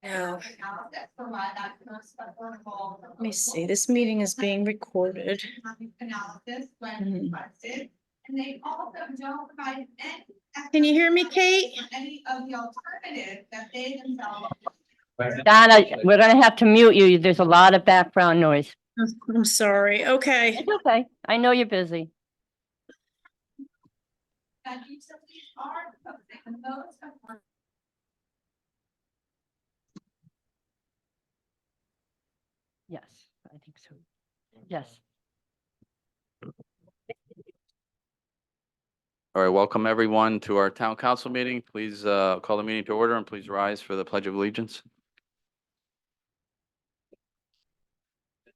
Now, let me see, this meeting is being recorded. Mhm. Can you hear me, Kate? Any of the alternatives that they themselves. Donna, we're gonna have to mute you. There's a lot of background noise. I'm sorry, okay. It's okay. I know you're busy. That utilities are proposing and those of. Yes, I think so. Yes. All right, welcome everyone to our town council meeting. Please call the meeting to order and please rise for the Pledge of Allegiance.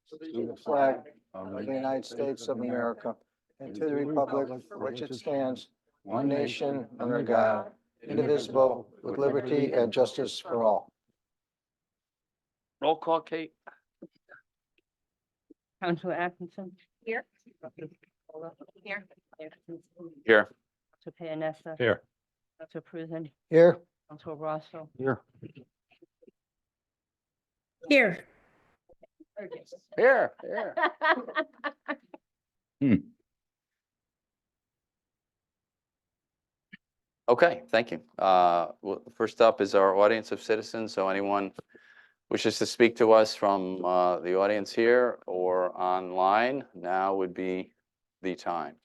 To the flag of the United States of America and to the republic for which it stands, one nation under God, indivisible, with liberty and justice for all. Roll call, Kate. Councilor Atkinson. Here. Here. Here. Councilor Pianessa. Here. Councilor Prusen. Here. Councilor Rosso. Here. Here. Here. Okay, thank you. First up is our audience of citizens. So anyone wishes to speak to us from the audience here or online, now would be the time.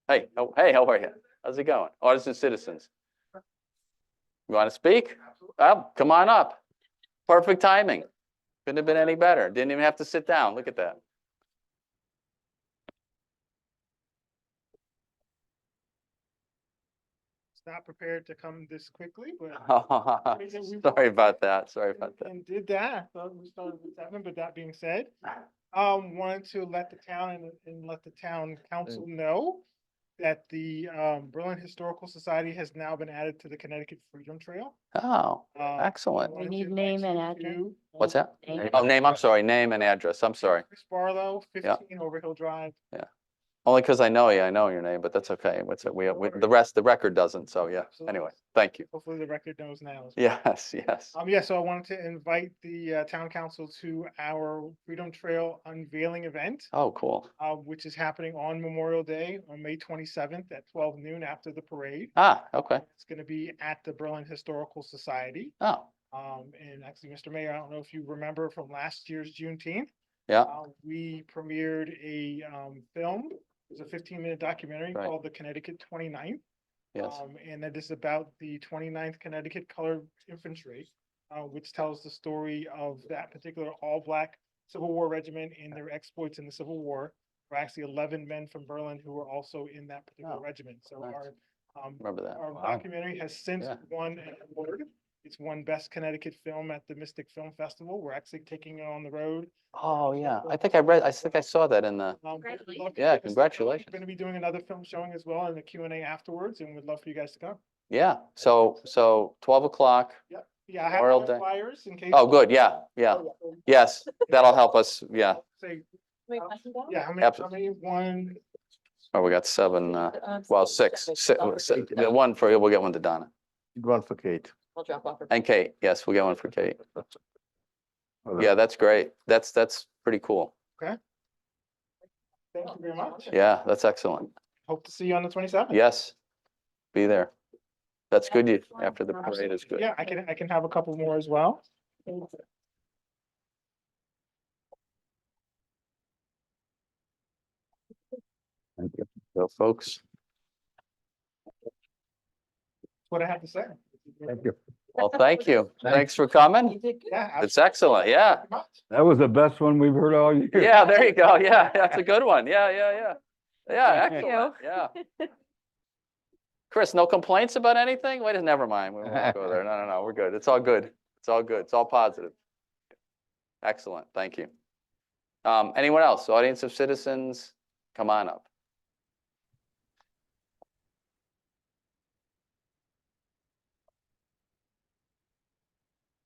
Hey, hey, how are you? How's it going? Audience of citizens. You want to speak? Oh, come on up. Perfect timing. Couldn't have been any better. Didn't even have to sit down. Look at that. Not prepared to come this quickly, but. Sorry about that. Sorry about that. And did that. Thought we started with 7, but that being said, wanted to let the town and let the town council know that the Berlin Historical Society has now been added to the Connecticut Freedom Trail. Oh, Um, excellent. wanted We to need name invite and you address. to What's that? Name. Oh, name, I'm sorry. Name and address. I'm sorry. Chris Barlow, 15 Overhill Drive. Only because I know you. I know your name, but that's okay. What's it? The rest, the record doesn't. So yeah. Anyway, thank you. Hopefully the record knows now. Yes, yes. Yeah, so I wanted to invite the town council to our Freedom Trail unveiling event. Oh, cool. Which is happening on Memorial Day on May 27th at 12 noon after the parade. Ah, okay. It's going to be at the Berlin Historical Society. Oh, And actually, Mr. Mayor, I don't know if you remember from last year's Juneteenth, yeah. we premiered a film. It was a 15-minute documentary Right. called The Connecticut 29th. Yes. And that is about the 29th Connecticut Colored Infantry, which tells the story of that particular all-black Civil War regiment and their exploits in the Civil War. There were actually 11 men from Berlin who were also in that particular Oh, regiment. So nice. Remember that. our Wow. documentary has since Yeah. won an award. It's won Best Connecticut Film at the Mystic Film Festival. We're actually taking it on the road. Oh, yeah. I think I saw that in the, Yeah, congratulations. We're going to be doing another film showing as well in the Q&A afterwards, and we'd love for you guys to come. yeah. So 12 o'clock. Yeah, I have Memorial all Day. flyers in case. Oh, good. Yeah, yeah. Yes, that'll help us. Yeah. Say, Wait, yeah, how many, one, Oh, we got 7, well, 6. The one for, we'll get one to Donna. Run for Kate. And Kate, yes, we'll get one for Kate. Yeah, that's great. That's pretty cool. thank you very much. Yeah, that's excellent. Hope to see you on the 27th. Yes, be there. That's good. After the parade is good. Yeah, I can have a couple more as well. Thank you. So folks, That's what I have to say. Thank you. well, thank you. Thanks for coming. Yeah. It's excellent. Yeah. That was the best one we've heard all year. Yeah, there you go. Yeah, that's a good one. Yeah. Yeah, Thank excellent. Yeah. Chris, no complaints about anything? Wait, never mind. We won't go there. No, we're good. It's all good. It's all good. It's all positive. Excellent. Thank you. Anyone else? Audience of citizens, come on up.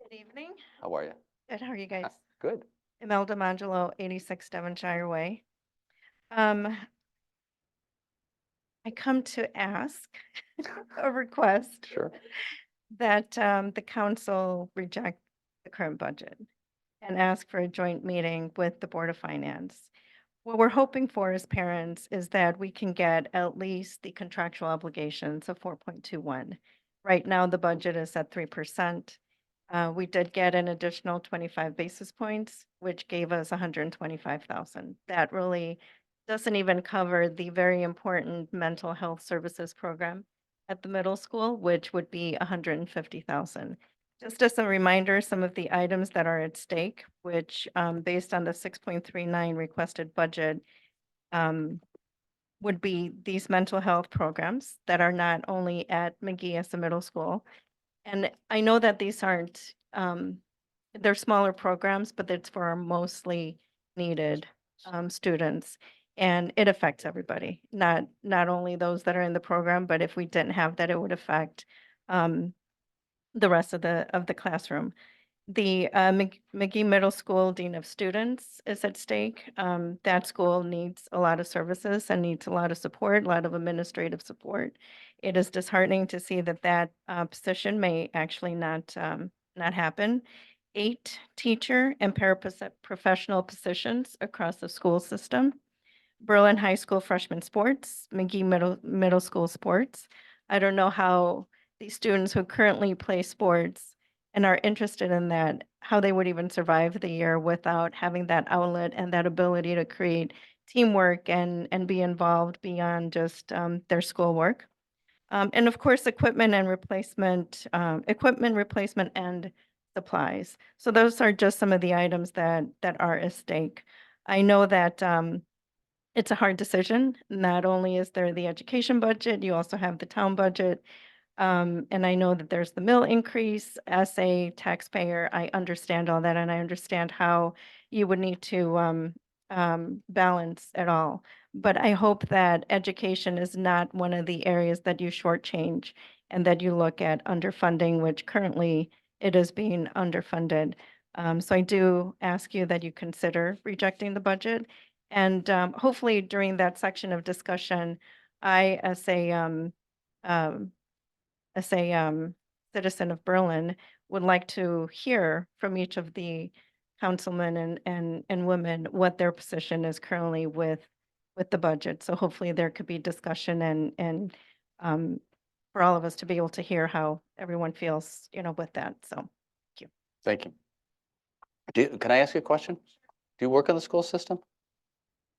Good evening. How are you? Good. How are you guys? Good. Imelda Mangelo, 86 Devonshire Way. I come to ask a request. Sure. that the council reject the current budget and ask for a joint meeting with the Board of Finance. What we're hoping for as parents is that we can get at least the contractual obligations of 4.21. Right now, the budget is at 3%. We did get an additional 25 basis points, which gave us 125,000. That really doesn't even cover the very important mental health services program at the middle school, which would be 150,000. Just as a reminder, some of the items that are at stake, which based on the 6.39 requested budget, would be these mental health programs that are not only at McGee as a middle school. And I know that these aren't, they're smaller programs, but it's for our mostly needed students. And it affects everybody, not only those that are in the program, but if we didn't have that, it would affect the rest of the classroom. The McGee Middle School Dean of Students is at stake. That school needs a lot of services and needs a lot of support, a lot of administrative support. It is disheartening to see that that position may actually not happen. 8 teacher and paraprofessional positions across the school system. Berlin High School freshman sports, McGee Middle School sports. I don't know how these students who currently play sports and are interested in that, how they would even survive the year without having that outlet and that ability to create teamwork and be involved beyond just their schoolwork. And of course, equipment replacement and supplies. So those are just some of the items that are at stake. I know that it's a hard decision. Not only is there the education budget, you also have the town budget. And I know that there's the mill increase. As a taxpayer, I understand all that, and I understand how you would need to balance it all. But I hope that education is not one of the areas that you shortchange and that you look at underfunding, which currently it is being underfunded. So I do ask you that you consider rejecting the budget. And hopefully during that section of discussion, I, as a citizen of Berlin, would like to hear from each of the councilmen and women what their position is currently with the budget. So hopefully there could be discussion and for all of us to be able to hear how everyone feels, with that. So, Thank you. Can I ask you a question? Do you work in the school system?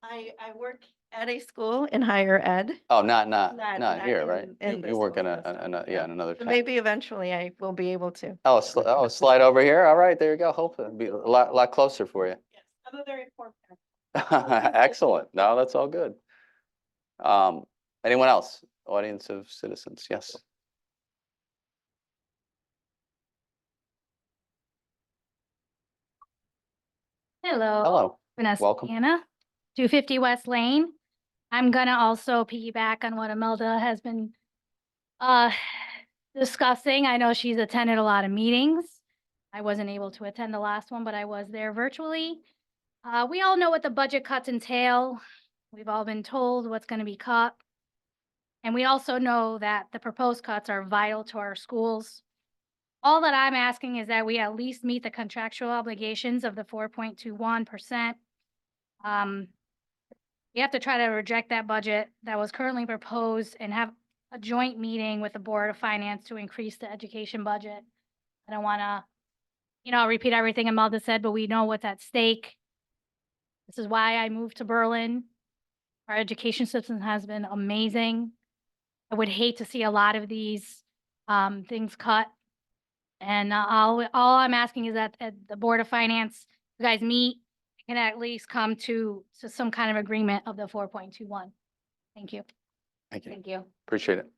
I work at a school in higher ed. Oh, not Not here, right? in You this work in school system, yeah, in another So town. maybe eventually I will be able to. Oh, slide over here. All right, there you go. Hopefully it'll be a lot closer for you. Yes, I'm a very poor Excellent. No, that's all good. Anyone else? Audience of citizens? Yes. Hello. Hello. Vanessa Welcome. Anna, 250 West Lane. I'm gonna also piggyback on what Imelda has been discussing. I know she's attended a lot of meetings. I wasn't able to attend the last one, but I was there virtually. We all know what the budget cuts entail. We've all been told what's gonna be cut. And we also know that the proposed cuts are vital to our schools. All that I'm asking is that we at least meet the contractual obligations of the 4.21%. You have to try to reject that budget that was currently proposed and have a joint meeting with the Board of Finance to increase the education budget. I don't want to, repeat everything Imelda said, but we know what's at stake. This is why I moved to Berlin. Our education system has been amazing. I would hate to see a lot of these things cut. And all I'm asking is that at the Board of Finance, you guys meet, and at least come to some kind of agreement of the 4.21. Thank you. Thank you. Thank you. Appreciate it.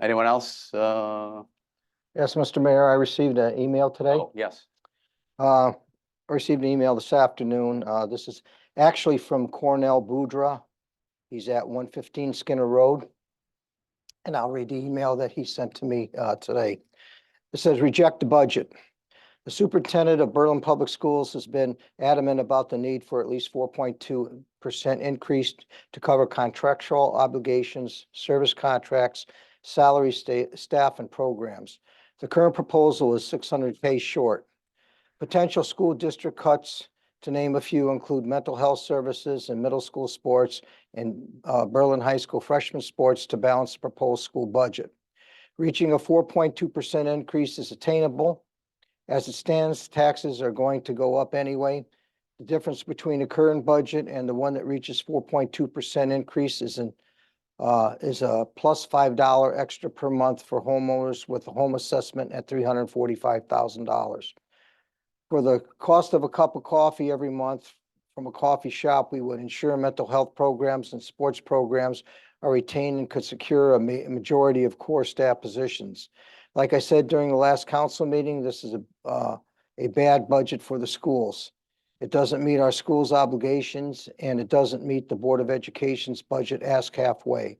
Anyone else? Yes, Mr. Mayor, I received an email today. Oh, yes. I received an email this afternoon. This is actually from Cornell Boudra. He's at 115 Skinner Road. And I'll read the email that he sent to me today. It says, reject the budget. The superintendent of Berlin Public Schools has been adamant about the need for at least 4.2% increase to cover contractual obligations, service contracts, salary, staff, and programs. The current proposal is $600K short. Potential school district cuts, to name a few, include mental health services and middle school sports and Berlin High School freshman sports to balance the proposed school budget. Reaching a 4.2% increase is attainable. As it stands, taxes are going to go up anyway. The difference between the current budget and the one that reaches 4.2% increase is a plus $5 extra per month for homeowners with a home assessment at $345,000. For the cost of a cup of coffee every month from a coffee shop, we would ensure mental health programs and sports programs are retained and could secure a majority of core staff positions. Like I said during the last council meeting, this is a bad budget for the schools. It doesn't meet our schools' obligations, and it doesn't meet the Board of Education's budget ask halfway.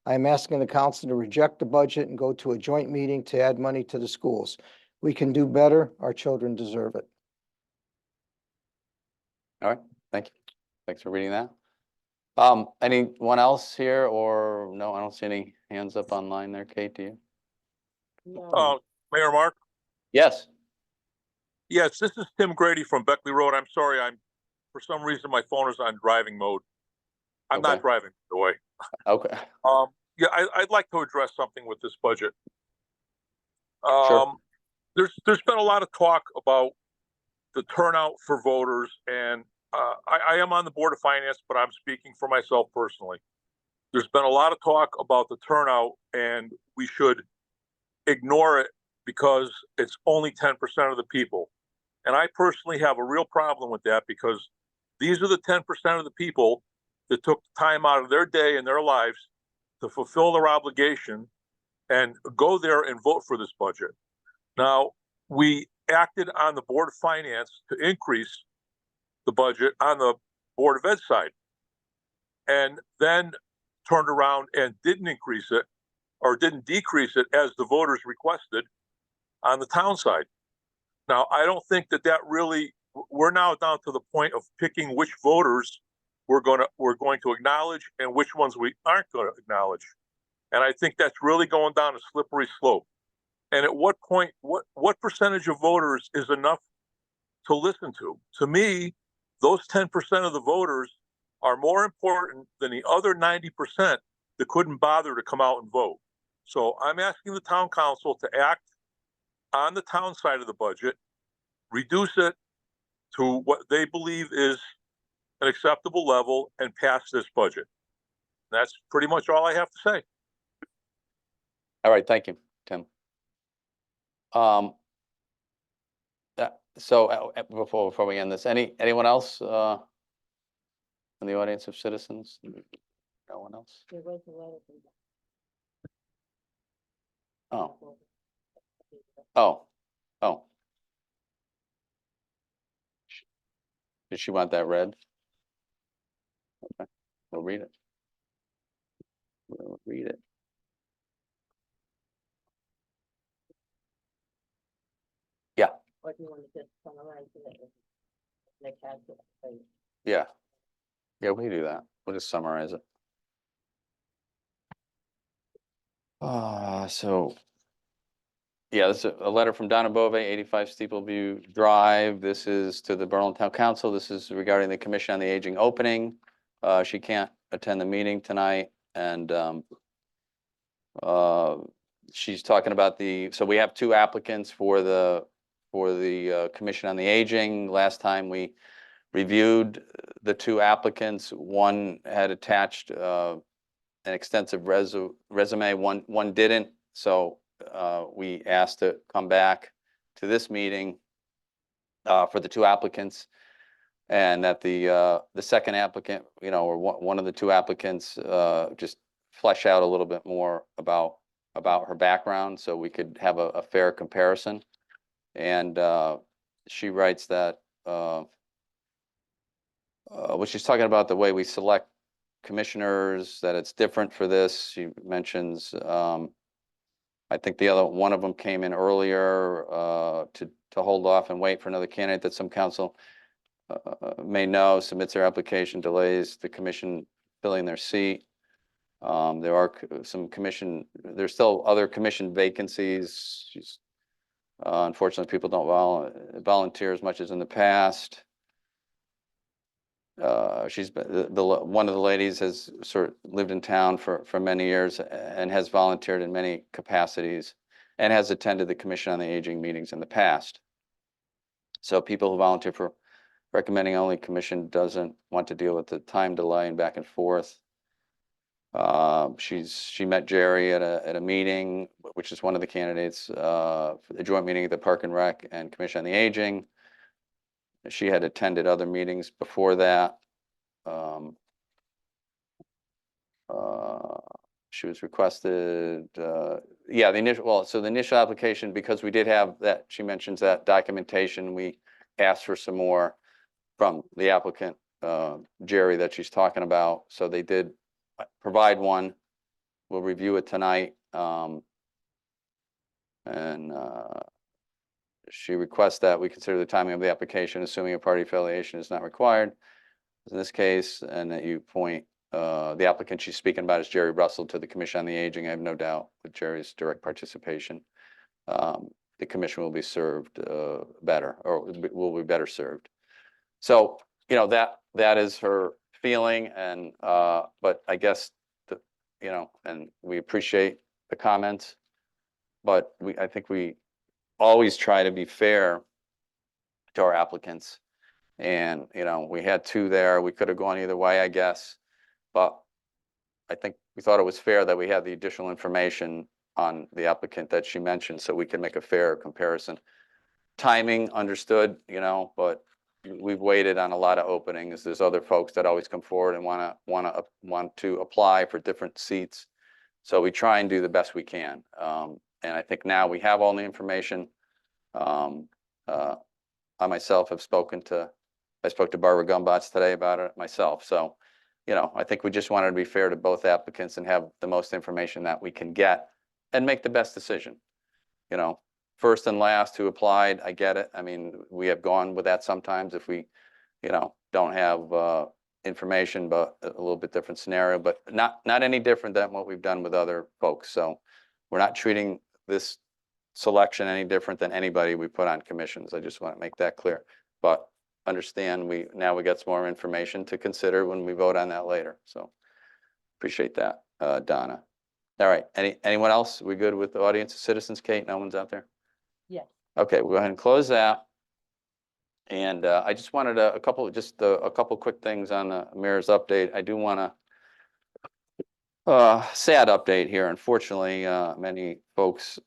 I am asking the council to reject the budget and go to a joint meeting to add money to the schools. We can do better. Our children deserve it. All right, thank you. Thanks for reading that. Anyone else here, or no, I don't see any hands up online there. Kate, do you? Mayor Mark? Yes. Yes, this is Tim Grady from Beckley Road. I'm sorry, for some reason, my phone is on driving mode. I'm Okay. not driving, by the way. Okay. Yeah, I'd like to address something with this budget. Sure. There's been a lot of talk about the turnout for voters, and I am on the Board of Finance, but I'm speaking for myself personally. There's been a lot of talk about the turnout, and we should ignore it because it's only 10% of the people. And I personally have a real problem with that, because these are the 10% of the people that took time out of their day and their lives to fulfill their obligation and go there and vote for this budget. Now, we acted on the Board of Finance to increase the budget on the Board of Ed side, and then turned around and didn't increase it or didn't decrease it as the voters requested on the town side. Now, I don't think that really, we're now down to the point of picking which voters we're going to acknowledge and which ones we aren't going to acknowledge. And I think that's really going down a slippery slope. And at what point, what percentage of voters is enough to listen to? To me, those 10% of the voters are more important than the other 90% that couldn't bother to come out and vote. So I'm asking the town council to act on the town side of the budget, reduce it to what they believe is an acceptable level, and pass this budget. That's pretty much all I have to say. All right, thank you, Tim. So before we end this, anyone else in the audience of citizens? No one else? Oh. Did she want that read? Okay, we'll read it. We'll read it. Yeah. What do you want to just summarize it? Yeah. Yeah, we can do that. We'll just summarize it. Yeah, this is a letter from Donna Bove, 85 Steepleview Drive. This is to the Berlin Town Council. This is regarding the Commission on the Aging opening. She can't attend the meeting tonight, and she's talking about so we have two applicants for the Commission on the Aging. Last time we reviewed the two applicants, one had attached an extensive resume, one didn't. So we asked to come back to this meeting for the two applicants, and that the second applicant, or one of the two applicants, just flesh out a little bit more about her background, so we could have a fair comparison. And she writes that when she's talking about the way we select commissioners, that it's different for this. She mentions, I think one of them came in earlier to hold off and wait for another candidate that some council may know submits their application, delays the commission filling their seat. There are there's still other commission vacancies. Unfortunately, people don't volunteer as much as in the past. She's been, one of the ladies has sort of lived in town for many years and has volunteered in many capacities and has attended the Commission on the Aging meetings in the past. So people who volunteer for recommending only commission doesn't want to deal with the time delay and back and forth. She met Jerry at a meeting, which is one of the candidates, for the joint meeting of the Park and Rec and Commission on the Aging. She had attended other meetings before that. She was requested, yeah, the initial application, because we did have that, she mentions that documentation, we asked for some more from the applicant, Jerry, that she's talking about. So they did provide one. We'll review it tonight. She requests that we consider the timing of the application, assuming a party affiliation is not required. In this case, and that you point the applicant she's speaking about is Jerry Russell to the Commission on the Aging. I have no doubt with Jerry's direct participation, the commission will be served better, or will be better served. So, you know, that is her feeling, and but I guess and we appreciate the comments, but I think we always try to be fair to our applicants. And, we had two there. We could have gone either way, I guess. But I think we thought it was fair that we had the additional information on the applicant that she mentioned so we can make a fair comparison. Timing, understood, but we've waited on a lot of openings. There's other folks that always come forward and want to apply for different seats. So we try and do the best we can. And I think now we have all the information. I myself have I spoke to Barbara Gumbats today about it myself. So, I think we just wanted to be fair to both applicants and have the most information that we can get and make the best decision. First and last who applied, I get it. I mean, we have gone with that sometimes if we, don't have information, but a little bit different scenario, but not any different than what we've done with other folks. So we're not treating this selection any different than anybody we put on commissions. I just want to make that clear. But understand now we got some more information to consider when we vote on that later. So appreciate that, Donna. All right, anyone else? We good with the audience of citizens, Kate? No one's out there? Yes. Okay, we'll go ahead and close that. And I just wanted a couple quick things on the mayor's update. I do want to sad update here. Unfortunately, many folks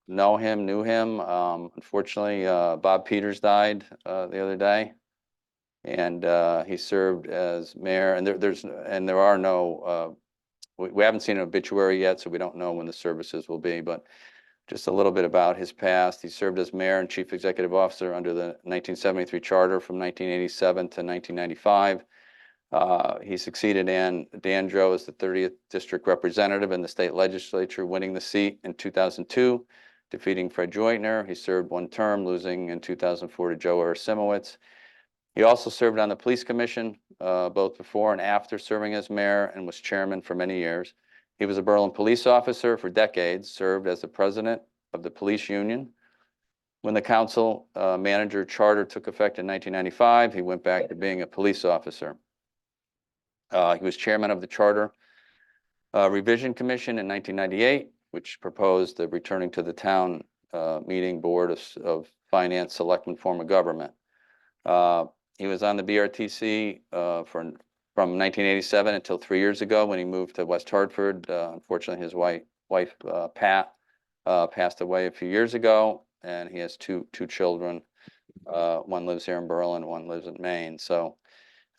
knew him. Unfortunately, Bob Peters died the other day, and he served as mayor. And there are no. We haven't seen an obituary yet, so we don't know when the services will be. But just a little bit about his past. He served as mayor and chief executive officer under the 1973 charter from 1987 to 1995. He succeeded Ann Dandro as the 30th district representative in the state legislature, winning the seat in 2002, defeating Fred Joyner. He served one term, losing in 2004 to Joe Simowitz. He also served on the police commission, both before and after serving as mayor, and was chairman for many years. He was a Berlin police officer for decades, served as the president of the police union. When the council manager charter took effect in 1995, he went back to being a police officer. He was chairman of the Charter Revision Commission in 1998, which proposed the returning to the town meeting board of finance selectman form of government. He was on the BRTC from 1987 until 3 years ago when he moved to West Hartford. Unfortunately, his wife Pat passed away a few years ago, and he has two children. One lives here in Berlin, one lives in Maine. So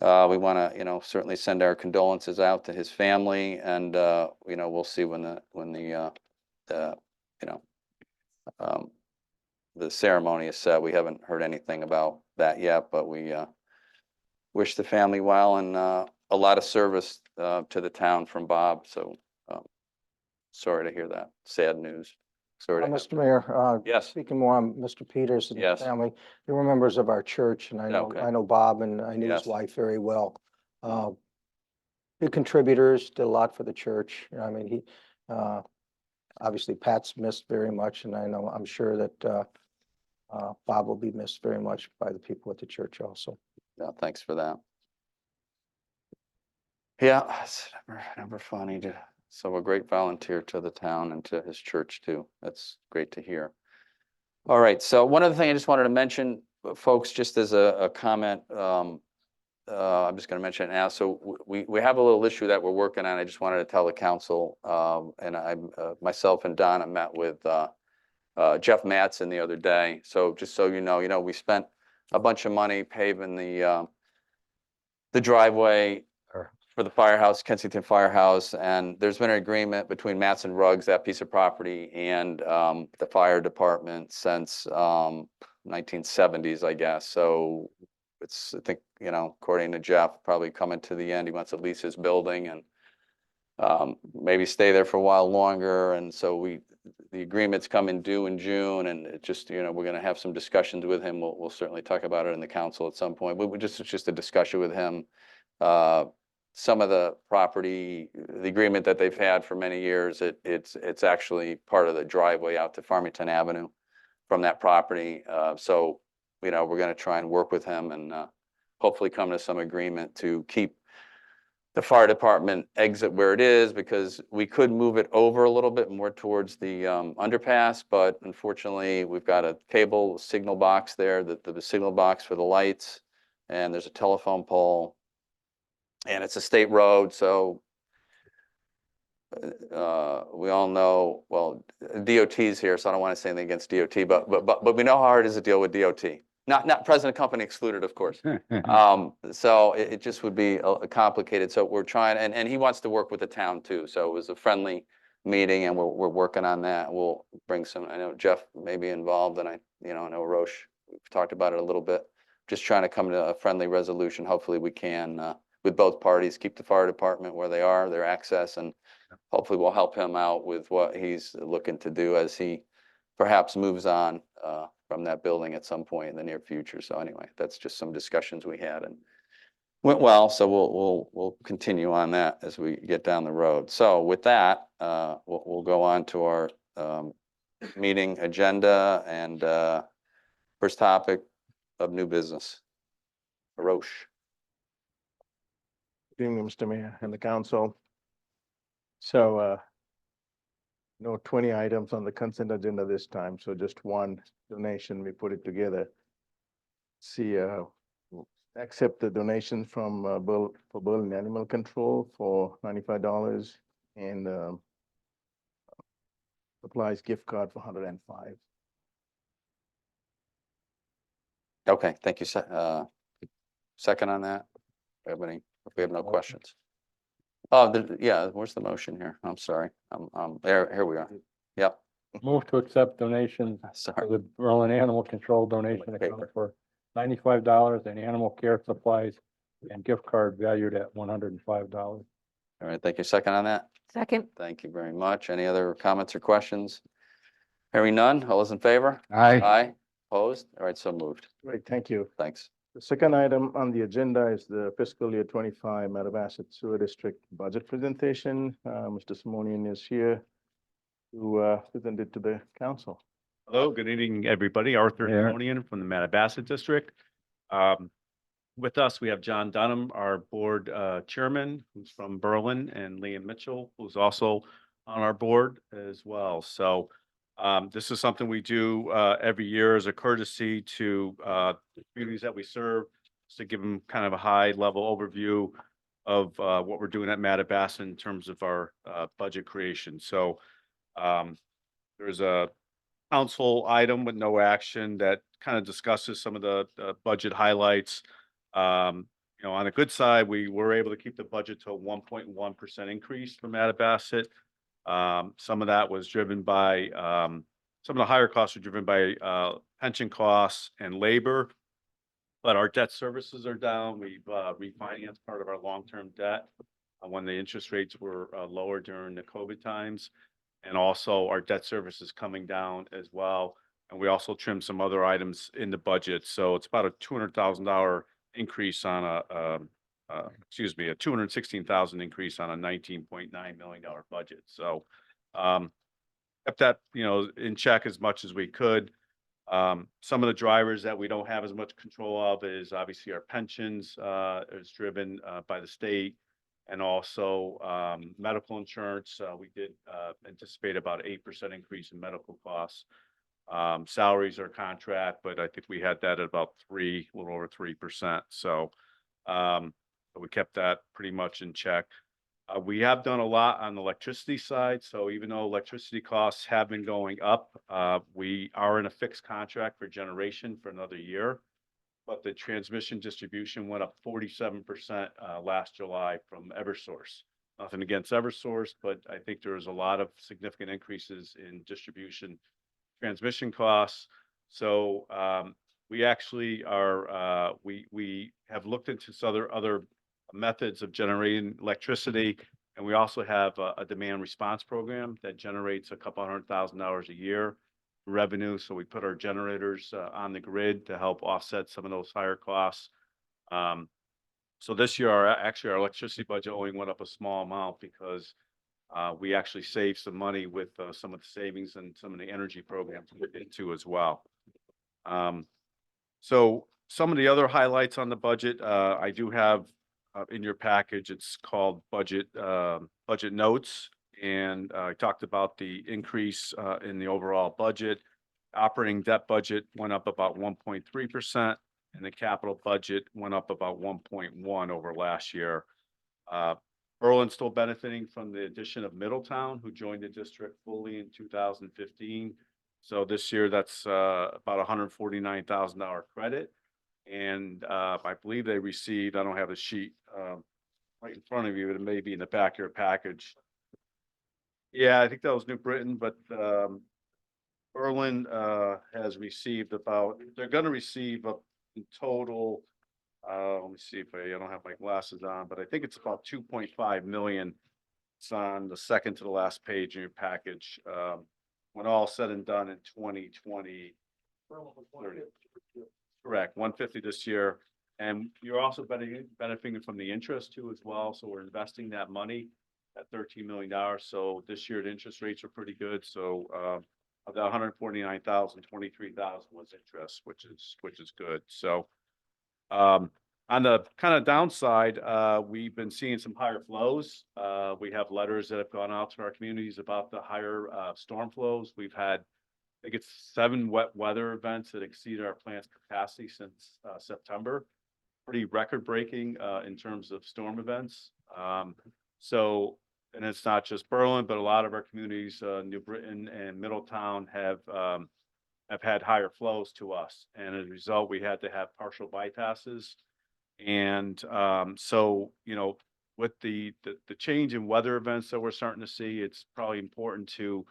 we want to, certainly send our condolences out to his family, and we'll see when the ceremony is set. We haven't heard anything about that yet, but we wish the family well, and a lot of service to the town from Bob. So sorry to hear that sad news. Sorry to Mr. Mayor, yes. speaking more on Mr. Peters and Yes. his family, they were members of our church, and I Okay. know Bob, and I knew his Yes. wife very well. Good contributors, did a lot for the church. I mean, he, obviously Pat's missed very much, and I'm sure that Bob will be missed very much by the people at the church also. Yeah, thanks for that. Yeah, it's never funny to, so a great volunteer to the town and to his church too. That's great to hear. All right, so one other thing I just wanted to mention, folks, just as a comment, I'm just going to mention it now. So we have a little issue that we're working on. I just wanted to tell the council, and myself and Donna met with Jeff Mattson the other day. So just so you know, we spent a bunch of money paving the driveway for the firehouse, Kensington Firehouse, and there's been an agreement between Mattson Rugs, that piece of property, and the fire department since 1970s, I guess. So it's, I think, according to Jeff, probably coming to the end. He wants to lease his building and maybe stay there for a while longer. And so the agreement's coming due in June, and it just, we're going to have some discussions with him. We'll certainly talk about it in the council at some point. It's just a discussion with him. Some of the property, the agreement that they've had for many years, it's actually part of the driveway out to Farmington Avenue from that property. So, we're going to try and work with him and hopefully come to some agreement to keep the fire department exit where it is, because we could move it over a little bit more towards the underpass, but unfortunately we've got a cable signal box there, the signal box for the lights, and there's a telephone pole, and it's a state road. So we all know, well, DOT's here, so I don't want to say anything against DOT, but we know how hard it is to deal with DOT. Not present company excluded, of course. So it just would be complicated. So we're trying, and he wants to work with the town too. So it was a friendly meeting, and we're working on that. We'll bring some, I know Jeff may be involved, and I know Roche, we've talked about it a little bit. Just trying to come to a friendly resolution. Hopefully we can, with both parties, keep the fire department where they are, their access, and hopefully we'll help him out with what he's looking to do as he perhaps moves on from that building at some point in the near future. So anyway, that's just some discussions we had and went well. So we'll continue on that as we get down the road. So with that, we'll go on to our meeting agenda, and first topic of new business. Roche. Good evening, Mr. Mayor and the council. So, no 20 items on the consent agenda this time, so just one donation. We put it together. Accept the donation from Berlin Animal Control for $95 and supplies gift card for $105. Okay, thank you. Second on that. Everybody, if we have no questions. Oh, yeah, where's the motion here? I'm sorry. Here we are. Yep. Move to accept donations to Sorry. the Berlin Animal Control donation account for $95 and animal care supplies and gift card valued at $105. All right, thank you. Second on that? Second. Thank you very much. Any other comments or questions? Hearing none. All those in favor? Aye. Aye. Opposed? All right, so moved. Great, thank you. Thanks. The second item on the agenda is the fiscal year 25 Mattabesett Sewer District budget presentation. Mr. Simonian is here to present it to the council. Hello, good evening, everybody. Arthur Here. Simonian from the Mattabesett District. With us, we have John Dunham, our board chairman, who's from Berlin, and Liam Mitchell, who's also on our board as well. So this is something we do every year as a courtesy to the communities that we serve, just to give them kind of a high-level overview of what we're doing at Mattabesett in terms of our budget creation. So there's a council item with no action that kind of discusses some of the budget highlights. On a good side, we were able to keep the budget to a 1.1% increase for Mattabesett. Some of that was driven by some of the higher costs are driven by pension costs and labor, but our debt services are down. We've refinanced part of our long-term debt when the interest rates were lower during the COVID times. And also our debt service is coming down as well. And we also trimmed some other items in the budget. So it's about a $200,000 increase on excuse me, a 216,000 increase on a $19.9 million budget. So, kept that, in check as much as we could. Some of the drivers that we don't have as much control of is obviously our pensions, is driven, by the state. And also, medical insurance, we did, anticipate about 8% increase in medical costs. Salaries are contract, but I think we had that at about a little over 3%. So, we kept that pretty much in check. We have done a lot on the electricity side. So even though electricity costs have been going up, we are in a fixed contract for generation for another year. But the transmission distribution went up 47% last July from Eversource. Nothing against Eversource, but I think there was a lot of significant increases in distribution transmission costs. So we actually are, we have looked into some other methods of generating electricity. And we also have a demand response program that generates a couple $100,000 a year revenue. So we put our generators on the grid to help offset some of those higher costs. So this year, actually, our electricity budget only went up a small amount because we actually saved some money with some of the savings and some of the energy programs we did into as well. So some of the other highlights on the budget, I do have in your package. It's called budget notes. And I talked about the increase in the overall budget. Operating debt budget went up about 1.3%, and the capital budget went up about 1.1 over last year. Berlin's still benefiting from the addition of Middletown, who joined the district fully in 2015. So this year, that's about $149,000 credit. And I believe they received, I don't have the sheet right in front of you, but it may be in the back of your package. Yeah, I think that was New Britain, but Berlin has received they're going to receive in total, let me see if I don't have my glasses on, but I think it's about 2.5 million. It's on the second to the last page in your package. When all said and done in 2020. Correct, 150 this year. And you're also benefiting from the interest too as well. So we're investing that money at $13 million. So this year the interest rates are pretty good. So of the 149,000, 23,000 was interest, which is good. So on the kind of downside, we've been seeing some higher flows. We have letters that have gone out to our communities about the higher storm flows. We've had, I think it's 7 wet weather events that exceeded our plant's capacity since September. Pretty record breaking in terms of storm events. So, and it's not just Berlin, but a lot of our communities, New Britain and Middletown have had higher flows to us. And as a result, we had to have partial bypasses. And so, with the change in weather events that we're starting to see, it's probably important to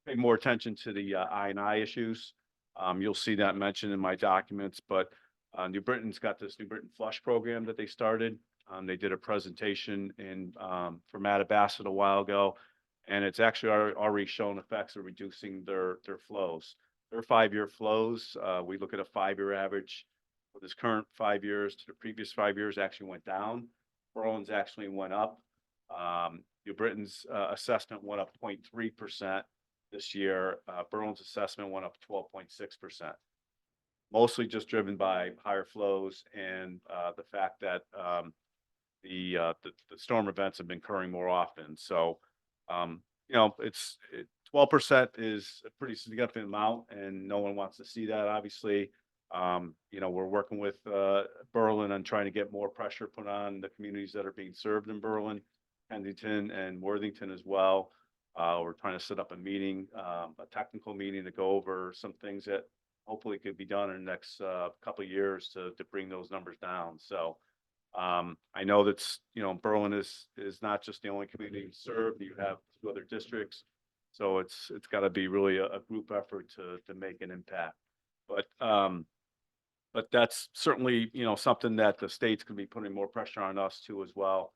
pay more attention to the I&I issues. You'll see that mentioned in my documents, but New Britain's got this New Britain Flush program that they started. They did a presentation for Mattabesset a while ago, and it's actually already shown effects of reducing their flows. Their 5-year flows, we look at a 5-year average for this current 5 years to the previous 5 years actually went down. Berlin's actually went up. New Britain's assessment went up 0.3% this year. Berlin's assessment went up 12.6%. Mostly just driven by higher flows and the fact that the storm events have been occurring more often. So, 12% is a pretty significant amount, and no one wants to see that, obviously. We're working with Berlin on trying to get more pressure put on the communities that are being served in Berlin, Kensington, and Worthington as well. We're trying to set up a meeting, a technical meeting to go over some things that hopefully could be done in the next couple of years to bring those numbers down. So I know that's, Berlin is not just the only community served. You have 2 other districts. So it's got to be really a group effort to make an impact. But that's certainly, something that the state's going to be putting more pressure on us too as well.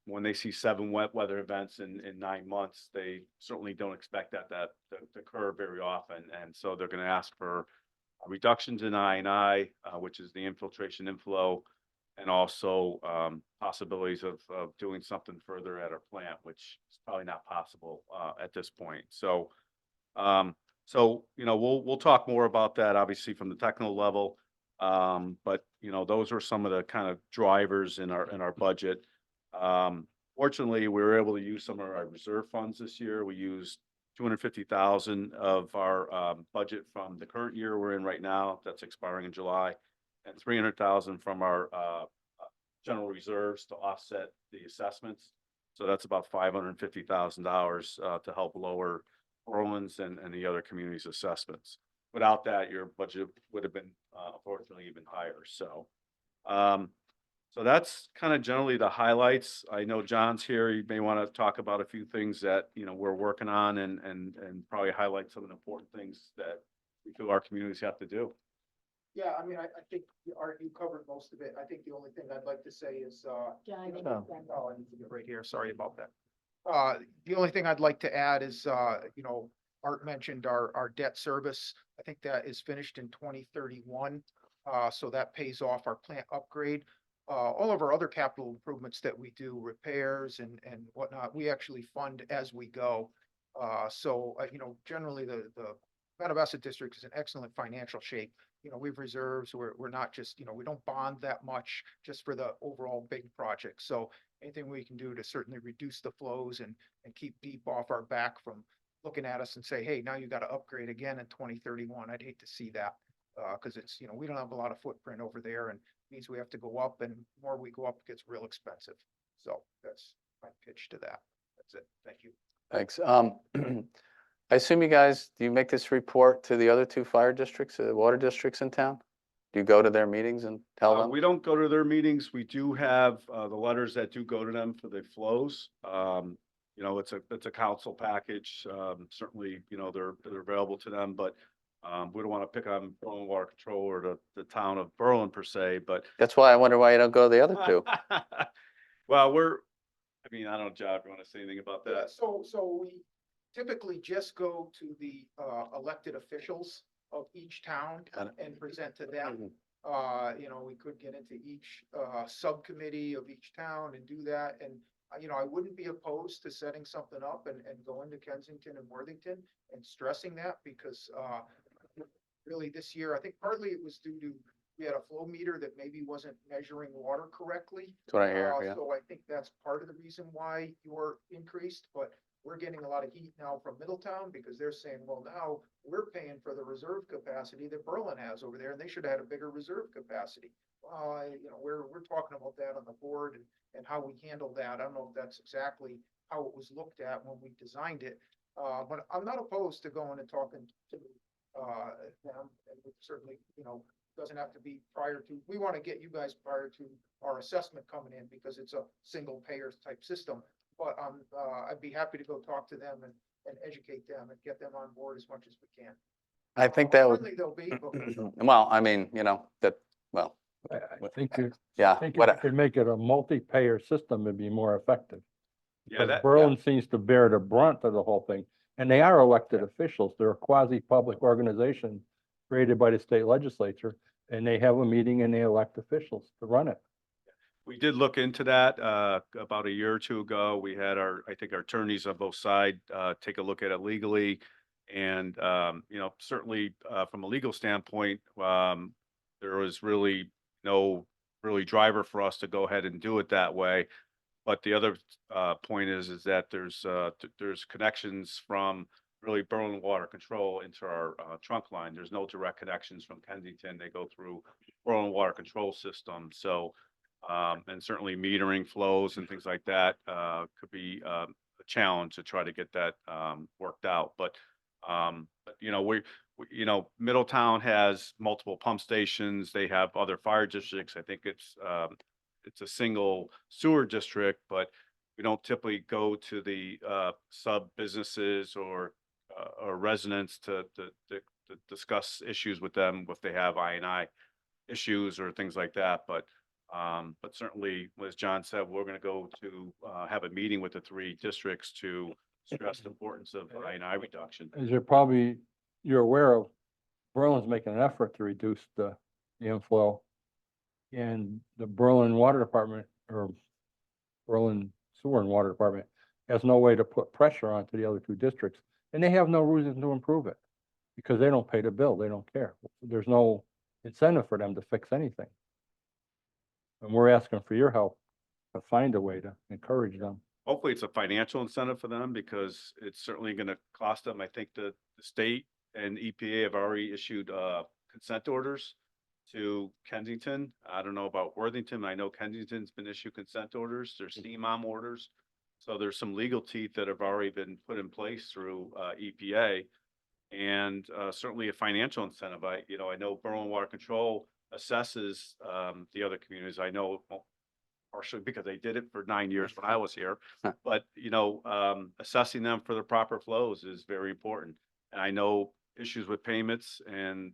When they see 7 wet weather events in 9 months, they certainly don't expect that to occur very often. And so they're going to ask for reductions in I&I, which is the infiltration inflow, and also, possibilities of doing something further at our plant, which is probably not possible, at this point. So, we'll talk more about that, obviously, from the technical level. But, those are some of the kind of drivers in our budget. Fortunately, we were able to use some of our reserve funds this year. We used 250,000 of our, budget from the current year we're in right now, that's expiring in July, and 300,000 from our, general reserves to offset the assessments. So that's about $550,000, to help lower Berlin's and the other communities' assessments. Without that, your budget would have been, unfortunately, even higher. So, so that's kind of generally the highlights. I know John's here. You may want to talk about a few things that, we're working on and probably highlight some of the important things that we feel our communities have to do. Yeah, I mean, I think Art, you covered most of it. I think the only thing I'd like to say is, oh, I need to get right here. Sorry about that. The only thing I'd like to add is, Art mentioned our debt service. I think that is finished in 2031. So that pays off our plant upgrade. All of our other capital improvements that we do, repairs and whatnot, we actually fund as we go. So, generally the Mattabesett district is in excellent financial shape. We've reserves, we're not just, we don't bond that much just for the overall big project. So anything we can do to certainly reduce the flows and keep deep off our back from looking at us and say, hey, now you got to upgrade again in 2031. I'd hate to see that. Cause it's, we don't have a lot of footprint over there and means we have to go up, and the more we go up, it gets real expensive. So that's my pitch to that. That's it. Thank you. Thanks. I assume you guys, do you make this report to the other two fire districts, water districts in town? Do you go to their meetings and tell them? We don't go to their meetings. We do have, the letters that do go to them for the flows. It's a council package. Certainly, they're available to them, but we don't want to pick on Berlin Water Control or the town of Berlin per se, but. That's why I wonder why you don't go to the other two. Well, I don't know, John, if you want to say anything about Yeah, that. so we typically just go to the elected officials of each town and present to them. We could get into each subcommittee of each town and do that. And, I wouldn't be opposed to setting something up and going to Kensington and Worthington and stressing that because really this year, I think partly it was due to, we had a flow meter that maybe wasn't measuring water correctly. That's what I hear, yeah. So I think that's part of the reason why you're increased, but we're getting a lot of heat now from Middletown because they're saying, well, now we're paying for the reserve capacity that Berlin has over there and they should have had a bigger reserve capacity. We're talking about that on the board and how we handle that. I don't know if that's exactly how it was looked at when we designed it. But I'm not opposed to going and talking to them, and it certainly, doesn't have to be prior to, we want to get you guys prior to our assessment coming in because it's a single payer type system. But I'd be happy to go talk to them and educate them and get them on board as much as we can. I think that would, Certainly they'll be, but well, I think you, yeah, I think if what, you could make it a multi-payer system, it'd be more effective. Yeah, Because Berlin seems to bear the brunt of the whole thing, and they are elected officials. They're a quasi-public organization created by the state legislature, and they have a meeting and they elect officials to run it. We did look into that about a year or two ago. We had our attorneys on both sides take a look at it legally. And, certainly from a legal standpoint, there was really no driver for us to go ahead and do it that way. But the other point is that there's connections from really Berlin Water Control into our trunk line. There's no direct connections from Kensington. They go through Berlin Water Control system. So, and certainly metering flows and things like that could be a challenge to try to get that worked out. But Middletown has multiple pump stations. They have other fire districts. I think it's a single sewer district, but we don't typically go to the sub businesses or residents to discuss issues with them if they have I&I issues or things like that. But certainly, as John said, we're going to go to have a meeting with the three districts to stress the importance of I&I reduction. As you're aware of, Berlin's making an effort to reduce the inflow. And the Berlin Water Department or Berlin Sewer and Water Department has no way to put pressure onto the other two districts. And they have no reason to improve it because they don't pay the bill. They don't care. There's no incentive for them to fix anything. And we're asking for your help to find a way to encourage them. Hopefully it's a financial incentive for them because it's certainly gonna cost them. I think the state and EPA have already issued consent orders to Kensington. I don't know about Worthington. I know Kensington's been issued consent orders. There's CMOM orders. So there's some legal teeth that have already been put in place through EPA. And certainly a financial incentive. I know Berlin Water Control assesses the other communities. I know, well, partially because they did it for 9 years when I was here, but assessing them for the proper flows is very important. And I know issues with payments and,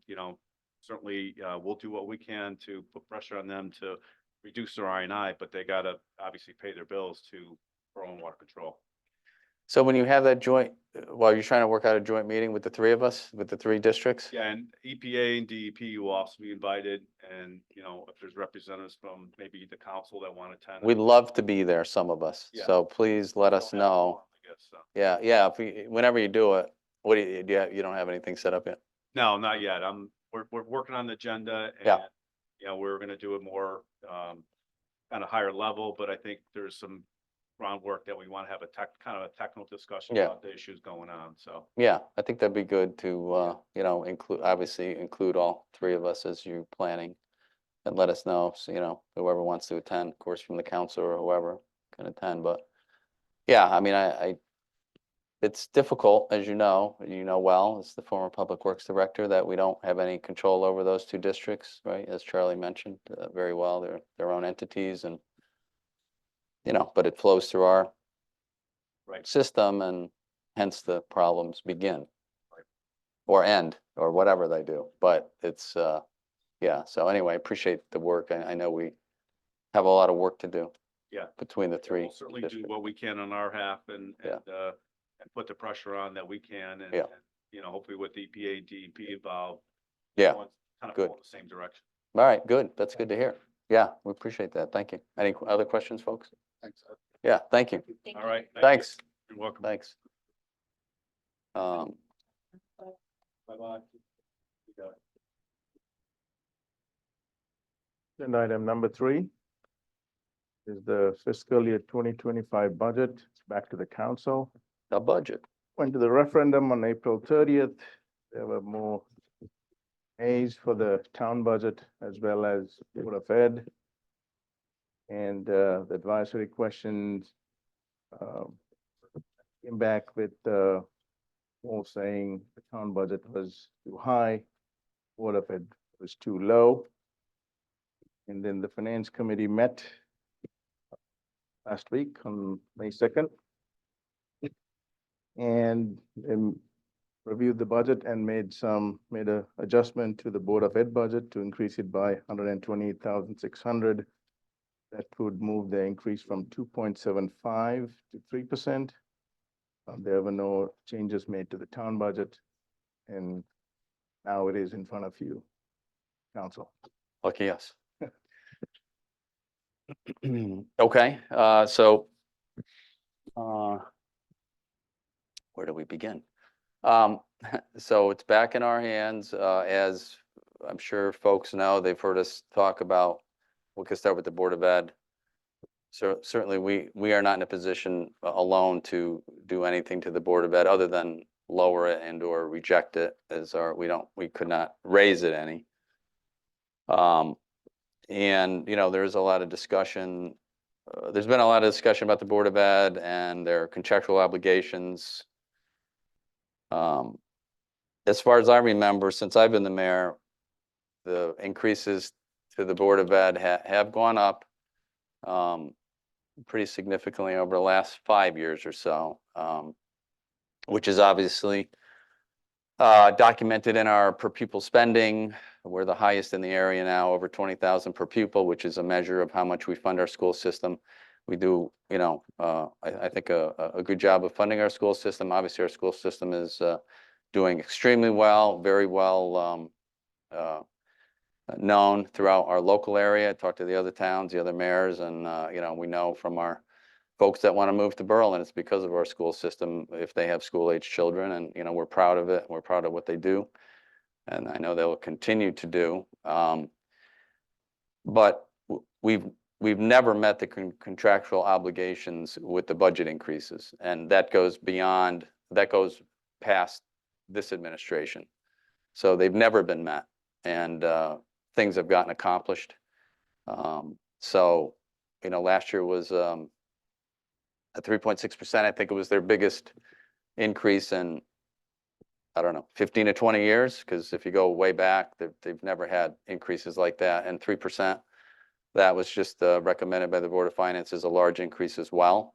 certainly we'll do what we can to put pressure on them to reduce their I&I, but they gotta obviously pay their bills to Berlin Water Control. So when you have that joint, while you're trying to work out a joint meeting with the three of us, with the three districts? Yeah, and EPA and DEP will also be invited, and, if there's representatives from maybe the council that want to attend. We'd love to be there, some of us. Yeah. So please let us Don't have know. one, I guess, so. Yeah, whenever you do it, what do you don't have anything set up yet? No, not yet. We're working on the agenda Yeah. and, we're gonna do it more, kind of higher level, but I think there's some groundwork that we want to have kind of a technical discussion Yeah. about the issues going on, so. Yeah, I think that'd be good to, include all three of us as you're planning. And let us know, so, whoever wants to attend, of course, from the council or whoever can attend, but. Yeah, I mean, it's difficult, as you know well, as the former Public Works Director, that we don't have any control over those two districts, right? As Charlie mentioned, very well, they're their own entities and, but it flows through our Right. system and hence the problems begin. Or end, or whatever they do, but it's, yeah, so anyway, appreciate the work. I know we have a lot of work to do Yeah. between the three. We'll certainly do districts. what we can on our half and Yeah. put the pressure on that we can and, Yeah. hopefully with EPA, DEP involved. Yeah, everyone's kind of good. going the same direction. All right, good, that's good to hear. Yeah, we appreciate that, thank you. Any other questions, folks? Thanks. Yeah, thank you, All right. thank you. thanks, You're welcome. thanks. Bye-bye. You got it. Agenda item number 3 is the fiscal year 2025 budget. It's back to the council. The budget. Went to the referendum on April 30th. There were more ayes for the town budget as well as Board of Ed. And the advisory questions came back with all saying the town budget was too high, Board of Ed was too low. And then the Finance Committee met last week on May 2nd. And reviewed the budget and made a adjustment to the Board of Ed budget to increase it by 128,600. That would move the increase from 2.75 to 3%. There were no changes made to the town budget. And now it is in front of you, council. Lucky us. Okay, so where do we begin? So it's back in our hands, as I'm sure folks know, they've heard us talk about, we could start with the Board of Ed. So certainly we are not in a position alone to do anything to the Board of Ed other than lower it and or reject it we could not raise it any. And, there's a lot of discussion. There's been a lot of discussion about the Board of Ed and their contractual obligations. As far as I remember, since I've been the mayor, the increases to the Board of Ed have gone up pretty significantly over the last 5 years or so, which is obviously documented in our per pupil spending. We're the highest in the area now, over 20,000 per pupil, which is a measure of how much we fund our school system. We do, I think a good job of funding our school system. Obviously, our school system is doing extremely well, very well known throughout our local area. I talked to the other towns, the other mayors, and, we know from our folks that want to move to Berlin, it's because of our school system, if they have school-age children, and, we're proud of it. We're proud of what they do, and I know they will continue to do. But we've never met the contractual obligations with the budget increases, and that goes past this administration. So they've never been met, and things have gotten accomplished. So, last year was at 3.6%. I think it was their biggest increase in, I don't know, 15 to 20 years, because if you go way back, they've never had increases like that. And 3%, that was just recommended by the Board of Finance as a large increase as well.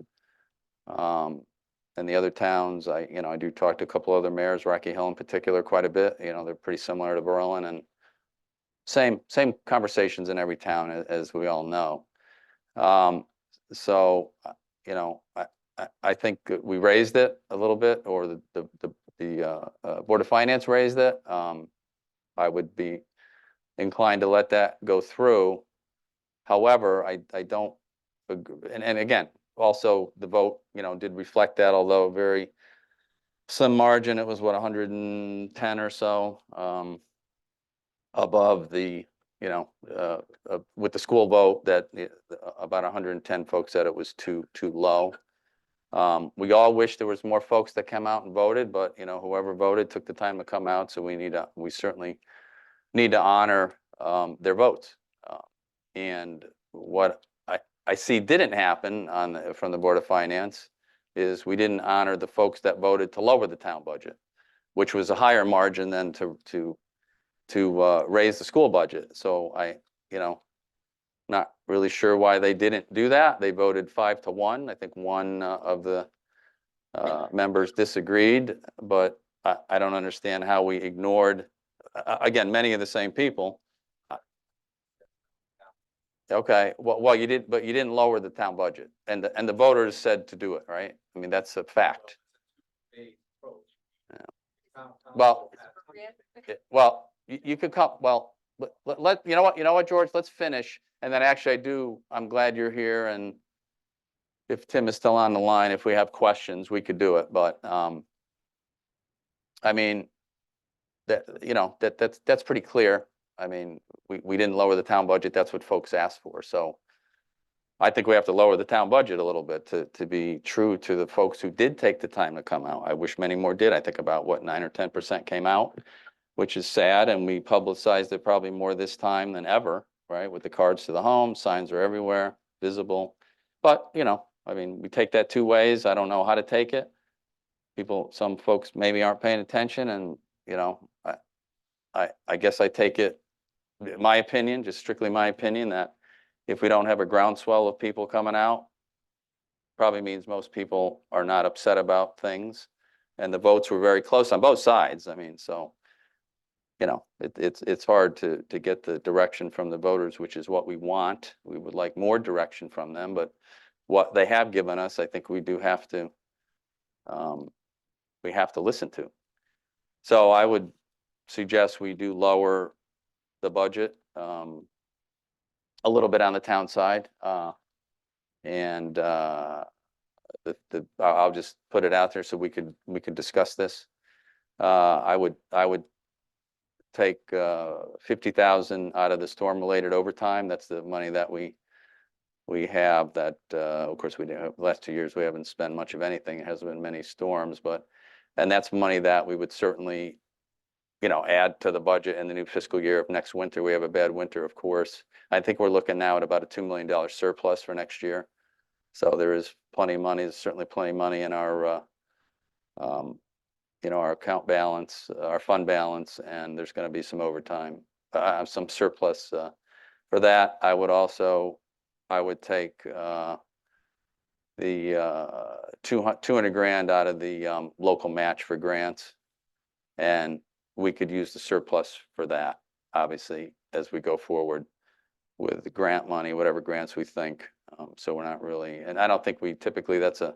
And the other towns, I do talk to a couple other mayors, Rocky Hill in particular, quite a bit. They're pretty similar to Berlin, and same conversations in every town, as we all know. So, I think we raised it a little bit, or the Board of Finance raised it. I would be inclined to let that go through. However, I don't agree. And again, also the vote, did reflect that, although very slim margin. It was what, 110 or so above the, with the school vote, that about 110 folks said it was too low. We all wish there was more folks that came out and voted, but whoever voted took the time to come out, so we certainly need to honor their votes. And what I see didn't happen from the Board of Finance is we didn't honor the folks that voted to lower the town budget, which was a higher margin than to raise the school budget. So not really sure why they didn't do that. They voted 5-1. I think one of the members disagreed, but I don't understand how we ignored, again, many of the same people. Okay, well, you did, but you didn't lower the town budget, and the voters said to do it, right? I mean, that's a fact. Yeah. Well, you could come, well, you know what, George, let's finish. And then actually I'm glad you're here, and if Tim is still on the line, if we have questions, we could do it. But, I mean, that's pretty clear. I mean, we didn't lower the town budget. That's what folks asked for. So I think we have to lower the town budget a little bit to be true to the folks who did take the time to come out. I wish many more did. I think about 9 or 10% came out, which is sad. And we publicized it probably more this time than ever, right? With the cards to the home, signs are everywhere, visible. But, I mean, we take that two ways. I don't know how to take it. Some folks maybe aren't paying attention, and, I guess I take it, my opinion, just strictly my opinion, that if we don't have a groundswell of people coming out, probably means most people are not upset about things. And the votes were very close on both sides. I mean, so, it's hard to get the direction from the voters, which is what we want. We would like more direction from them, but what they have given us, I think we do have to, listen to. So I would suggest we do lower the budget a little bit on the town side, and I'll just put it out there so we could discuss this. I would take 50,000 out of the storm-related overtime. That's the money that we have. That of course we didn't. The last 2 years we haven't spent much of anything. It hasn't been many storms, and that's money that we would certainly, add to the budget in the new fiscal year. If next winter we have a bad winter, of course. I think we're looking now at about a $2 million surplus for next year. So there is plenty of money. There's certainly plenty of money in our, our account balance, our fund balance, and there's going to be some overtime, some surplus for that. I would take the 200 grand out of the local match for grants, and we could use the surplus for that, obviously, as we go forward with the grant money, whatever grants we think. So we're not really, and I don't think we typically, that's a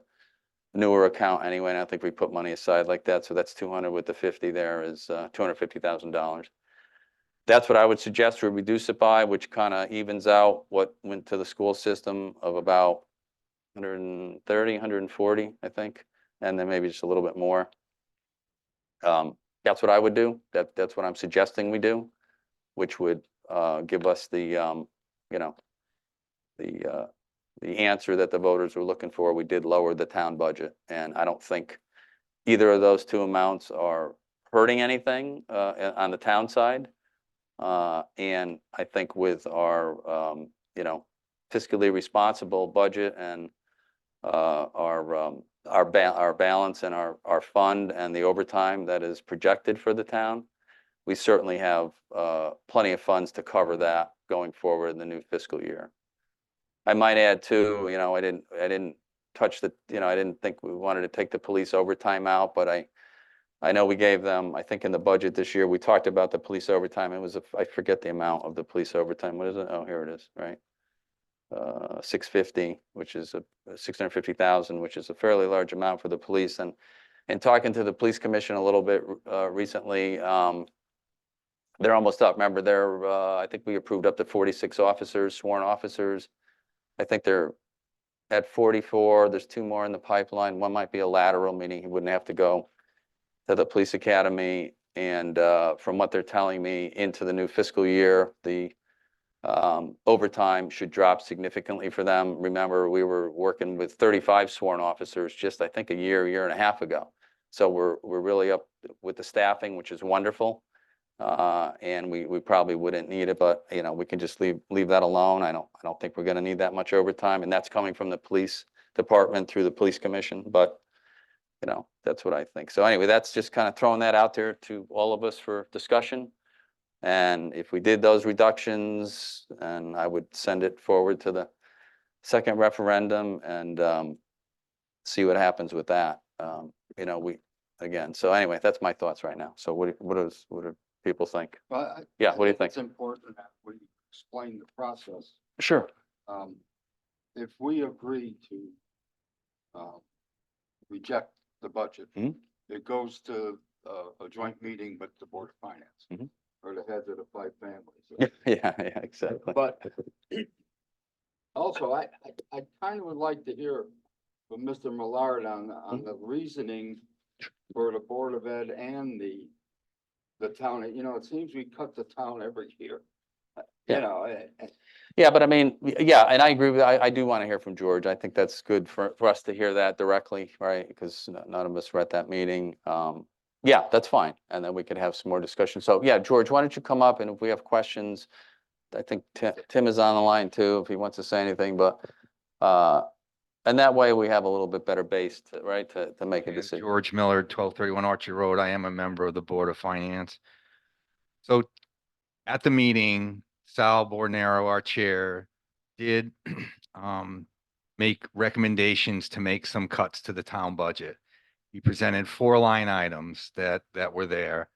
newer account anyway, and I don't think we put money aside like that. So that's 200 with the 50 there is $250,000. That's what I would suggest we reduce it by, which kind of evens out what went to the school system of about 130, 140, I think, and then maybe just a little bit more. That's what I would do. That's what I'm suggesting we do, which would give us the, you know, the answer that the voters were looking for. We did lower the town budget, and I don't think either of those two amounts are hurting anything on the town side. And I think with our, you know, fiscally responsible budget and our balance and our fund and the overtime that is projected for the town, we certainly have plenty of funds to cover that going forward in the new fiscal year. I might add too, you know, I didn't touch the, you know, I didn't think we wanted to take the police overtime out, but I know we gave them, I think in the budget this year, we talked about the police overtime. It was, I forget the amount of the police overtime. What is it? Oh, here it is, right? 650, which is 650,000, which is a fairly large amount for the police. And talking to the police commission a little bit recently, they're almost up. Remember, I think we approved up to 46 officers, sworn officers. I think they're at 44. There's 2 more in the pipeline. One might be a lateral, meaning he wouldn't have to go to the police academy. And from what they're telling me, into the new fiscal year, the overtime should drop significantly for them. Remember, we were working with 35 sworn officers just, I think, a year and a half ago. So we're really up with the staffing, which is wonderful. And we probably wouldn't need it, but you know, we can just leave that alone. I don't think we're going to need that much overtime, and that's coming from the police department through the police commission. But you know, that's what I think. So anyway, that's just kind of throwing that out there to all of us for discussion. And if we did those reductions, and I would send it forward to the second referendum and see what happens with that. You know, again. So anyway, that's my thoughts right now. So what do people think? Well, Yeah, what do you think? It's important that we explain the process. Sure. If we agree to reject the budget, it goes to a joint meeting with the Board of Finance or the heads of the 5 families. Yeah, exactly. But also, I kind of would like to hear from Mr. Millard on the reasoning for the Board of Ed and the town. You know, it seems we cut the town every year. You know. Yeah, but I mean, yeah, and I agree with, I do want to hear from George. I think that's good for us to hear that directly, right? Because none of us were at that meeting. Yeah, that's fine. And then we could have some more discussion. So yeah, George, why don't you come up, and if we have questions, I think Tim is on the line too, if he wants to say anything, but and that way we have a little bit better base to, right, to make a decision. George Miller, 1231 Archie Road. I am a member of the Board of Finance. So at the meeting, Sal Bornero, our chair, did make recommendations to make some cuts to the town budget. He presented 4 line items that were there.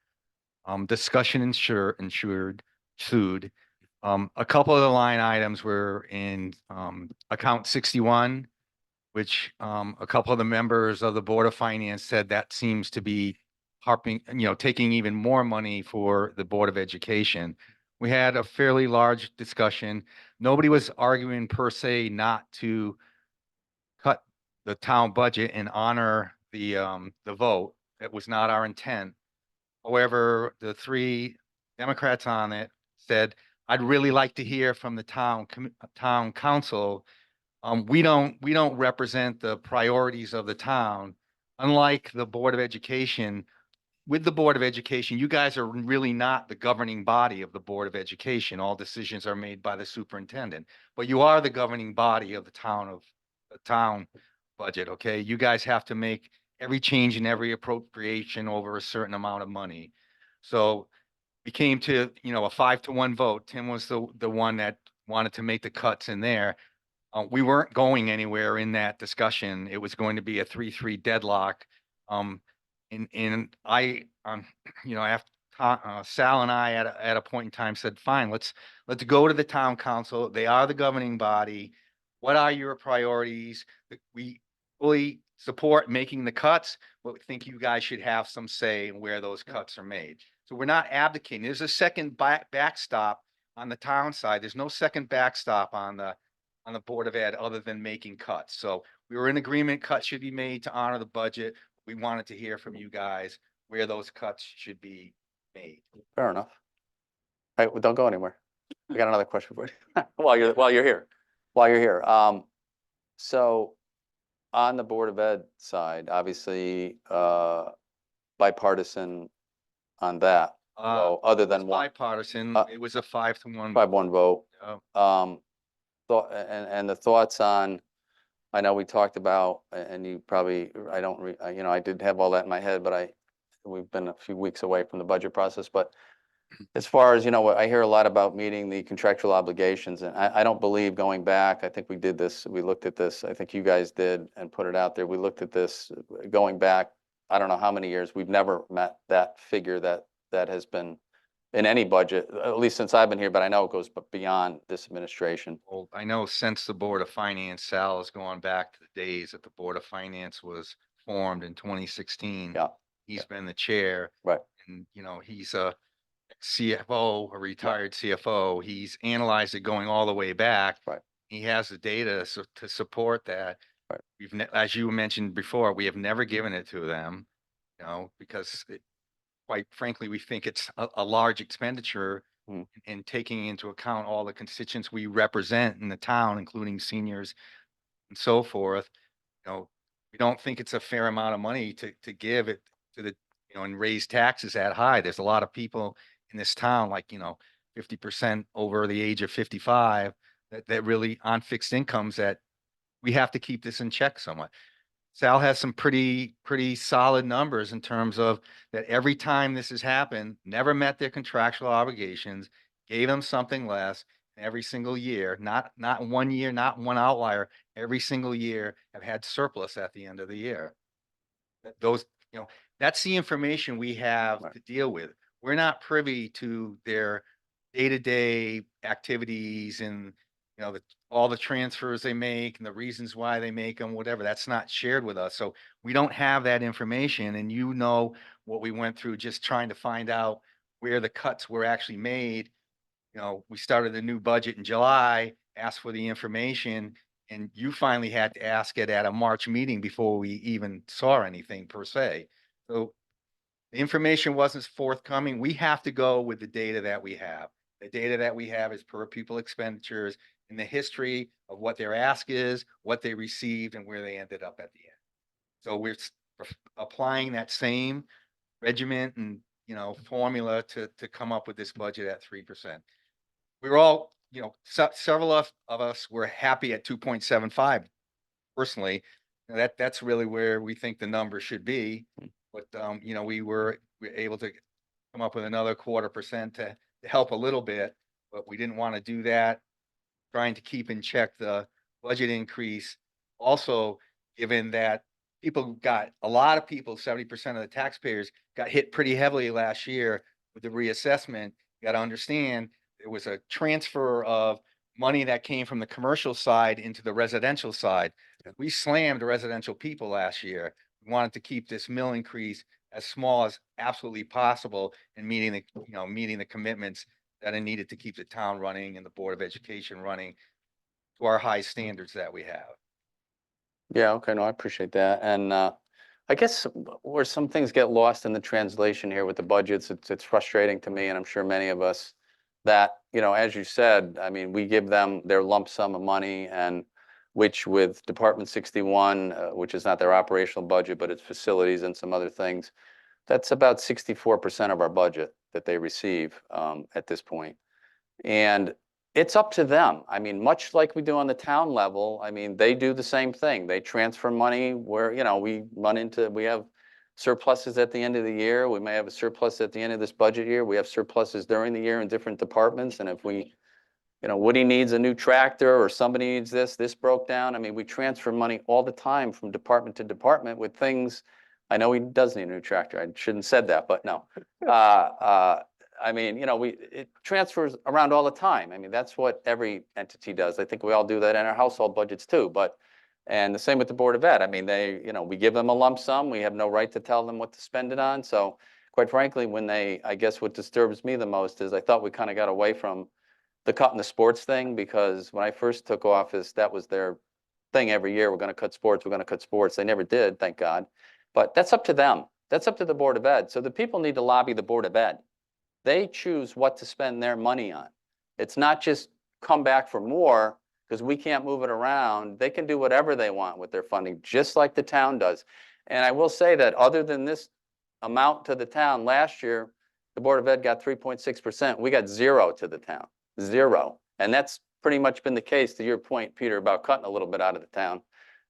Discussion ensued. A couple of the line items were in account 61, which a couple of the members of the Board of Finance said that seems to be harping, you know, taking even more money for the Board of Education. We had a fairly large discussion. Nobody was arguing per se not to cut the town budget and honor the vote. It was not our intent. However, the 3 Democrats on it said, I'd really like to hear from the town council. We don't represent the priorities of the town. Unlike the Board of Education, with the Board of Education, you guys are really not the governing body of the Board of Education. All decisions are made by the superintendent, but you are the governing body of the town budget. Okay. You guys have to make every change in every appropriation over a certain amount of money. So we came to, you know, a 5-1 vote. Tim was the one that wanted to make the cuts in there. We weren't going anywhere in that discussion. It was going to be a 3-3 deadlock. And I, you know, after Sal and I at a point in time said, fine, let's go to the town council. They are the governing body. What are your priorities? We fully support making the cuts, but we think you guys should have some say in where those cuts are made. So we're not abdicating. There's a second backstop on the town side. There's no second backstop on the Board of Ed other than making cuts. So we were in agreement, cuts should be made to honor the budget. We wanted to hear from you guys where those cuts should be made. Fair enough. All right, well, don't go anywhere. I got another question for you while you're here. So on the Board of Ed side, obviously, bipartisan on that, other than one, Bipartisan, it was a 5-1. 5-1 vote. Oh. Thought, and the thoughts on, I know we talked about, and you probably, I did have all that in my head, but we've been a few weeks away from the budget process, but as far as, I hear a lot about meeting the contractual obligations, and I don't believe going back, I think we did this, we looked at this, I think you guys did and put it out there. We looked at this going back, I don't know how many years, we've never met that figure that has been in any budget, at least since I've been here, but I know it goes beyond this administration. Well, I know since the Board of Finance, Sal has gone back to the days that the Board of Finance was formed in 2016. Yeah. He's been the chair. Right. And, he's a CFO, a retired CFO. He's analyzed it going all the way back. Right. He has the data to support that. Right. As you mentioned before, we have never given it to them, because quite frankly, we think it's a large expenditure in taking into account all the constituents we represent in the town, including seniors and so forth. We don't think it's a fair amount of money to give it to the, and raise taxes that high. There's a lot of people in this town, like, 50% over the age of 55 that really on fixed incomes, that we have to keep this in check somewhat. Sal has some pretty solid numbers in terms of that every time this has happened, never met their contractual obligations, gave them something less every single year, not 1 year, not one outlier, every single year have had surplus at the end of the year. Those, that's the information we have to deal with. We're not privy to their day-to-day activities and, all the transfers they make and the reasons why they make them, whatever. That's not shared with us. So we don't have that information. And what we went through just trying to find out where the cuts were actually made. We started a new budget in July, asked for the information, and you finally had to ask it at a March meeting before we even saw anything per se. So the information wasn't forthcoming. We have to go with the data that we have. The data that we have is per pupil expenditures in the history of what their ask is, what they received, and where they ended up at the end. So we're applying that same regiment and, formula to come up with this budget at 3%. We were all, several of us were happy at 2.75 personally. That's really where we think the number should be. But, we were able to come up with another 0.25% to help a little bit, but we didn't want to do that. Trying to keep in check the budget increase. Also, given that a lot of people, 70% of the taxpayers got hit pretty heavily last year with the reassessment. You got to understand there was a transfer of money that came from the commercial side into the residential side. We slammed the residential people last year. We wanted to keep this mill increase as small as absolutely possible and meeting the commitments that are needed to keep the town running and the Board of Education running to our high standards that we have. Yeah, okay, no, I appreciate that. And I guess where some things get lost in the translation here with the budgets, it's frustrating to me, and I'm sure many of us, that, as you said, I mean, we give them their lump sum of money, and which with Department 61, which is not their operational budget, but it's facilities and some other things, that's about 64% of our budget that they receive at this point. And it's up to them. I mean, much like we do on the town level, I mean, they do the same thing. They transfer money where, we have surpluses at the end of the year. We may have a surplus at the end of this budget year. We have surpluses during the year in different departments. And if we, Woody needs a new tractor or somebody needs this broke down. I mean, we transfer money all the time from department to department with things. I know he does need a new tractor. I shouldn't have said that, but no. I mean, it transfers around all the time. I mean, that's what every entity does. I think we all do that in our household budgets too. And the same with the Board of Ed. I mean, we give them a lump sum. We have no right to tell them what to spend it on. So quite frankly, when they, I guess what disturbs me the most is I thought we kind of got away from the cutting the sports thing, because when I first took office, that was their thing every year. We're going to cut sports. We're going to cut sports. They never did, thank God. But that's up to them. That's up to the Board of Ed. So the people need to lobby the Board of Ed. They choose what to spend their money on. It's not just come back for more because we can't move it around. They can do whatever they want with their funding, just like the town does. And I will say that other than this amount to the town, last year, the Board of Ed got 3.6%. We got 0 to the town, 0. And that's pretty much been the case, to your point, Peter, about cutting a little bit out of the town.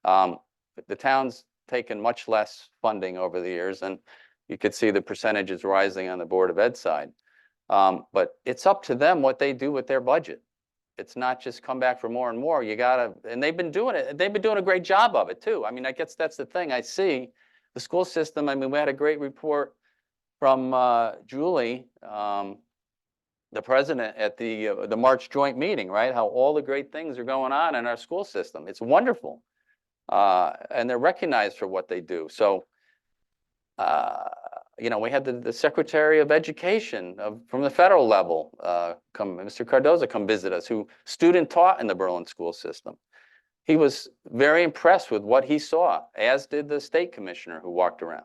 The town's taken much less funding over the years, and you could see the percentages rising on the Board of Ed side. But it's up to them what they do with their budget. It's not just come back for more and more. You gotta, and they've been doing it. They've been doing a great job of it too. I mean, I guess that's the thing I see. The school system, I mean, we had a great report from Julie, the president, at the March joint meeting, right? How all the great things are going on in our school system. It's wonderful. And they're recognized for what they do. So, you know, we had the Secretary of Education from the federal level, Mr. Cardoza, come visit us, who student taught in the Berlin school system. He was very impressed with what he saw, as did the state commissioner who walked around.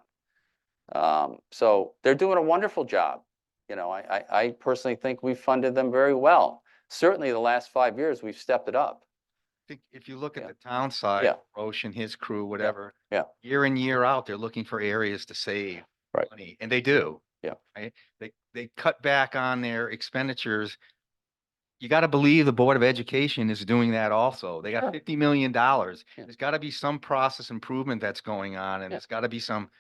So they're doing a wonderful job. You know, I personally think we funded them very well. Certainly the last 5 years, we've stepped it up. Think if you look at the town side, Yeah. Roche and his crew, whatever. Yeah. Year in, year out, they're looking for areas to save Right. money, and they do. Yeah. Right? They cut back on their expenditures. You got to believe the Board of Education is doing that also. They got Sure. $50 million. Yeah. There's got to be some process improvement that's going on, and Yeah. there's got to be some,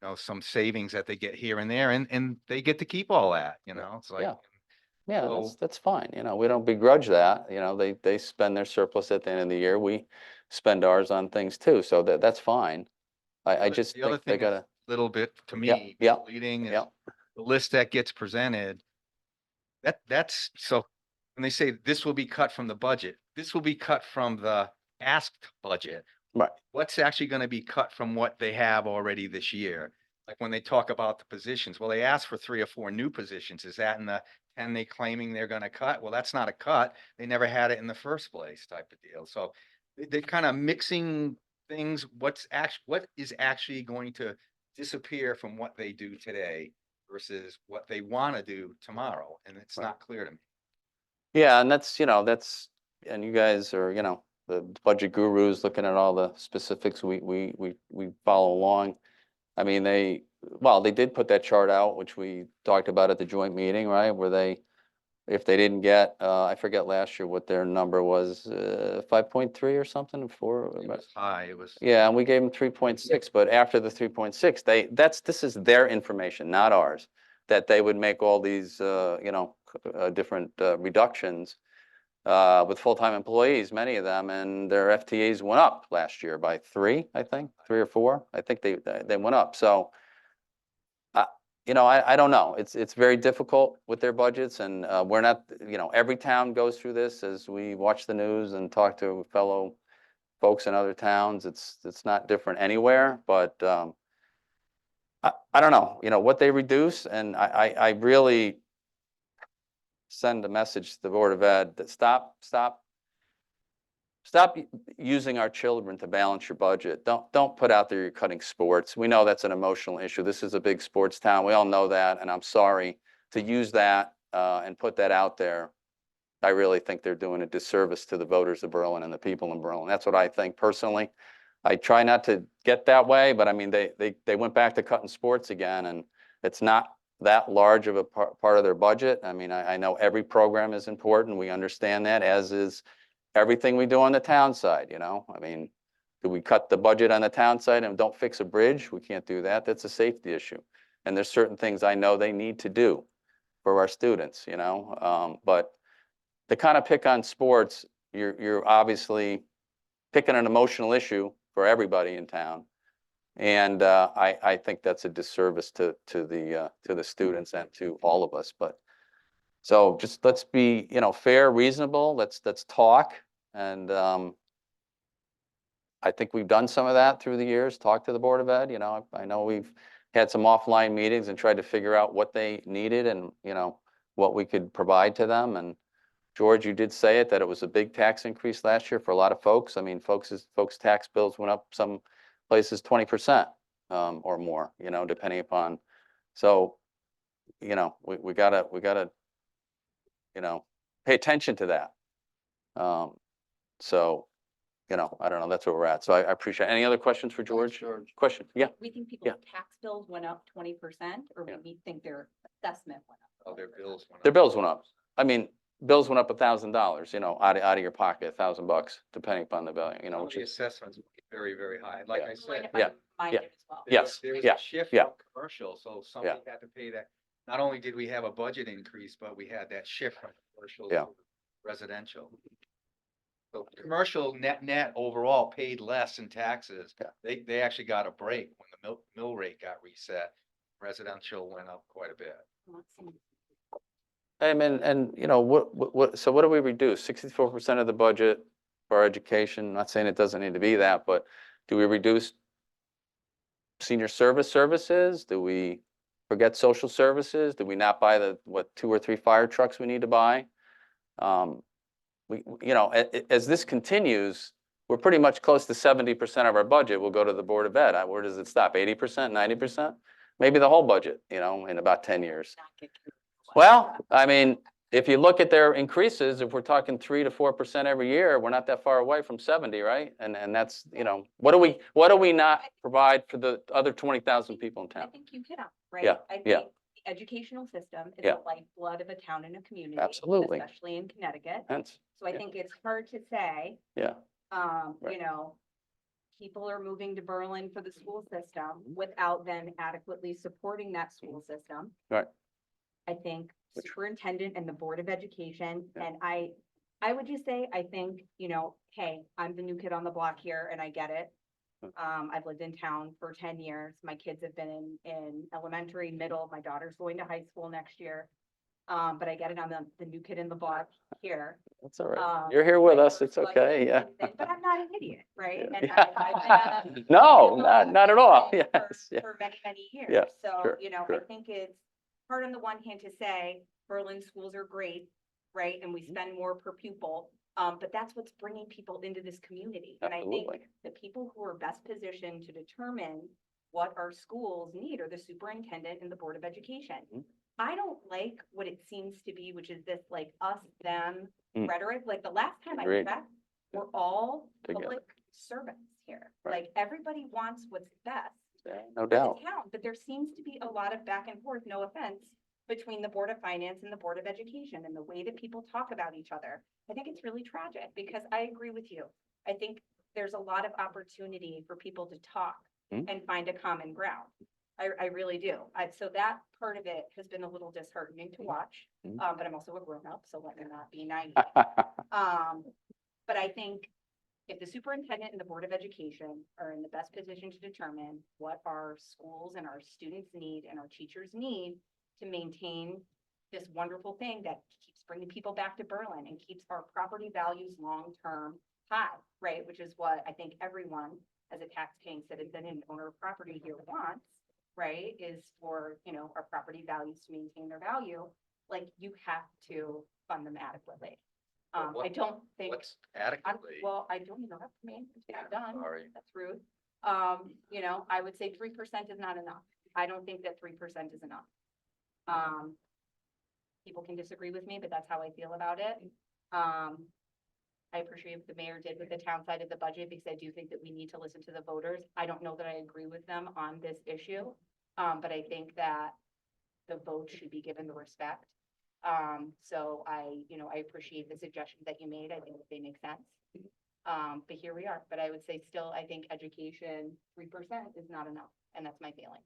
you know, some savings that they get here and there, and they get to keep all that, you know, it's like. Yeah. Yeah, So- that's fine. You know, we don't begrudge that. You know, they spend their surplus at the end of the year. We spend ours on things too. So that's fine. I other- just the other think they thing that's gotta, Little bit to Yeah, me, yeah, misleading is yeah. the list that gets presented. That's, so when they say this will be cut from the budget, this will be cut from the asked budget. Right. What's actually going to be cut from what they have already this year? Like when they talk about the positions, well, they asked for 3 or 4 new positions. Is that in the 10 they claiming they're going to cut? Well, that's not a cut. They never had it in the first place, type of deal. So they're kind of mixing things. What is actually going to disappear from what they do today versus what they want to do tomorrow? And it's not clear to me. Yeah, and that's, you know, and you guys are, you know, the budget gurus looking at all the specifics. We follow along. I mean, they did put that chart out, which we talked about at the joint meeting, right? Where if they didn't get, I forget last year what their number was, 5.3 or something, 4. It was high. It was. Yeah, and we gave them 3.6, but after the 3.6, this is their information, not ours, that they would make all these, you know, different reductions with full-time employees, many of them, and their FTEs went up last year by 3, I think, 3 or 4. I think they went up. So, you know, I don't know. It's very difficult with their budgets, and we're not, you know, every town goes through this as we watch the news and talk to fellow folks in other towns. It's not different anywhere, but I don't know, you know, what they reduce, and I really send a message to the Board of Ed that stop using our children to balance your budget. Don't put out there you're cutting sports. We know that's an emotional issue. This is a big sports town. We all know that, and I'm sorry to use that and put that out there. I really think they're doing a disservice to the voters of Berlin and the people in Berlin. That's what I think personally. I try not to get that way, but I mean, they went back to cutting sports again, and it's not that large of a part of their budget. I mean, I know every program is important. We understand that, as is everything we do on the town side, you know? I mean, do we cut the budget on the town side and don't fix a bridge? We can't do that. That's a safety issue. And there's certain things I know they need to do for our students, you know? But to kind of pick on sports, you're obviously picking an emotional issue for everybody in town. And I think that's a disservice to the students and to all of us. But so just let's be, you know, fair, reasonable. Let's talk. And I think we've done some of that through the years. Talk to the Board of Ed. You know, I know we've had some offline meetings and tried to figure out what they needed and, you know, what we could provide to them. And George, you did say it, that it was a big tax increase last year for a lot of folks. I mean, folks' tax bills went up some places 20% or more, you know, depending upon. So, you know, we gotta, you know, pay attention to that. So, you know, I don't know, that's where we're at. So I appreciate, any other questions for George? Question, yeah. We think people's tax bills went up 20%, or we think their assessment went up? Oh, their bills went up. Their bills went up. I mean, bills went up $1,000, you know, out of your pocket, $1,000, depending upon the value, you know, which The is, assessments will be very, very high. Like I said. yeah, Mine yeah. did as well. Yes, There was yeah, a shift yeah. from commercial, so somebody had to pay that. Not only did we have a budget increase, but we had that shift from commercial Yeah. to residential. So commercial net overall paid less in taxes. Yeah. They actually got a break when the mill rate got reset. Residential went up quite a bit. I mean, and you know, so what do we reduce? 64% of the budget for our education. Not saying it doesn't need to be that, but do we reduce senior services? Do we forget social services? Do we not buy the, 2 or 3 fire trucks we need to buy? You know, as this continues, we're pretty much close to 70% of our budget will go to the Board of Ed. Where does it stop? 80%, 90%? Maybe the whole budget, you know, in about 10 years. Well, I mean, if you look at their increases, if we're talking 3 to 4% every year, we're not that far away from 70, right? And that's, you know, what do we not provide for the other 20,000 people in I town? think you hit on, right? Yeah, I think yeah. the educational system is Yeah. the lifeblood of a town and a community. Absolutely. Especially in Connecticut. That's, So I think it's hard to say, yeah, Right. you know, people are moving to Berlin for the school system without then adequately supporting that school system. right. I think superintendent and the Board of Education, and I would just say, I think, you know, hey, I'm the new kid on the block here and I get it. I've lived in town for 10 years. My kids have been in elementary, middle, my daughter's going to high school next year. But I get it, I'm the new kid in the block here. That's all right. You're here with us. It's but- okay. Yeah. But I'm not an idiot, right? And Yeah. I've been a- No, not at all. for- Yes. Yeah. For many, many years. Yeah, So, sure, you know, I sure. think it's hard on the one hand to say Berlin schools are great, right? And we Mm-hmm. spend more per pupil. But that's what's bringing people into this community. And I think Absolutely. the people who are best positioned to determine what our schools need are the superintendent and the Board of Education. Mhm. I don't like what it seems to be, which is this like us, them Mm. rhetoric. Like the last time I Agreed. checked, we're all Together. public servants here. Right. Like everybody wants what's best Yeah, no for the doubt. town, but there seems to be a lot of back and forth, no offense, between the Board of Finance and the Board of Education and the way that people talk about each other. I think it's really tragic because I agree with you. I think there's a lot of opportunity for people to talk Mm. and find a common ground. I really do. So that part of it has been a little disheartening to watch. Mm. But I'm also a grown-up, so let me not be naive. But I think if the superintendent and the Board of Education are in the best position to determine what our schools and our students need and our teachers need to maintain this wonderful thing that keeps bringing people back to Berlin and keeps our property values long-term high, right? Which is what I think everyone as a tax-paying citizen and owner of property here wants, right? Is for, you know, our property values to maintain their value, like you have to fund them adequately. I don't think. What's adequately? Well, I don't interrupt me. It's not done. Sorry. That's rude. You know, I would say 3% is not enough. I don't think that 3% is enough. People can disagree with me, but that's how I feel about it. I appreciate what the mayor did with the town side of the budget because I do think that we need to listen to the voters. I don't know that I agree with them on this issue. But I think that the vote should be given the respect. So I appreciate the suggestions that you made. I think that they make sense. But here we are. But I would say still, I think education, 3% is not enough. And that's my feeling.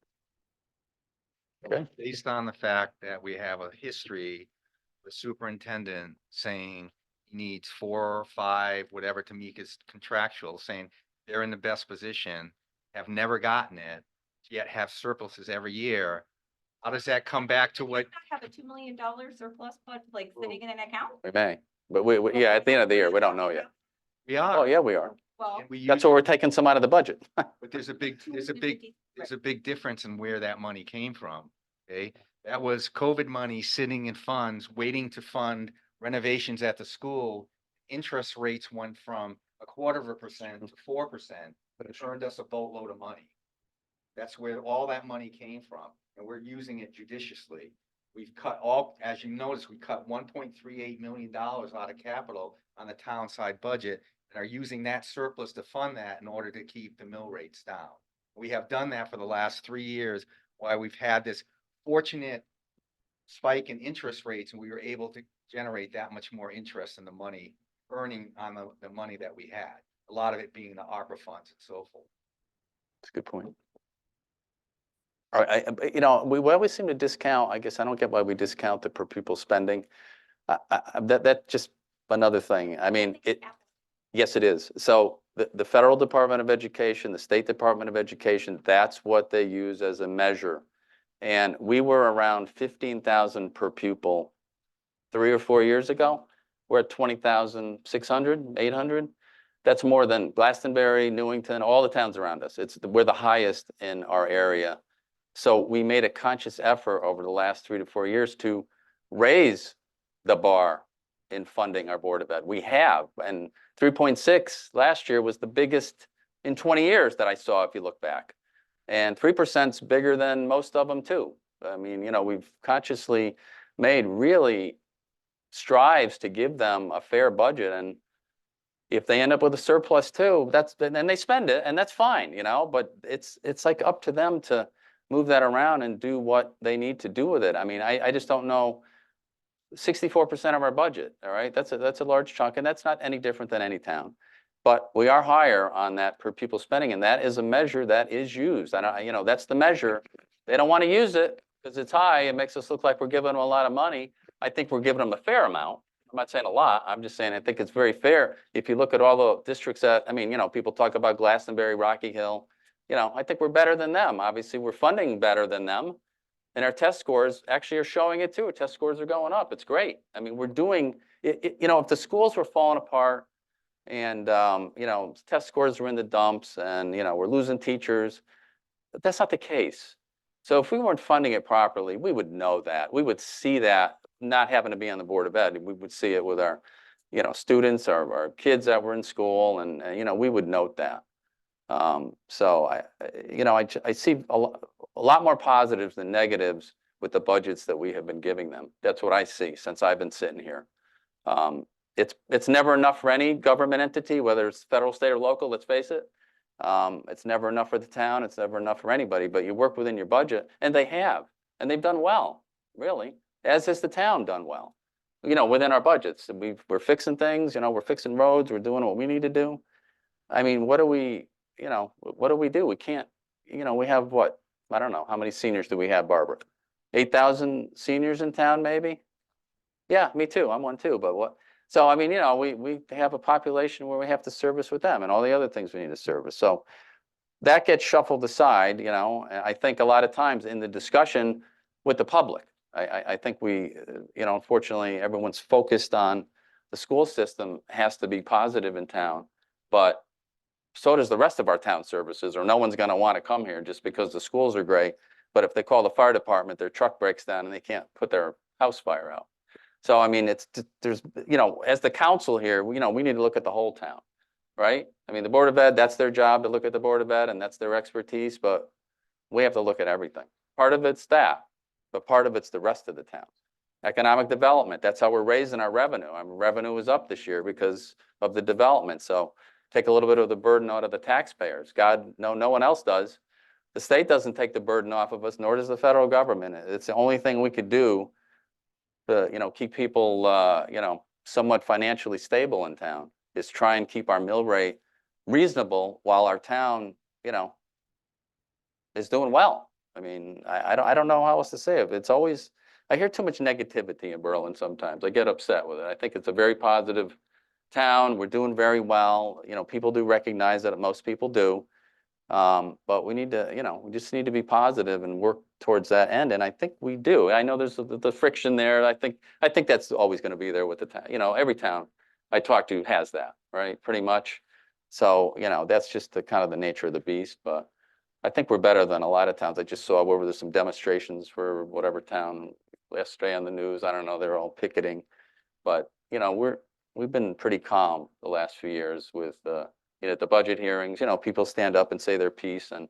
Okay. Based on the fact that we have a history, the superintendent saying he needs 4 or 5, whatever Tamika's contractual, saying they're in the best position, have never gotten it, yet have surpluses every year. How does that come back to what? Not have a $2 million surplus, but like sitting in an account? We may, but we, yeah, at the end of the year, we don't know yet. We Oh, are. yeah, we are. Well, And we That's use- why we're taking some out of the budget. But there's a big there's a big difference in where that money came from, okay? That was COVID money sitting in funds, waiting to fund renovations at the school. Interest rates went from 0.25% to 4%, but it earned us a boatload of money. That's where all that money came from, and we're using it judiciously. We've cut as you notice, we cut $1.38 million out of capital on the town side budget and are using that surplus to fund that in order to keep the mill rates down. We have done that for the last 3 years, while we've had this fortunate spike in interest rates, and we were able to generate that much more interest in the money, earning on the money that we had. A lot of it being the ARPA funds and so forth. That's a good point. All right, you know, we always seem to discount, I guess I don't get why we discount the per pupil spending. That just another thing. I mean, yes, it is. So the Federal Department of Education, the State Department of Education, that's what they use as a measure. And we were around 15,000 per pupil 3 or 4 years ago. We're at 20,600, 800. That's more than Glastonbury, Newington, all the towns around us. We're the highest in our area. So we made a conscious effort over the last 3 to 4 years to raise the bar in funding our Board of Ed. We have, and 3.6 last year was the biggest in 20 years that I saw, if you look back. And 3%'s bigger than most of them too. I mean, you know, we've consciously made really strives to give them a fair budget. And if they end up with a surplus too, then they spend it, and that's fine, you know, but it's like up to them to move that around and do what they need to do with it. I mean, I just don't know. 64% of our budget, all right? That's a large chunk, and that's not any different than any town. But we are higher on that per pupil spending, and that is a measure that is used. You know, that's the measure. They don't want to use it because it's high. It makes us look like we're giving them a lot of money. I think we're giving them a fair amount. I'm not saying a lot. I'm just saying I think it's very fair. If you look at all the districts that, I mean, you know, people talk about Glastonbury, Rocky Hill. You know, I think we're better than them. Obviously, we're funding better than them. And our test scores actually are showing it too. Test scores are going up. It's great. I mean, we're doing, you know, if the schools were falling apart and, you know, test scores were in the dumps and, you know, we're losing teachers, but that's not the case. So if we weren't funding it properly, we would know that. We would see that, not having to be on the Board of Ed. We would see it with our, you know, students, our kids that were in school, and you know, we would note that. So you know, I see a lot more positives than negatives with the budgets that we have been giving them. That's what I see since I've been sitting here. It's never enough for any government entity, whether it's federal, state, or local, let's face it. It's never enough for the town. It's never enough for anybody, but you work within your budget, and they have, and they've done well, really, as has the town done well, you know, within our budgets. We're fixing things, you know, we're fixing roads, we're doing what we need to do. I mean, what do we do? We can't, you know, we have what? I don't know. How many seniors do we have, Barbara? 8,000 seniors in town, maybe? Yeah, me too. I'm one too, but what? So, I mean, you know, we have a population where we have to service with them and all the other things we need to service. So that gets shuffled aside, you know, and I think a lot of times in the discussion with the public, I think we, you know, unfortunately, everyone's focused on the school system has to be positive in town, but so does the rest of our town services, or no one's going to want to come here just because the schools are great. But if they call the fire department, their truck breaks down and they can't put their house fire out. So, I mean, there's, you know, as the council here, you know, we need to look at the whole town, right? I mean, the Board of Ed, that's their job to look at the Board of Ed, and that's their expertise, but we have to look at everything. Part of it's staff, but part of it's the rest of the town. Economic development, that's how we're raising our revenue. Our revenue is up this year because of the development. So take a little bit of the burden out of the taxpayers. God, no one else does. The state doesn't take the burden off of us, nor does the federal government. It's the only thing we could do to, you know, keep people, you know, somewhat financially stable in town, is try and keep our mill rate reasonable while our town, you know, is doing well. I mean, I don't know how else to say it. It's always, I hear too much negativity in Berlin sometimes. I get upset with it. I think it's a very positive town. We're doing very well. You know, people do recognize that, most people do. But we need to, you know, we just need to be positive and work towards that end. And I think we do. I know there's the friction there. I think that's always going to be there with the town. You know, every town I talk to has that, right? Pretty much. So, you know, that's just the kind of the nature of the beast. But I think we're better than a lot of towns. I just saw where there's some demonstrations for whatever town yesterday on the news. I don't know, they're all picketing. But, you know, we've been pretty calm the last few years with, you know, the budget hearings, you know, people stand up and say their piece and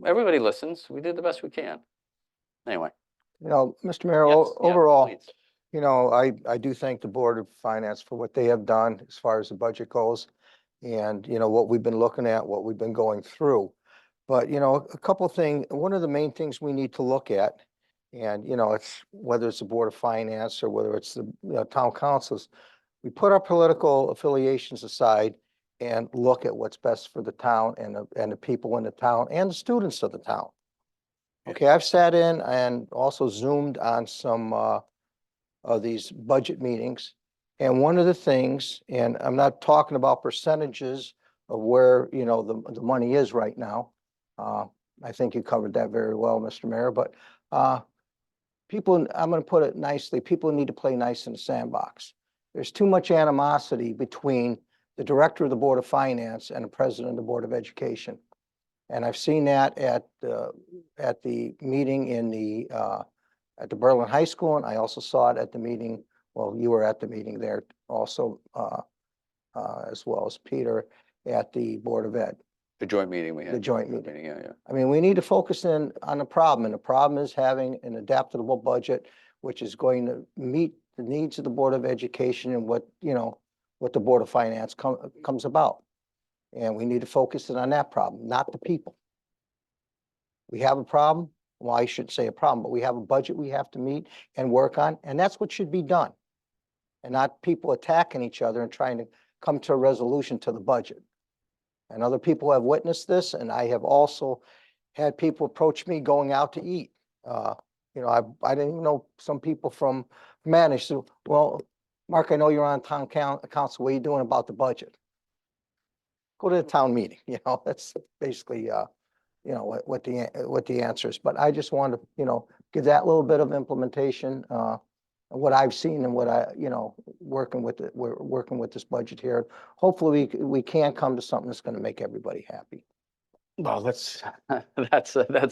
everybody listens. We did the best we can. Anyway. You know, Mr. Mayor, Yes, yeah, overall, please. you know, I do thank the Board of Finance for what they have done as far as the budget goes. And, you know, what we've been looking at, what we've been going through. But, you know, a couple of things, one of the main things we need to look at, and, you know, it's whether it's the Board of Finance or whether it's the, you know, town councils, we put our political affiliations aside and look at what's best for the town and the people in the town and the students of the town. Okay, I've sat in and also Zoomed on some of these budget meetings. And one of the things, and I'm not talking about percentages of where, you know, the money is right now. I think you covered that very well, Mr. Mayor, but people, I'm going to put it nicely, people need to play nice in the sandbox. There's too much animosity between the director of the Board of Finance and the president of the Board of Education. And I've seen that at the meeting in at the Berlin High School, and I also saw it at the meeting, well, you were at the meeting there also, as well as Peter at the Board of Ed. The joint meeting we had. The joint meeting. Yeah, yeah. I mean, we need to focus in on the problem, and the problem is having an adaptable budget, which is going to meet the needs of the Board of Education and what, you know, what the Board of Finance comes about. And we need to focus in on that problem, not the people. We have a problem. Well, I shouldn't say a problem, but we have a budget we have to meet and work on, and that's what should be done. And not people attacking each other and trying to come to a resolution to the budget. And other people have witnessed this, and I have also had people approach me going out to eat. You know, I didn't even know some people from Manage. So, well, Mark, I know you're on town council. What are you doing about the budget? Go to the town meeting. You know, that's basically, you know, what the answer is. But I just want to, you know, give that little bit of implementation, what I've seen and what you know, we're working with this budget here. Hopefully we can come to something that's going to make everybody happy. Well, that's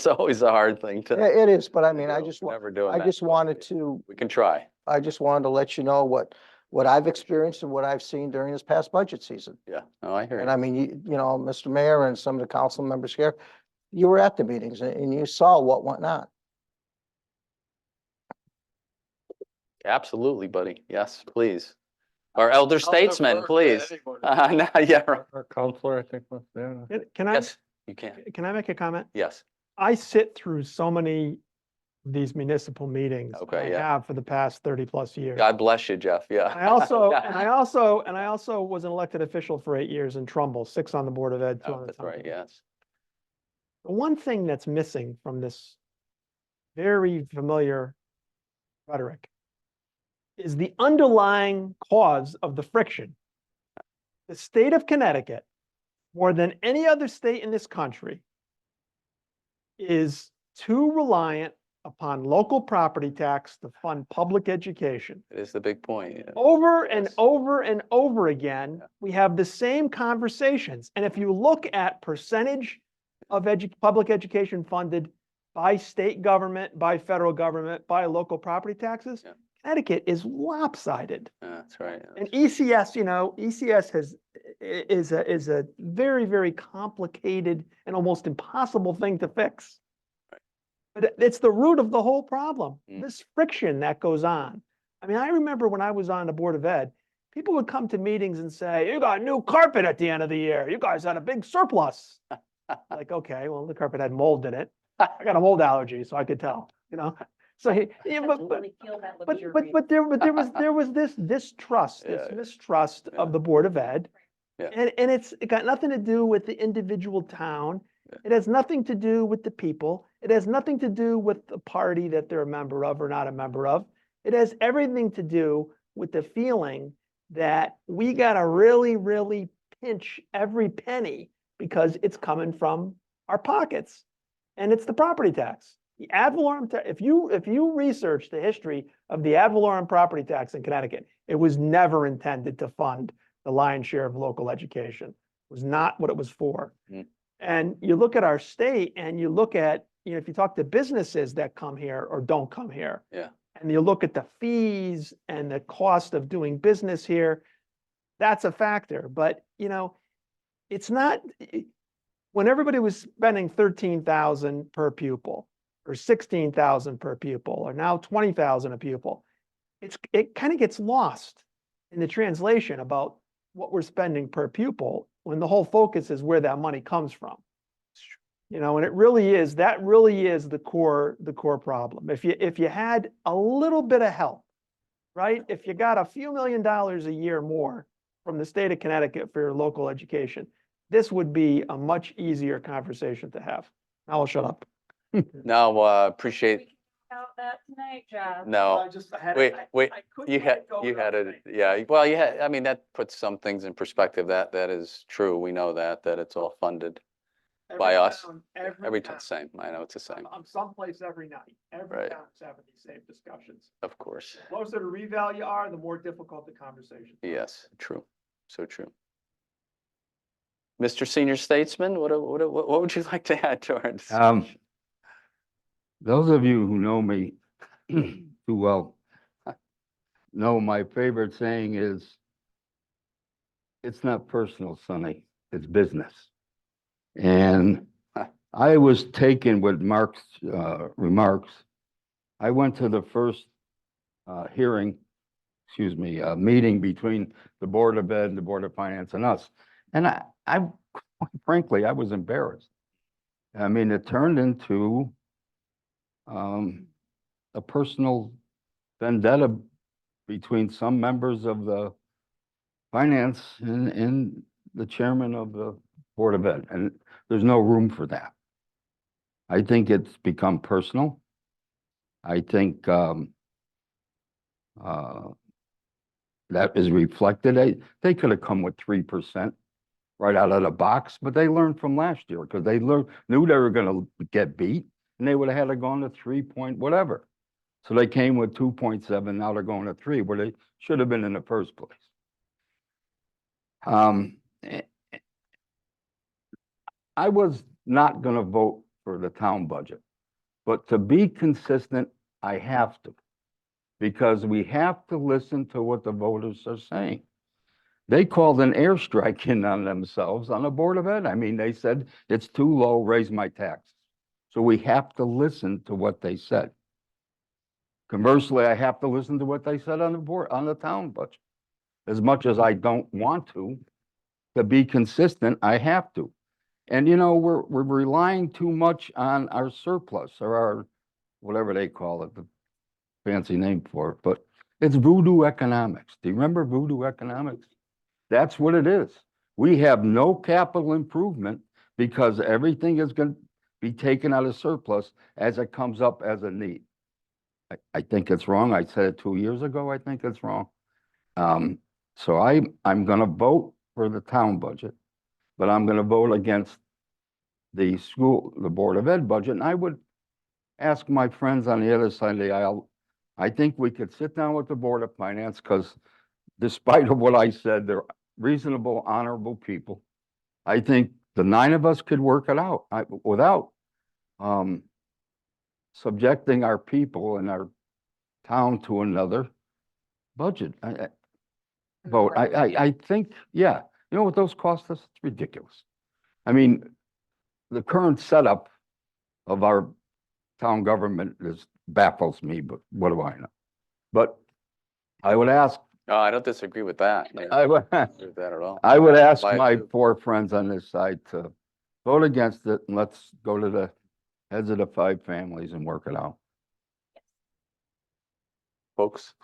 always a hard thing to. Yeah, it is, but I mean, Never doing I that. just wanted to, We can try. I just wanted to let you know what I've experienced and what I've seen during this past budget season. Yeah, no, I hear And you. I mean, you know, Mr. Mayor and some of the council members here, you were at the meetings and you saw what went on. Absolutely, buddy. Yes, please. Our elder statesman, please. No, yeah, right. Our counselor, I think, was there. Can I, Yes, you can. can I make a comment? Yes. I sit through so many of these municipal meetings. Okay, I yeah. have for the past 30+ years. God bless you, Jeff. Yeah. I also, and I also was an elected official for 8 years in Trumbull, 6 on the Board of Ed, 2 on Oh, the that's town right, council. yes. The one thing that's missing from this very familiar rhetoric is the underlying cause of the friction. The state of Connecticut, more than any other state in this country, is too reliant upon local property tax to fund public education. It is the big point. Yeah. Over and Yes. over and over again, we have the same conversations. And if you look at percentage of public education funded by state government, by federal government, by local property taxes, Yeah. Connecticut is lopsided. That's right. And ECS, you know, ECS is a very, very complicated and almost impossible thing to fix. But it's the root of the whole problem, this friction that goes on. I mean, I remember when I was on the Board of Ed, people would come to meetings and say, you got new carpet at the end of the year. You guys had a big surplus. Like, okay, well, the carpet had mold in it. I got a mold allergy, so I could tell, you know? So, yeah, but there was this distrust, Yeah. mistrust of the Board of Ed. Yeah. And it got nothing to do with the individual town. Yeah. It has nothing to do with the people. It has nothing to do with the party that they're a member of or not a member of. It has everything to do with the feeling that we gotta really, really pinch every penny because it's coming from our pockets. And it's the property tax. The ad valorem, if you research the history of the ad valorem property tax in Connecticut, it was never intended to fund the lion's share of local education. It was not what it was for. Mm. And you look at our state and you look at, if you talk to businesses that come here or don't come here, Yeah. and you look at the fees and the cost of doing business here, that's a factor. But, it's not, when everybody was spending 13,000 per pupil or 16,000 per pupil, or now 20,000 a pupil, it kind of gets lost in the translation about what we're spending per pupil when the whole focus is where that money comes from. And it really is, that really is the core problem. If you had a little bit of help, right? If you got a few $1 million a year more from the state of Connecticut for your local education, this would be a much easier conversation to have. Now I'll shut up. No, appreciate, About that tonight, Jeff. no. Wait, you had it, yeah, well, you had, I mean, that puts some things in perspective. That is true. We know that it's all funded by us. Every time, same. I know it's the same, I'm someplace every night. Every Right. town's having these same discussions. of course. The closer to reval you are, the more difficult the conversation. Yes, true. So true. Mr. Senior Statesman, what would you like to add to our discussion? Those of you who know me too well know my favorite saying is, it's not personal, Sonny, it's business. And I was taken with Mark's remarks. I went to the first meeting between the Board of Ed and the Board of Finance and us. And I quite frankly, I was embarrassed. I mean, it turned into a personal vendetta between some members of the finance and the chairman of the Board of Ed, and there's no room for that. I think it's become personal. I think that is reflected. They could have come with 3% right out of the box, but they learned from last year because they knew they were going to get beat, and they would have had to gone to 3 point whatever. So they came with 2.7. Now they're going to 3, where they should have been in the first place. I was not going to vote for the town budget, but to be consistent, I have to, because we have to listen to what the voters are saying. They called an airstrike in on themselves on the Board of Ed. I mean, they said, it's too low, raise my taxes. So we have to listen to what they said. Conversely, I have to listen to what they said on the board, on the town budget. As much as I don't want to be consistent, I have to. And we're relying too much on our surplus or our, whatever they call it, the fancy name for it, but it's voodoo economics. Do you remember voodoo economics? That's what it is. We have no capital improvement because everything is going to be taken out of surplus as it comes up as a need. I think it's wrong. I said it 2 years ago. I think it's wrong. So I'm going to vote for the town budget, but I'm going to vote against the Board of Ed budget. And I would ask my friends on the other side of the aisle, I think we could sit down with the Board of Finance, because despite of what I said, they're reasonable, honorable people. I think the 9 of us could work it out without subjecting our people and our town to another budget vote. I think, yeah, you know what those cost us? It's ridiculous. I mean, the current setup of our town government baffles me, but what do I know? But I would ask. No, I don't disagree with that. I would With that at all. I would ask Buy it my too. 4 friends on this side to vote against it, and let's go to the heads of the 5 families and work it out. Folks,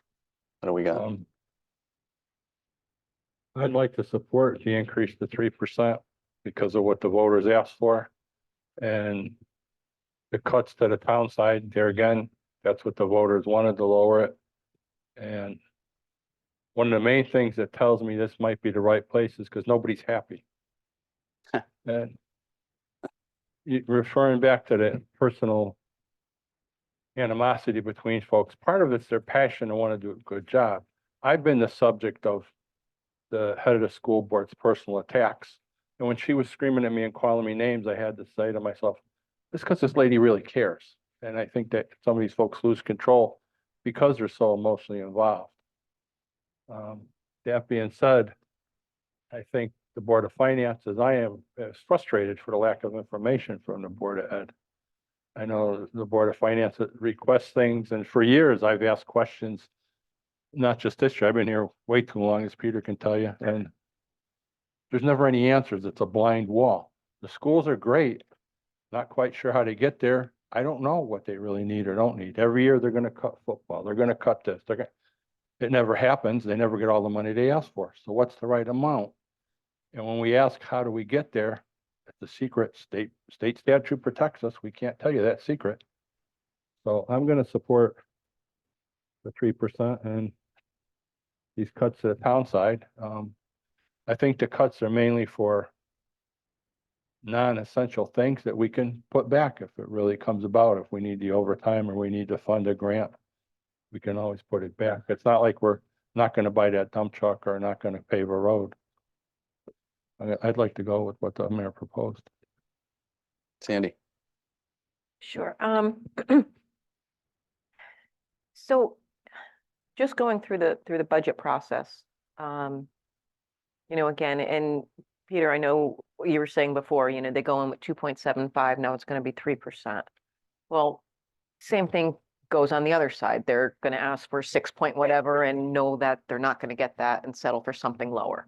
what do we got? I'd like to support the increase to 3% because of what the voters asked for. And the cuts to the town side, there again, that's what the voters wanted to lower it. And one of the main things that tells me this might be the right place is because nobody's happy. And referring back to the personal animosity between folks, part of it's their passion and want to do a good job. I've been the subject of the head of the school board's personal attacks. And when she was screaming at me and calling me names, I had to say to myself, it's because this lady really cares. And I think that some of these folks lose control because they're so emotionally involved. That being said, I think the Board of Finance, as I am, is frustrated for the lack of information from the Board of Ed. I know the Board of Finance requests things, and for years I've asked questions, not just this year, I've been here way too long, as Peter can tell you, and there's never any answers. It's a blind wall. The schools are great, not quite sure how to get there. I don't know what they really need or don't need. Every year they're gonna cut football, they're gonna cut this, it never happens. They never get all the money they ask for. So what's the right amount? And when we ask, how do we get there? It's a secret. State statute protects us. We can't tell you that secret. So I'm gonna support the 3% and these cuts to the town side. I think the cuts are mainly for non-essential things that we can put back if it really comes about. If we need the overtime or we need to fund a grant, we can always put it back. It's not like we're not gonna buy that dump truck or not gonna pave a road. I'd like to go with what the mayor proposed. Sandy. Sure. So just going through the budget process, you know, again, and Peter, I know you were saying before, you know, they go in with 2.75, now it's going to be 3%. Well, same thing goes on the other side. They're going to ask for 6 point whatever and know that they're not going to get that and settle for something lower.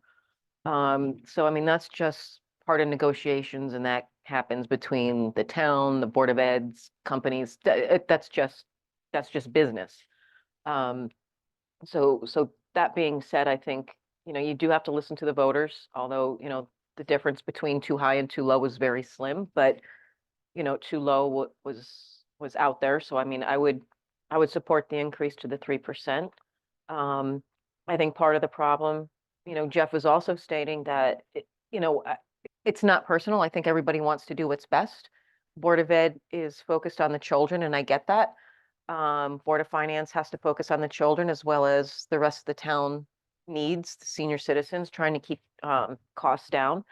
So, I mean, that's just part of negotiations, and that happens between the town, the Board of Ed's, companies. That's just business. So that being said, I think, you know, you do have to listen to the voters, although, you know, the difference between too high and too low was very slim, but, you know, too low was out there. So, I mean, I would support the increase to the 3%. I think part of the problem, you know, Jeff was also stating that, you know, it's not personal. I think everybody wants to do what's best. Board of Ed is focused on the children, and I get that. Board of Finance has to focus on the children as well as the rest of the town needs, the senior citizens, trying to keep costs down.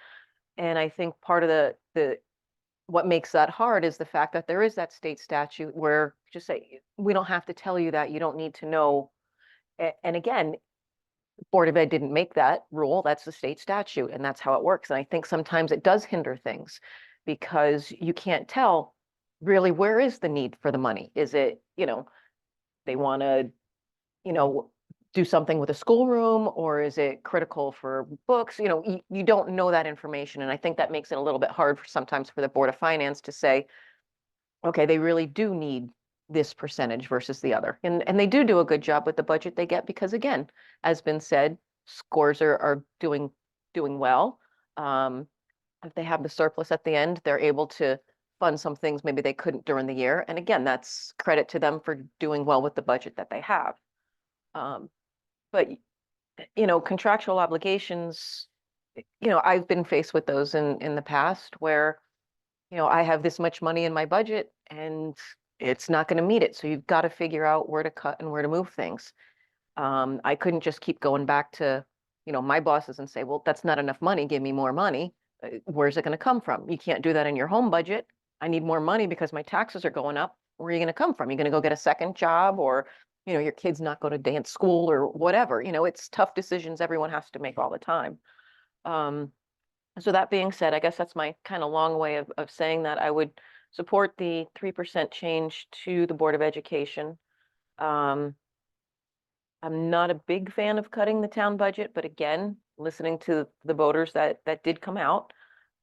And I think part of the what makes that hard is the fact that there is that state statute where just say, we don't have to tell you that, you don't need to know. And again, Board of Ed didn't make that rule. That's the state statute, and that's how it works. And I think sometimes it does hinder things because you can't tell really where is the need for the money. Is it, you know, they want to, you know, do something with a schoolroom, or is it critical for books? You know, you don't know that information. And I think that makes it a little bit hard sometimes for the Board of Finance to say, okay, they really do need this percentage versus the other. And they do a good job with the budget they get because, again, as been said, scores are doing well. If they have the surplus at the end, they're able to fund some things maybe they couldn't during the year. And again, that's credit to them for doing well with the budget that they have. But, you know, contractual obligations, you know, I've been faced with those in the past where, you know, I have this much money in my budget and it's not going to meet it. So you've got to figure out where to cut and where to move things. I couldn't just keep going back to, you know, my bosses and say, well, that's not enough money. Give me more money. Where's it going to come from? You can't do that in your home budget. I need more money because my taxes are going up. Where are you going to come from? You're going to go get a second job, or, you know, your kids not go to dance school or whatever. You know, it's tough decisions everyone has to make all the time. So that being said, I guess that's my kind of long way of saying that I would support the 3% change to the Board of Education. I'm not a big fan of cutting the town budget, but again, listening to the voters that did come out,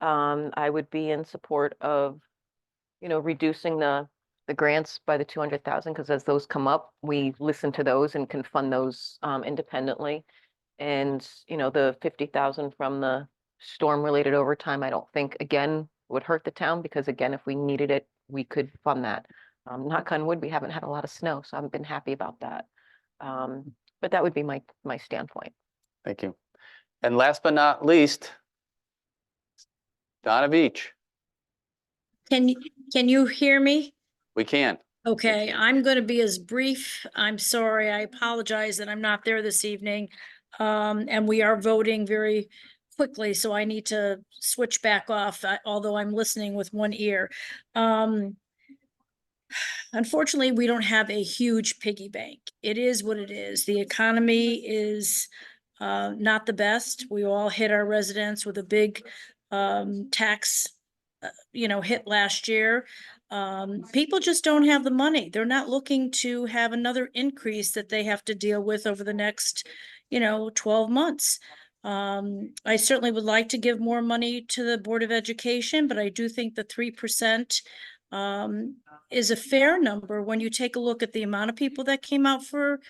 I would be in support of, you know, reducing the grants by the 200,000, because as those come up, we listen to those and can fund those independently. And, you know, the 50,000 from the storm-related overtime, I don't think, again, would hurt the town, because again, if we needed it, we could fund that. Knock on wood, we haven't had a lot of snow, so I've been happy about that. But that would be my standpoint. Thank you. And last but not least, Donna Beach. Can you hear me? We can. Okay, I'm going to be as brief. I'm sorry. I apologize that I'm not there this evening. And we are voting very quickly, so I need to switch back off, although I'm listening with one ear. Unfortunately, we don't have a huge piggy bank. It is what it is. The economy is not the best. We all hit our residents with a big tax, hit last year. People just don't have the money. They're not looking to have another increase that they have to deal with over the next, 12 months. I certainly would like to give more money to the Board of Education, but I do think the 3% is a fair number when you take a look at the amount of people that came out for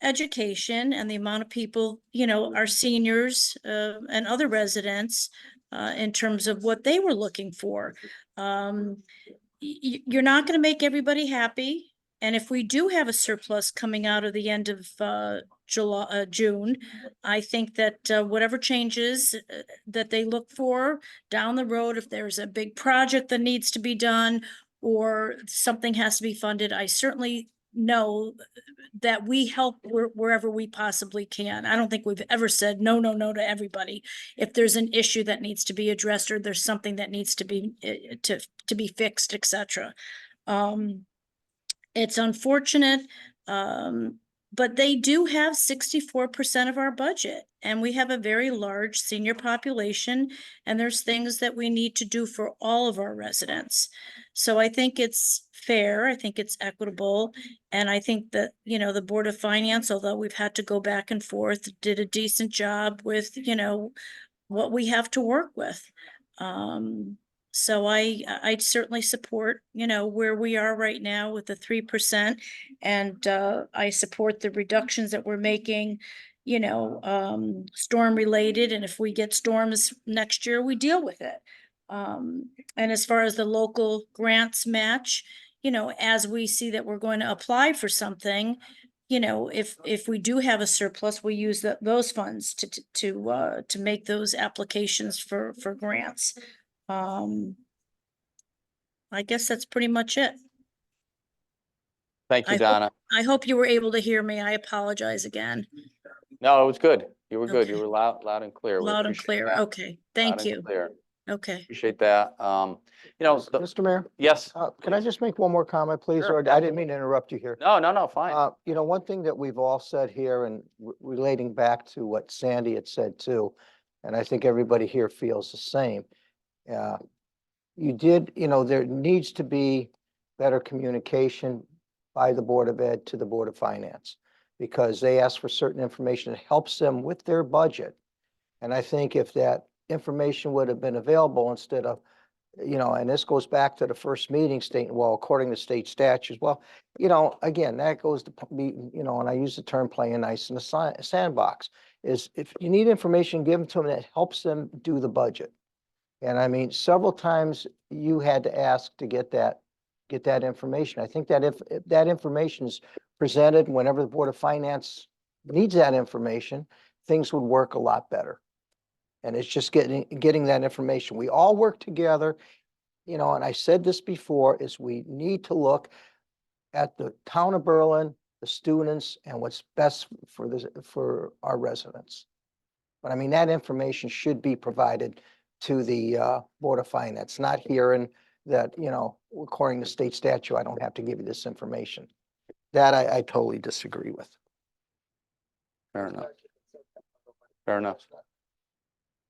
education and the amount of people, our seniors and other residents in terms of what they were looking for. You're not going to make everybody happy. And if we do have a surplus coming out of the end of June, I think that whatever changes that they look for down the road, if there's a big project that needs to be done or something has to be funded, I certainly know that we help wherever we possibly can. I don't think we've ever said no to everybody. If there's an issue that needs to be addressed or there's something that needs to be to be fixed, etc. It's unfortunate, but they do have 64% of our budget, and we have a very large senior population, and there's things that we need to do for all of our residents. So I think it's fair, I think it's equitable, and I think that, the Board of Finance, although we've had to go back and forth, did a decent job with, what we have to work with. So I certainly support, where we are right now with the 3%. And I support the reductions that we're making, storm related. And if we get storms next year, we deal with it. And as far as the local grants match, as we see that we're going to apply for something, if we do have a surplus, we use those funds to make those applications for grants. I guess that's pretty much it. Thank you, I hope- Donna. I hope you were able to hear me. I apologize again. No, it was good. You were good. You Okay. were loud and clear. We Loud and appreciate clear. that. Okay, Loud thank and you. clear. Okay. Appreciate that. Mr. Mayor, Yes. can I just make one more comment, please? Sure. Or I didn't mean to interrupt you here. No, fine. One thing that we've all said here and relating back to what Sandy had said too, and I think everybody here feels the same. There needs to be better communication by the Board of Ed to the Board of Finance, because they ask for certain information that helps them with their budget. And I think if that information would have been available instead of, and this goes back to the first meeting stating, well, according to state statutes, well, again, that goes to be, and I use the term playing nice in the sandbox, is if you need information, give them to them that helps them do the budget. And I mean, several times you had to ask to get that information. I think that if that information is presented whenever the Board of Finance needs that information, things would work a lot better. And it's just getting that information. We all work together, and I said this before, is we need to look at the town of Berlin, the students, and what's best for our residents. But I mean, that information should be provided to the Board of Finance, not hearing that, according to state statute, I don't have to give you this information. That I totally disagree with. Fair enough. Fair enough.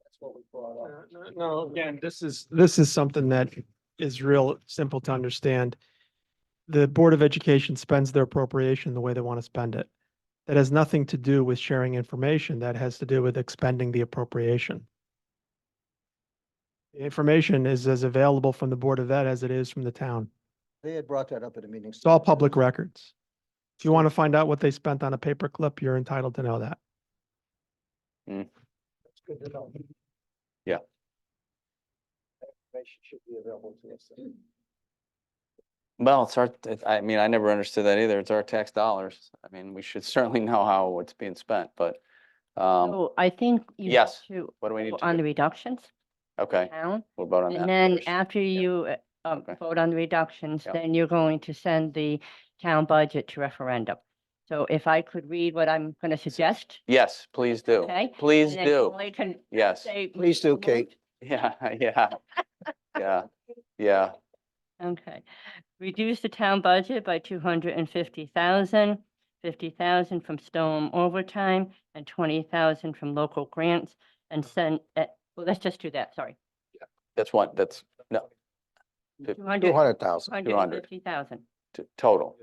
That's what we brought up. No, again, this is something that is real simple to understand. The Board of Education spends their appropriation the way they want to spend it. That has nothing to do with sharing information. That has to do with expending the appropriation. The information is as available from the Board of Ed as it is from the town. They had brought that up at a meeting. It's all public records. If you want to find out what they spent on a paperclip, you're entitled to know that. That's good to know. Yeah. Information should be available to us. Well, I mean, I never understood that either. It's our tax dollars. I mean, we should certainly know how it's being spent, but, So I think you have yes. to What do we need vote to on do? the reductions. Okay, Town. we'll vote on that And then first. after you Okay. vote on the reductions, Yep. then you're going to send the town budget to referendum. So if I could read what I'm going to suggest, Yes, please do. okay? Please And then do. Molly can Yes. say Please do, Kate. Yeah, yeah, yeah, yeah. okay. Reduce the town budget by 250,000, 50,000 from storm overtime and 20,000 from local grants and send, well, let's just do that, sorry. That's no, Fif- 200,000. 250,000. total.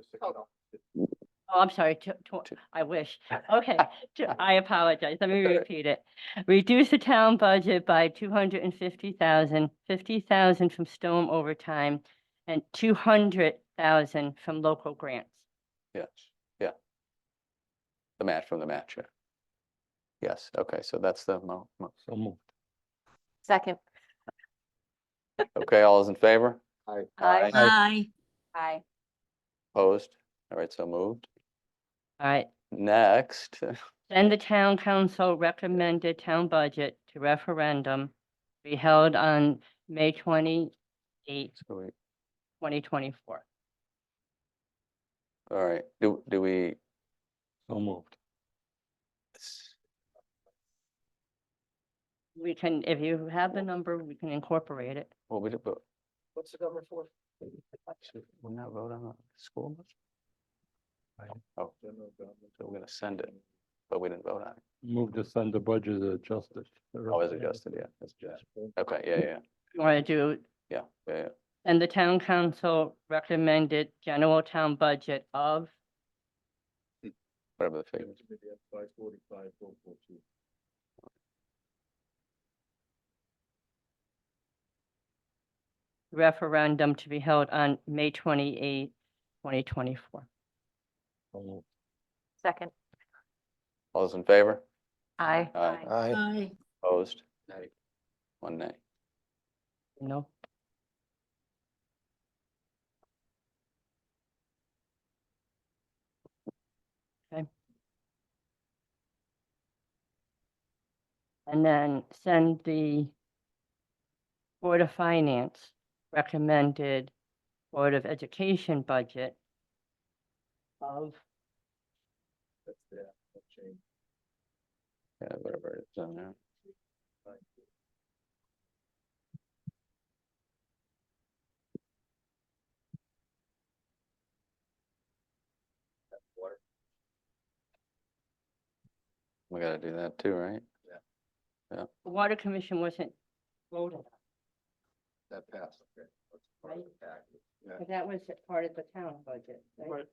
Oh, I'm sorry, I wish. Okay, I apologize. Let me repeat it. Reduce the town budget by 250,000, 50,000 from storm overtime and 200,000 from local grants. Yes, yeah. The match from the match, yeah. Yes, okay, so that's the So moved. Second. okay, all those in favor? Aye. Aye. Aye. Aye. Opposed? All right, so moved. All right, Next, send the town council recommended town budget to referendum be held on May 28, so we, 2024. all right, do we, So moved. We can, if you have the number, we can incorporate it. well, we did, but What's the number for? we're not voting on the school budget? Oh, so we're gonna send it, but we didn't vote on it. Move to send the budget adjusted. Oh, is adjusted, yeah, it's adjusted. Okay, yeah, You want to do, yeah. and the town council recommended general town budget of, Whatever the figure. referendum to be held on May 28, 2024. So moved. Second. All those in favor? Aye. Aye. Aye. Aye. Opposed? Nay. One nay. No. Okay. And then send the Board of Finance recommended Board of Education budget of, Yeah, whatever it is on there. We gotta do that too, right? the Water Commission wasn't voted on, That passed, okay. right? Yeah. But that was a part of the town budget, right? Right.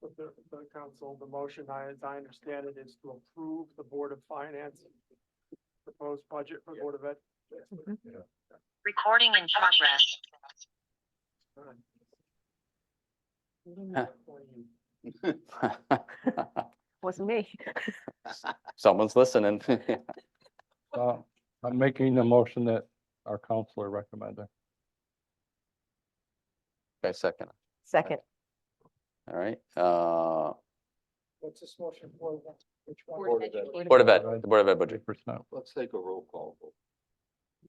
But the council, the motion, as I understand it, is to approve the Board of Finance proposed budget for Board of Ed. Recording in progress. Wasn't me. Someone's listening. I'm making the motion that our counselor recommended. Okay, second. Second. All right, What's this motion for? Which one? Board of Education. Board of Ed, the Board of Ed budget. 8%. Let's take a roll call vote.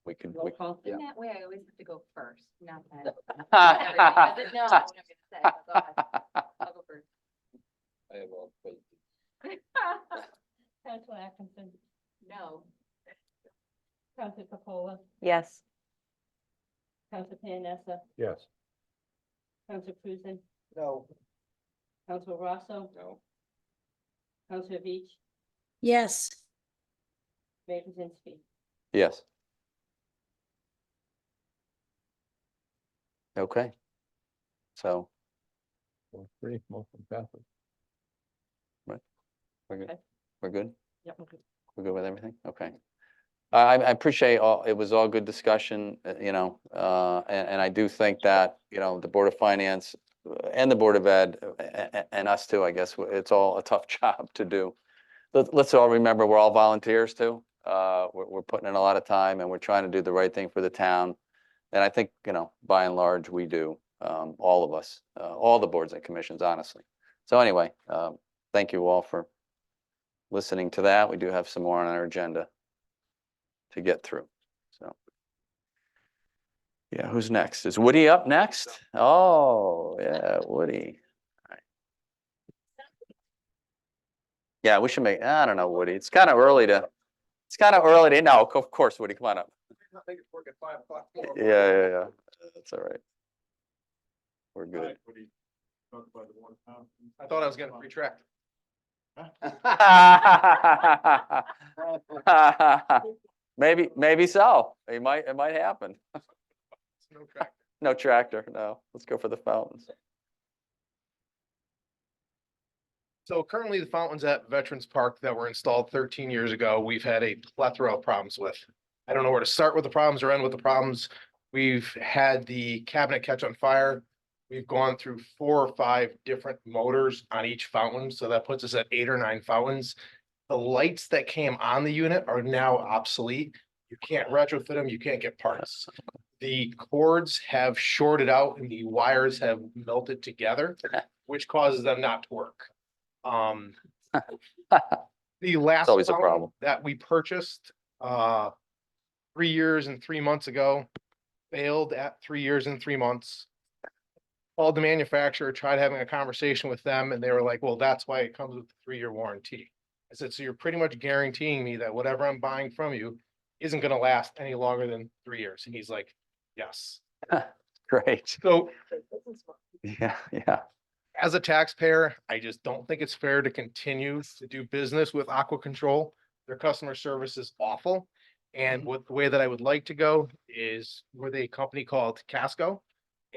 We could, Roll call? In that way, I always have to go first, not that. Everybody doesn't know what I'm gonna say, so go ahead. I'll go first. I have all faith. Council Atkinson, No. Council Capola, Yes. Council Panessa, Yes. Council Cruzen, No. Council Rosso, No. Council Beach, Yes. Mayor Kaczynski. yes. Okay. So, 4-3, motion passes. we're good, Okay. we're good? Yep, okay. We're good with everything? Okay. I appreciate it was all good discussion, and I do think that, the Board of Finance and the Board of Ed, and us too, I guess, it's all a tough job to do. Let's all remember, we're all volunteers too. We're putting in a lot of time and we're trying to do the right thing for the town. And I think, by and large, we do, all of us, all the boards and commissions, honestly. So anyway, thank you all for listening to that. We do have some more on our agenda to get through, so. Yeah, who's next? Is Woody up next? Oh, yeah, Woody. All right. Yeah, we should make, I don't know, Woody. It's kind of early to, no, of course, Woody, come on up. Yeah. That's all right. We're good. I thought I was getting free track. Maybe so. It might happen. No track. No tractor, no. Let's go for the fountains. So currently the fountains at Veterans Park that were installed 13 years ago, we've had a plethora of problems with. I don't know where to start with the problems or end with the problems. We've had the cabinet catch on fire. We've gone through 4 or 5 different motors on each fountain, so that puts us at 8 or 9 fountains. The lights that came on the unit are now obsolete. You can't retrofit them, you can't get parts. The cords have shorted out and the wires have melted together, which causes them not to work. The last always a fountain problem. that we purchased 3 years and 3 months ago failed at 3 years and 3 months. Called the manufacturer, tried having a conversation with them, and they were like, well, that's why it comes with a 3-year warranty. I said, so you're pretty much guaranteeing me that whatever I'm buying from you isn't gonna last any longer than 3 years. And he's like, yes. Great. So Yeah. as a taxpayer, I just don't think it's fair to continue to do business with Aqua Control. Their customer service is awful. And what the way that I would like to go is with a company called Casco.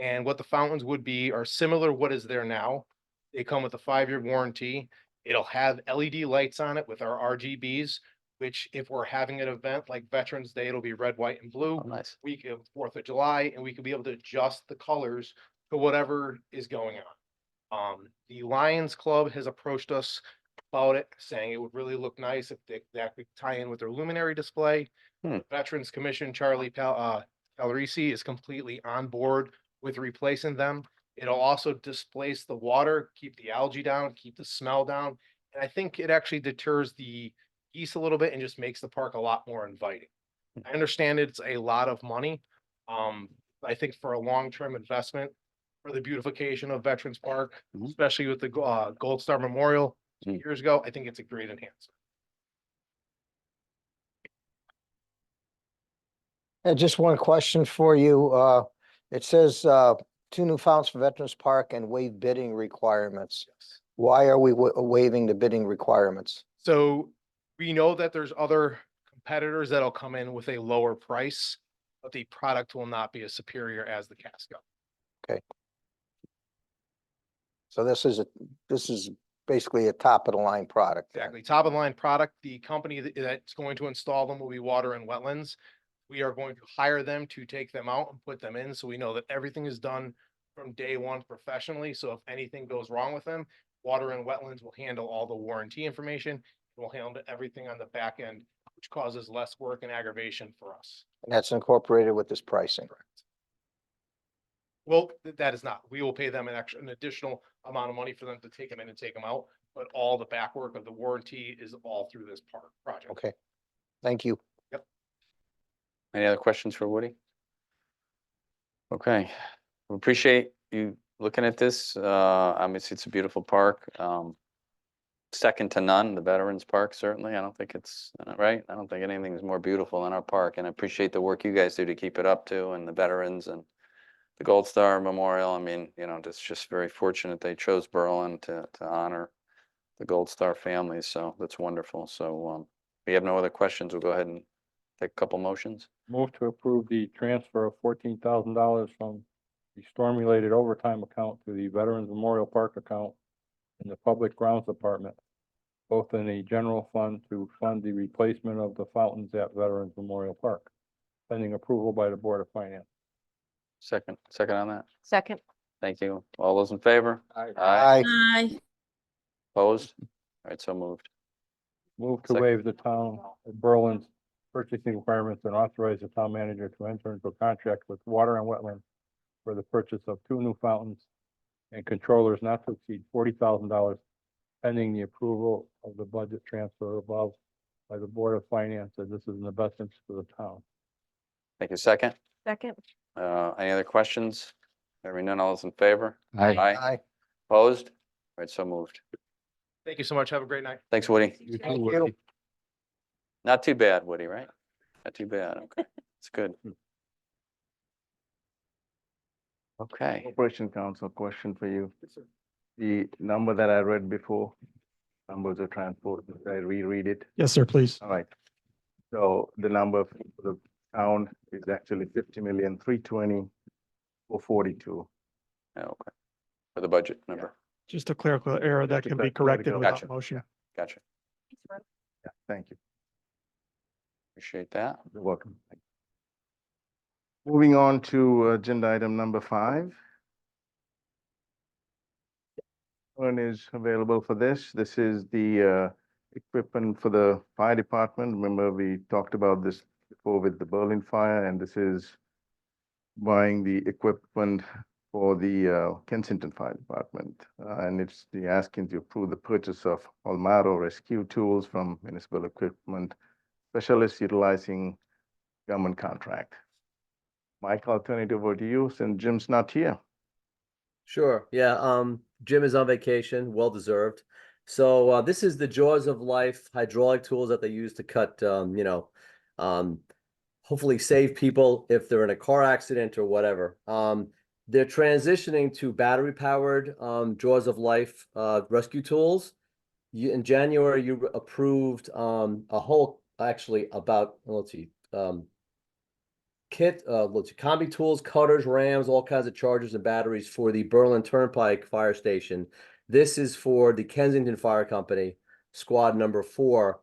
And what the fountains would be are similar to what is there now. They come with a 5-year warranty. It'll have LED lights on it with our RGBs, which if we're having an event like Veterans Day, it'll be red, white, and blue. Oh, nice. Week of 4th of July, and we could be able to adjust the colors to whatever is going on. The Lions Club has approached us about it, saying it would really look nice if that could tie in with their luminary display. Veterans Commission, Charlie Calarisi is completely on board with replacing them. It'll also displace the water, keep the algae down, keep the smell down. And I think it actually deters the geese a little bit and just makes the park a lot more inviting. I understand it's a lot of money. I think for a long-term investment for the beautification of Veterans Park, especially with the Gold Star Memorial 2 years ago, I think it's a great enhancement. Just one question for you. It says 2 new fountains for Veterans Park and waive bidding requirements. Why are we waiving the bidding requirements? So we know that there's other competitors that'll come in with a lower price, but the product will not be as superior as the Casco. Okay. So this is basically a top of the line product. Exactly. Top of the line product. The company that's going to install them will be Water and Wetlands. We are going to hire them to take them out and put them in. So we know that everything is done from day one professionally. So if anything goes wrong with them, Water and Wetlands will handle all the warranty information. We'll handle everything on the back end, which causes less work and aggravation for us. And that's incorporated with this pricing. Well, that is not. We will pay them an additional amount of money for them to take them in and take them out. But all the back work of the warranty is all through this project. Okay. Thank you. Any other questions for Woody? Okay, we appreciate you looking at this. Obviously, it's a beautiful park. Second to none, the Veterans Park, certainly. I don't think it's, right? I don't think anything is more beautiful than our park. And I appreciate the work you guys do to keep it up too, and the veterans and the Gold Star Memorial. I mean, it's just very fortunate they chose Berlin to honor the Gold Star families. So that's wonderful. So we have no other questions. We'll go ahead and take a couple motions. Move to approve the transfer of $14,000 from the storm-related overtime account to the Veterans Memorial Park account in the Public Grounds Department, both in the general fund to fund the replacement of the fountains at Veterans Memorial Park, pending approval by the Board of Finance. Second on that. Second. Thank you. All those in favor? Aye. Aye. Opposed? All right, so moved. Move to Second. waive the town of Berlin's purchasing requirements and authorize the town manager to enter into a contract with Water and Wetlands for the purchase of 2 new fountains and controllers not to exceed $40,000, pending the approval of the budget transfer above by the Board of Finance, as this is in the best interest of the town. Thank you. Second. Second. Any other questions? Hearing none, all those in favor? Aye. Aye. Opposed? All right, so moved. Thank you so much. Have a great night. Thanks, Woody. You Thank too, you. Woody. Not too bad, Woody, right? Not too bad. Okay, it's good. Okay. Corporation Council, question for you. The number that I read before, numbers of transport, did I reread it? Yes, sir, please. All right. So the number for the town is actually 50,320,442. Okay. For the budget number. Just a clerical error that can be corrected Clerical. without Gotcha. motion. Gotcha. Yeah, thank you. Appreciate that. You're welcome. Moving on to agenda item number 5. One is available for this. This is the equipment for the fire department. Remember, we talked about this before with the Berlin fire, and this is buying the equipment for the Kensington Fire Department. And it's the asking to approve the purchase of Olmaro rescue tools from Municipal Equipment Specialists utilizing government contract. Mike, I'll turn it over to you since Jim's not here. Sure. Yeah. Jim is on vacation, well deserved. So this is the Jaws of Life hydraulic tools that they use to cut, hopefully save people if they're in a car accident or whatever. They're transitioning to battery powered Jaws of Life rescue tools. In January, you approved a whole, actually about, let's see, kit, let's see, combi tools, cutters, rams, all kinds of chargers and batteries for the Berlin Turnpike Fire Station. This is for the Kensington Fire Company, squad number 4.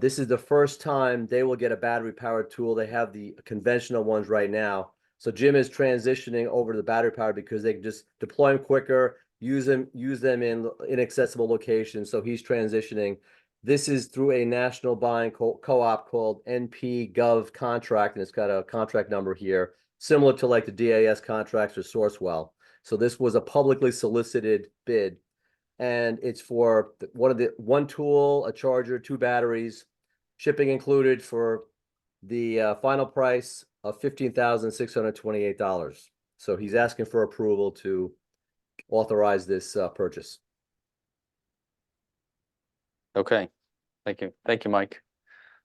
This is the first time they will get a battery powered tool. They have the conventional ones right now. So Jim is transitioning over to the battery powered because they can just deploy them quicker, use them in inaccessible locations. So he's transitioning. This is through a national buying co-op called NP Gov contract, and it's got a contract number here, similar to like the DAS contracts or Sourcewell. So this was a publicly solicited bid, and it's for one tool, a charger, 2 batteries, shipping included for the final price of $15,628. So he's asking for approval to authorize this purchase. Okay, thank you. Thank you, Mike.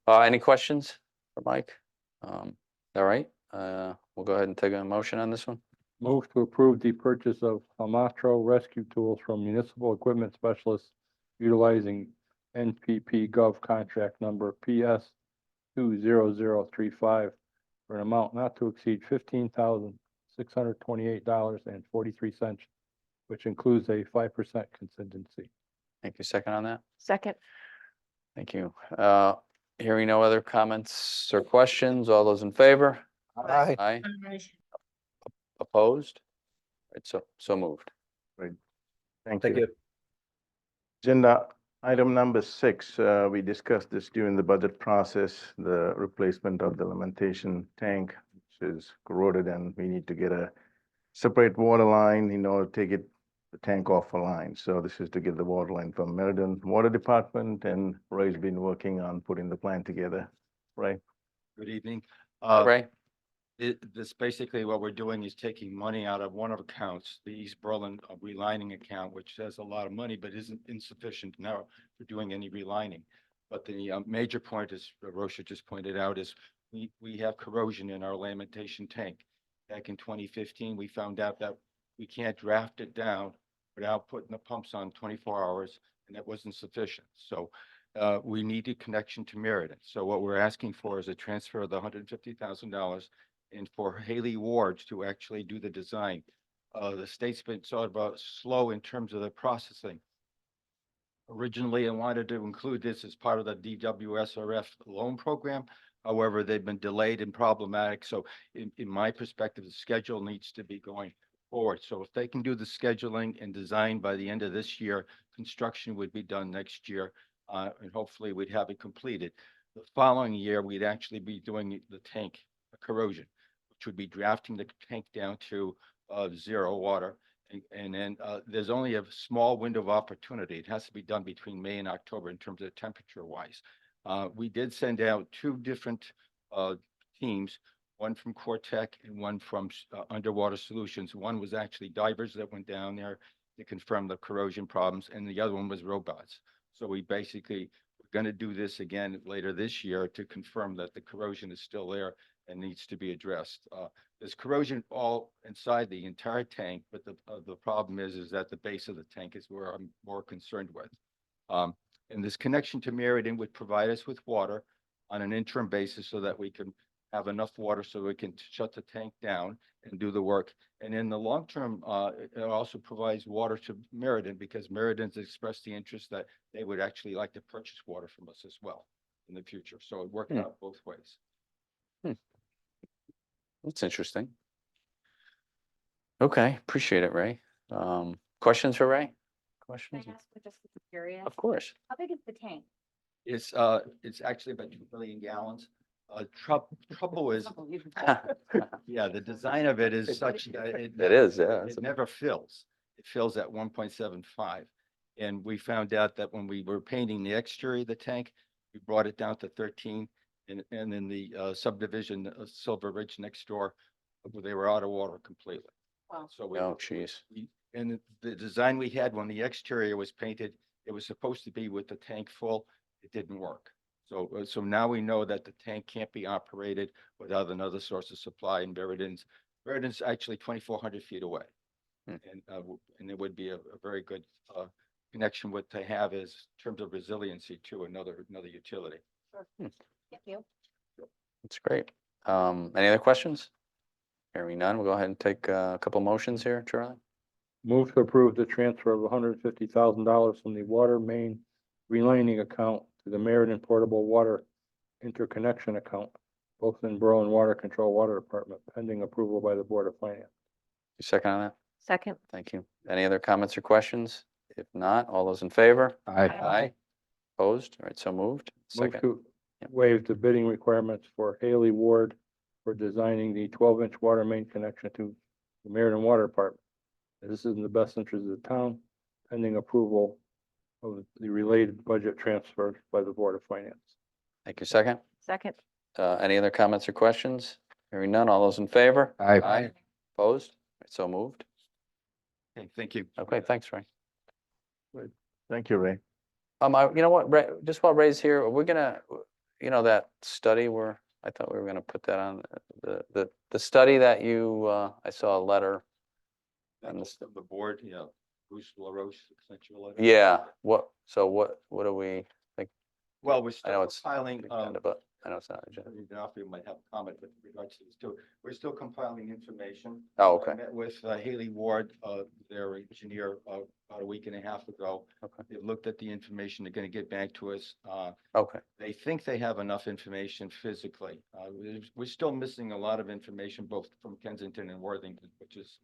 Any questions for Mike? All right, we'll go ahead and take a motion on this one. Move to approve the purchase of Hamatro rescue tools from Municipal Equipment Specialists utilizing NPP Gov contract number PS 20035 for an amount not to exceed $15,628.43, which includes a 5% contingency. Thank you. Second on that? Second. Thank you. Hearing no other comments or questions, all those in favor? Aye. Aye. Opposed? Right, so moved. Thank Thank you. you. Agenda item number 6, we discussed this during the budget process, the replacement of the lamentation tank, which is corroded, and we need to get a separate water line in order to get the tank off a line. So this is to get the water line from Meriden Water Department, and Ray's been working on putting the plan together. Ray? Good evening. Ray? This basically what we're doing is taking money out of one of accounts, the East Berlin relining account, which has a lot of money, but isn't insufficient now for doing any relining. But the major point, as Rosha just pointed out, is we have corrosion in our lamentation tank. Back in 2015, we found out that we can't draft it down without putting the pumps on 24 hours, and that wasn't sufficient. So we needed connection to Meriden. So what we're asking for is a transfer of the $150,000 and for Haley Ward to actually do the design. The state's been sort of slow in terms of the processing. Originally, I wanted to include this as part of the DWSRF loan program. However, they've been delayed and problematic. So in my perspective, the schedule needs to be going forward. So if they can do the scheduling and design by the end of this year, construction would be done next year. And hopefully we'd have it completed. The following year, we'd actually be doing the tank corrosion, which would be drafting the tank down to 0 water. And then there's only a small window of opportunity. It has to be done between May and October in terms of temperature wise. We did send out 2 different teams. one from Cortec and one from Underwater Solutions. One was actually divers that went down there to confirm the corrosion problems, and the other one was robots. So we basically, we're going to do this again later this year to confirm that the corrosion is still there and needs to be addressed. There's corrosion all inside the entire tank, but the problem is that the base of the tank is where I'm more concerned with. And this connection to Meriden would provide us with water on an interim basis so that we can have enough water so we can shut the tank down and do the work. And in the long term, it also provides water to Meriden because Meriden's expressed the interest that they would actually like to purchase water from us as well in the future. So it worked out both ways. That's interesting. Okay, appreciate it, Ray. Questions for Ray? Questions? Just curious. Of course. How big is the tank? It's actually about 2 billion gallons. Trouble is, yeah, the design of it is such that It is, yeah. it never fills. It fills at 1.75. And we found out that when we were painting the exterior of the tank, we brought it down to 13. And in the subdivision of Silver Ridge next door, they were out of water completely. Wow. So we, Oh, geez. and the design we had when the exterior was painted, it was supposed to be with the tank full. It didn't work. So now we know that the tank can't be operated without another source of supply, and Meriden's actually 2,400 feet away. And it would be a very good connection with to have as terms of resiliency to another utility. Thank you. That's great. Any other questions? Hearing none, we'll go ahead and take a couple motions here, Charlie. Move to approve the transfer of $150,000 from the water main relining account to the Meriden Portable Water Interconnection Account, both in Berlin Water Control Water Department, pending approval by the Board of Finance. You second on that? Second. Thank you. Any other comments or questions? If not, all those in favor? Aye. Aye. Opposed? All right, so moved. Move Second. to waive the bidding requirements for Haley Ward for designing the 12-inch water main connection to the Meriden Water Department. This is in the best interest of the town, pending approval of the related budget transfer by the Board of Finance. Thank you. Second. Second. Any other comments or questions? Hearing none, all those in favor? Aye. Aye. Opposed? All right, so moved. Okay, thank you. Okay, thanks, Ray. Thank you, Ray. You know what, Ray, just while Ray's here, we're gonna, that study where I thought we were gonna put that on the study that you, I saw a letter. And Of the board, Bruce LaRoche sent you a letter. Yeah, what do we think? Well, we're I know still it's compiling, agenda, but I know it's not agenda. Adolfo might have a comment with regards to this too. We're still compiling information. Oh, I okay. met with Haley Ward, their engineer, about a week and a half ago. Okay. They've looked at the information. They're going to get back to us. Okay, They think they have enough information physically. We're still missing a lot of information, both from Kensington and Worthington, which is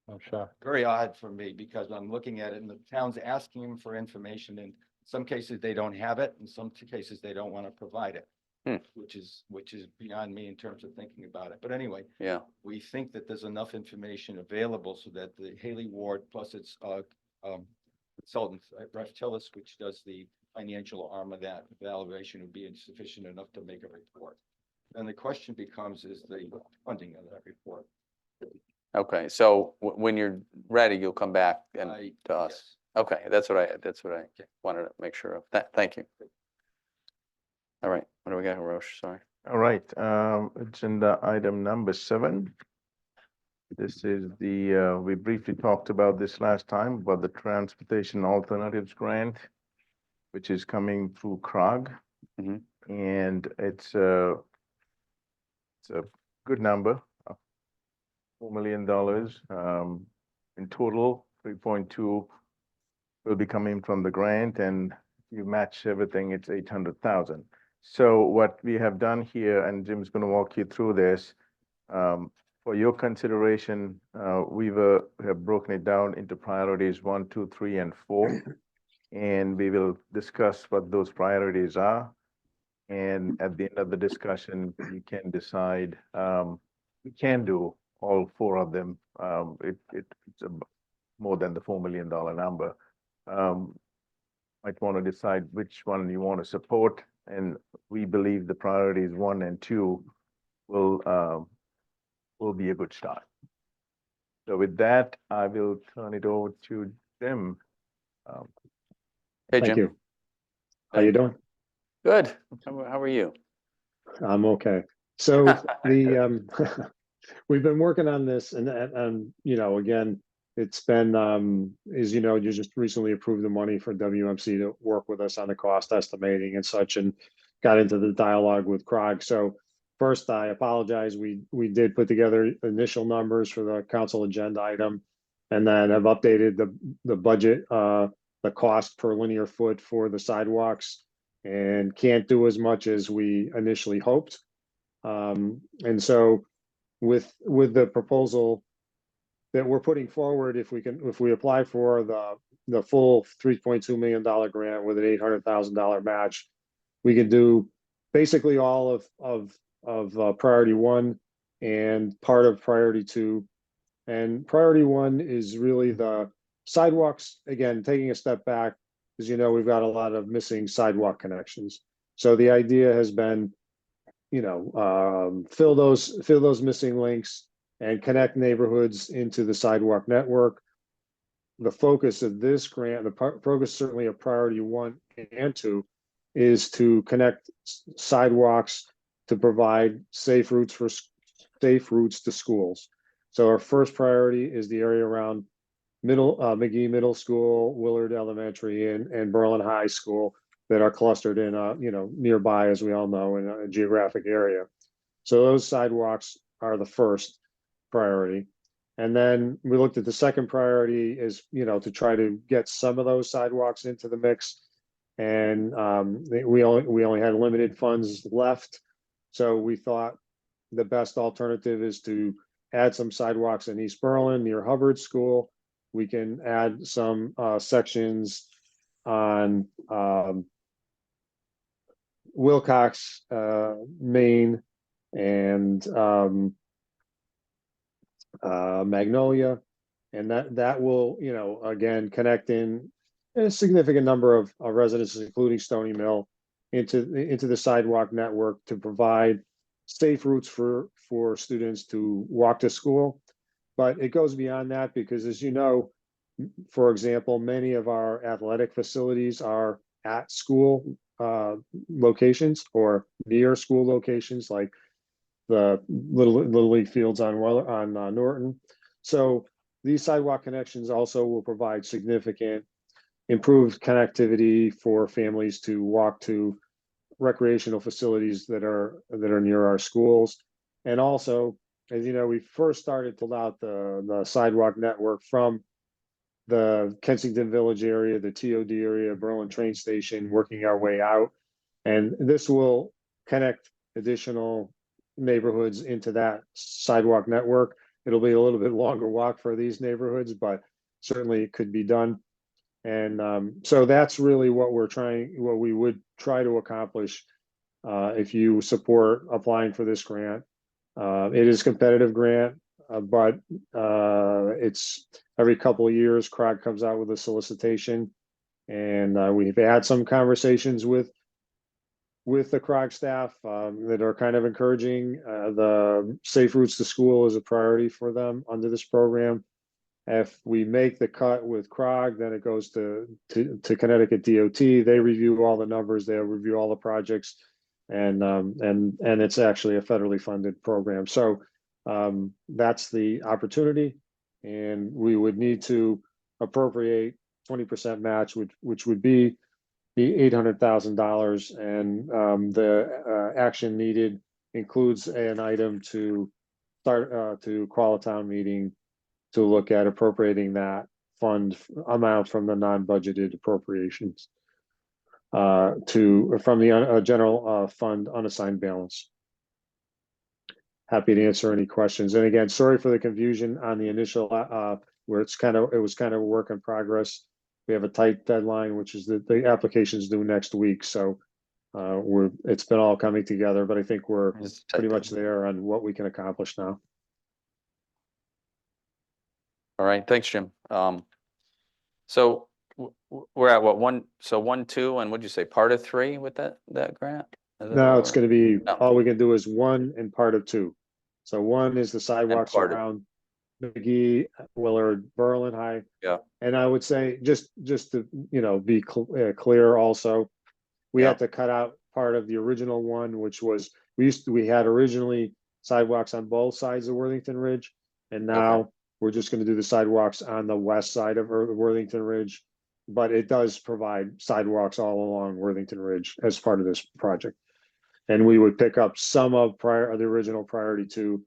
I'm shocked. very odd for me because I'm looking at it and the town's asking them for information. In some cases, they don't have it. In some cases, they don't want to provide it, which is beyond me in terms of thinking about it. But anyway, yeah, we think that there's enough information available so that the Haley Ward plus its consultant, Ref Tillis, which does the financial arm of that evaluation, would be sufficient enough to make a report. Then the question becomes, is the funding of that report? okay, so when you're ready, you'll come back and to us. Yes. Okay, that's what I wanted to make sure of. Thank you. All right, what do we got, Roche? Sorry. All right, agenda item number 7. This is we briefly talked about this last time, about the Transportation Alternatives Grant, which is coming through CROG. And it's a good number, $4 million. In total, 3.2 will be coming from the grant, and if you match everything, it's 800,000. So what we have done here, and Jim's going to walk you through this, for your consideration, we have broken it down into priorities 1, 2, 3, and 4, and we will discuss what those priorities are. And at the end of the discussion, you can decide, we can do all 4 of them. It's more than the $4 million number. Might want to decide which one you want to support, and we believe the priorities 1 and 2 will be a good start. So with that, I will turn it over to Jim. Hey, Thank Jim. you. How you doing? Good. How are you? I'm okay. So we've been working on this and, you know, again, it's been, as you know, you just recently approved the money for WMC to work with us on the cost estimating and such, and got into the dialogue with CROG. So first, I apologize. We did put together initial numbers for the council agenda item, and then have updated the budget, the cost per linear foot for the sidewalks, and can't do as much as we initially hoped. And so with the proposal that we're putting forward, if we apply for the full $3.2 million grant with an $800,000 match, we could do basically all of priority 1 and part of priority 2. And priority 1 is really the sidewalks. Again, taking a step back, as you know, we've got a lot of missing sidewalk connections. So the idea has been, you know, fill those missing links and connect neighborhoods into the sidewalk network. The focus of this grant, the focus certainly of priority 1 and 2, is to connect sidewalks to provide safe routes to schools. So our first priority is the area around McGee Middle School, Willard Elementary, and Berlin High School that are clustered in, you know, nearby, as we all know, in a geographic area. So those sidewalks are the first priority. And then we looked at the second priority is, you know, to try to get some of those sidewalks into the mix. And we only had limited funds left. So we thought the best alternative is to add some sidewalks in East Berlin near Hubbard School. We can add some sections on Wilcox, Maine, and Magnolia, and that will, you know, again, connect in a significant number of residences, including Stony Mill, into the sidewalk network to provide safe routes for students to walk to school. But it goes beyond that because, as you know, for example, many of our athletic facilities are at school locations or near school locations, like the Little League fields on Norton. So these sidewalk connections also will provide significant improved connectivity for families to walk to recreational facilities that are near our schools. And also, as you know, we first started to pull out the sidewalk network from the Kensington Village area, the TOD area, Berlin train station, working our way out. And this will connect additional neighborhoods into that sidewalk network. It'll be a little bit longer walk for these neighborhoods, but certainly it could be done. And so that's really what we would try to accomplish if you support applying for this grant. It is a competitive grant, but it's every couple of years, CROG comes out with a solicitation. And we've had some conversations with the CROG staff that are kind of encouraging. The safe routes to school is a priority for them under this program. If we make the cut with CROG, then it goes to Connecticut DOT. They review all the numbers, they'll review all the projects, and it's actually a federally funded program. So that's the opportunity, and we would need to appropriate 20% match, which would be the $800,000, and the action needed includes an item to start to call a town meeting to look at appropriating that fund amount from the non-budgeted appropriations from the general fund unassigned balance. Happy to answer any questions. And again, sorry for the confusion on the initial where it was kind of a work in progress. We have a tight deadline, which is the application's due next week. So it's been all coming together, but I think we're pretty much there on what we can accomplish now. All right, thanks, Jim. So we're at what, 1, 2, and what'd you say, part of 3 with that grant? Is it No, it's or- gonna be, No. all we can do is one and part of two. So one is the sidewalks part of- around McGee, Willard, Berlin High. Yeah. And I would say, just to, be clear also, we Yeah. had to cut out part of the original one, which was, we had originally sidewalks on both sides of Worthington Ridge. And now we're just gonna do the sidewalks on the west side of Worthington Ridge. But it does provide sidewalks all along Worthington Ridge as part of this project. And we would pick up some of the original priority two.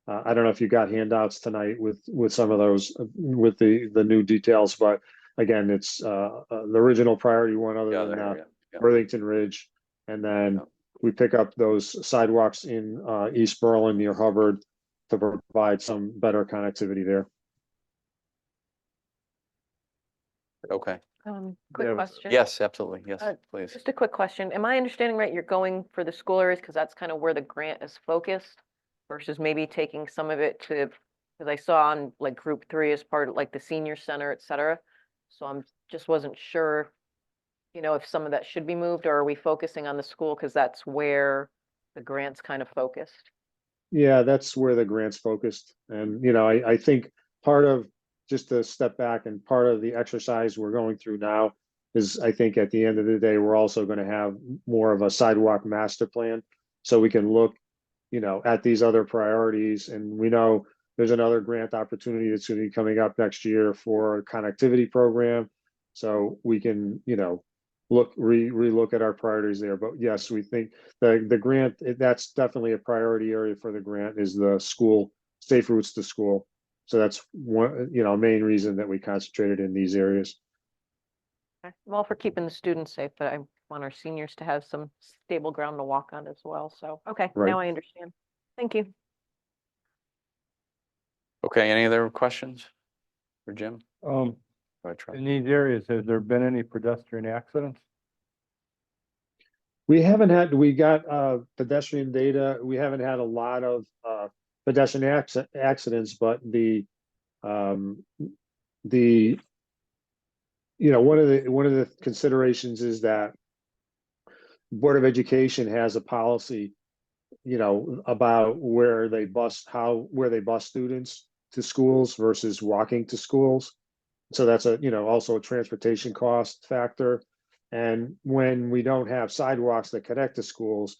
I don't know if you got handouts tonight with some of those, with the new details, but again, it's the original priority one other Yeah, than there, yeah. Worthington Ridge. And then we pick up those sidewalks in East Berlin near Hubbard to provide some better connectivity there. Okay. Quick question. Yes, absolutely. Yes, Uh, please. Just a quick question. Am I understanding right? You're going for the school areas because that's kind of where the grant is focused versus maybe taking some of it to, because I saw on like group 3 as part of like the senior center, et cetera. So just wasn't sure, if some of that should be moved, or are we focusing on the school because that's where the grant's kind of focused? Yeah, that's where the grant's focused. And, I think part of, just to step back, and part of the exercise we're going through now is, I think at the end of the day, we're also going to have more of a sidewalk master plan. So we can look, at these other priorities. And we know there's another grant opportunity that's going to be coming up next year for a connectivity program. So we can, relook at our priorities there. But yes, we think the grant, that's definitely a priority area for the grant, is the school, safe routes to school. So that's one, main reason that we concentrated in these areas. Okay. I'm all for keeping the students safe, but I want our seniors to have some stable ground to walk on as well. So, okay, Right. now I understand. Thank you. Okay, any other questions for Jim? Go ahead, Troy. In these areas, has there been any pedestrian accidents? We got pedestrian data. We haven't had a lot of pedestrian accidents, but one of the considerations is that Board of Education has a policy, about where they bus students to schools versus walking to schools. So that's also a transportation cost factor. And when we don't have sidewalks that connect to schools,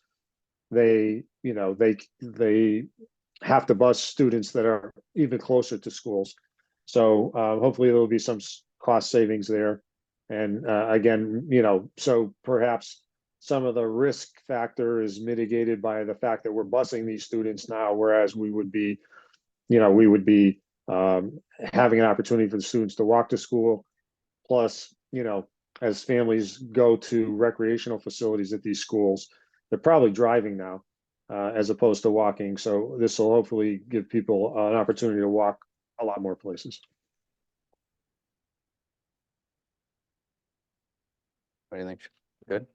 they have to bus students that are even closer to schools. So hopefully there'll be some cost savings there. And again, so perhaps some of the risk factor is mitigated by the fact that we're busing these students now, whereas we would be having an opportunity for the students to walk to school. Plus, as families go to recreational facilities at these schools, they're probably driving now as opposed to walking. So this will hopefully give people an opportunity to walk a lot more places. What do you think? Good?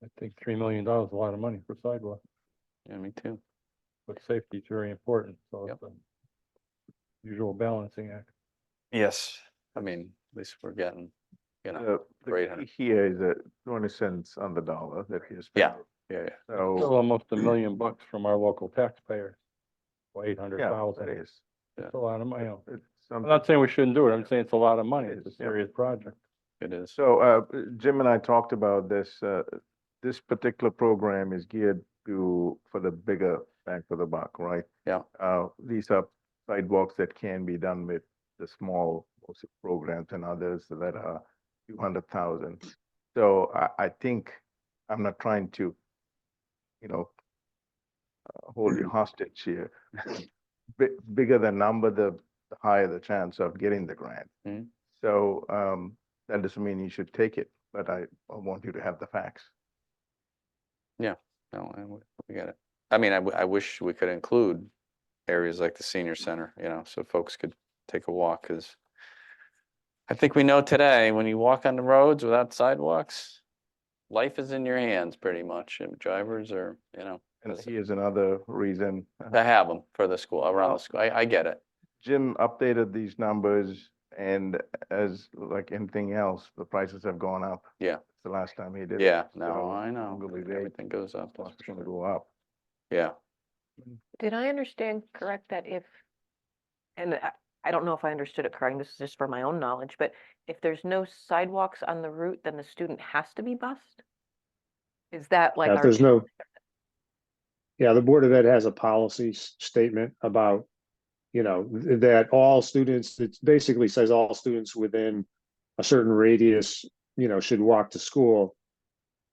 I think $3 million is a lot of money for sidewalks, Yeah, me too. but safety is very important, so it's a usual balancing act. Yes, I mean, at least we're getting, The great. key here is that 20 cents on the dollar that you're Yeah, spending. yeah. Still So, almost $1 million from our local taxpayers. Or yeah, 800,000. that is. It's a lot of money. It's I'm something. not saying we shouldn't do it. I'm saying it's a lot of money. It's a Yeah. serious project. It is. So, Jim and I talked about this, this particular program is geared for the bigger bang for the buck, right? Yeah. These are sidewalks that can be done with the small programs and others that are 200,000. So I think, I'm not trying to, hold you hostage here. Bigger the number, the higher the chance of getting the grant. Mhm. So that doesn't mean you should take it, but I want you to have the facts. Yeah, no, we get it. I mean, I wish we could include areas like the senior center, so folks could take a walk, because I think we know today, when you walk on the roads without sidewalks, life is in your hands pretty much, and drivers are, And here's another reason. to have them for the school, around the school. I get it. Jim updated these numbers And as like anything else, the prices have gone up. Yeah, It's the last time he did it. yeah, no, So I know. I'm gonna be very Everything goes up. that's costs for gonna sure. go up. Yeah, Did I understand correct that if, and I don't know if I understood it correct, this is just for my own knowledge, but if there's no sidewalks on the route, then the student has to be bused? Is that like Yeah, if our? there's no, yeah, the Board of Ed has a policy statement about, you know, that all students, it basically says all students within a certain radius, you know, should walk to school.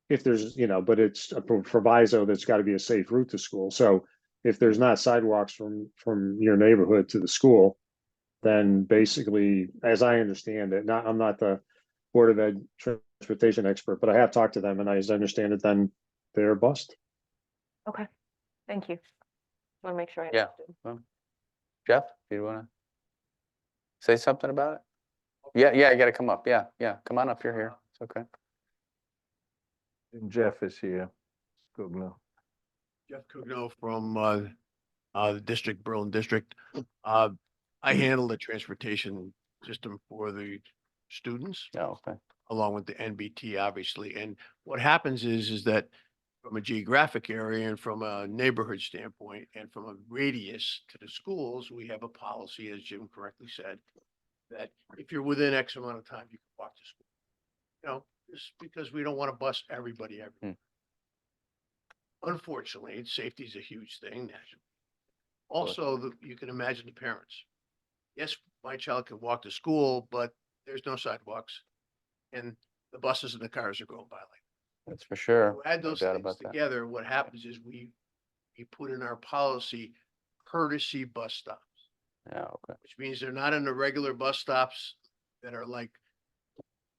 If there's, you know, but it's a proviso that's got to be a safe route to school. So if there's not sidewalks from your neighborhood to the school, then basically, as I understand it, I'm not the Board of Ed transportation expert, but I have talked to them, and as I understand it, then they're bust. Okay, thank you. Want to make sure I yeah. understood. Well, Jeff, do you wanna say something about it? Yeah, yeah, you gotta come up. Yeah, yeah, come on up, you're here. It's okay. And Jeff is here. Gugno. Jeff Cugno from the district, Berlin District. I handle the transportation system for the students. Oh, okay. Along with the NBT, obviously. And what happens is that from a geographic area and from a neighborhood standpoint and from a radius to the schools, we have a policy, as Jim correctly said, that if you're within X amount of time, you can walk to school. You know, just because we don't want to bus everybody everywhere. Unfortunately, safety is a huge thing. Also, you can imagine the parents. Yes, my child can walk to school, but there's no sidewalks. And the buses and the cars are going by like. That's for sure. You add No those doubt things about that. together, what happens is we put in our policy courtesy bus stops, Yeah, okay. which means they're not in the regular bus stops that are like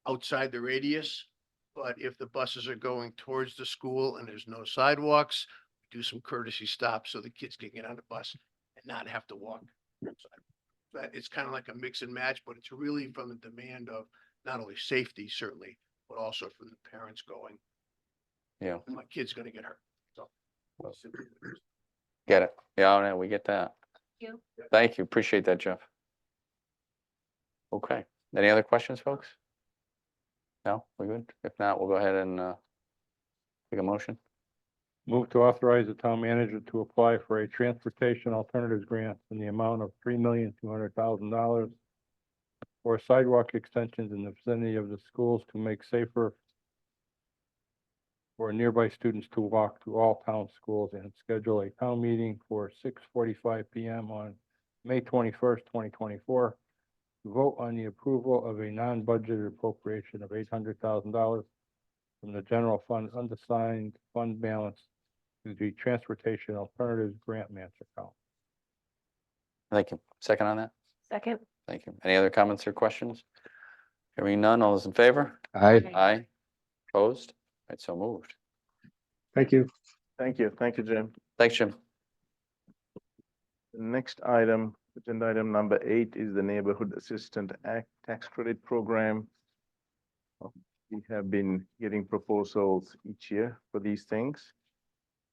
outside the radius. But if the buses are going towards the school and there's no sidewalks, we do some courtesy stops so the kids can get on the bus and not have to walk. But it's kind of like a mix and match, but it's really from the demand of not only safety certainly, but also from the parents going, Yeah, my kid's gonna get hurt. So. get it. Yeah, no, we get that. You. Thank you. Appreciate that, Jeff. Okay. Any other questions, folks? No, we're good. If not, we'll go ahead and take a motion. Move to authorize the town manager to apply for a transportation alternatives grant in the amount of $3,200,000 for sidewalk extensions in the vicinity of the schools to make safer for nearby students to walk to all town schools, and schedule a town meeting for 6:45 PM on May 21st, 2024. To vote on the approval of a non-budgeted appropriation of $800,000 from the general fund unassigned fund balance to the Transportation Alternatives Grant Match account. Thank you. Second on that? Second, Thank you. Any other comments or questions? Hearing none, all those in favor? Aye. Aye. Opposed? Right, so moved. Thank you. Thank you. Thank you, Jim. Thanks, Jim. The next item, agenda item number 8 is the Neighborhood Assistant Act Tax Credit Program. We have been getting proposals each year for these things.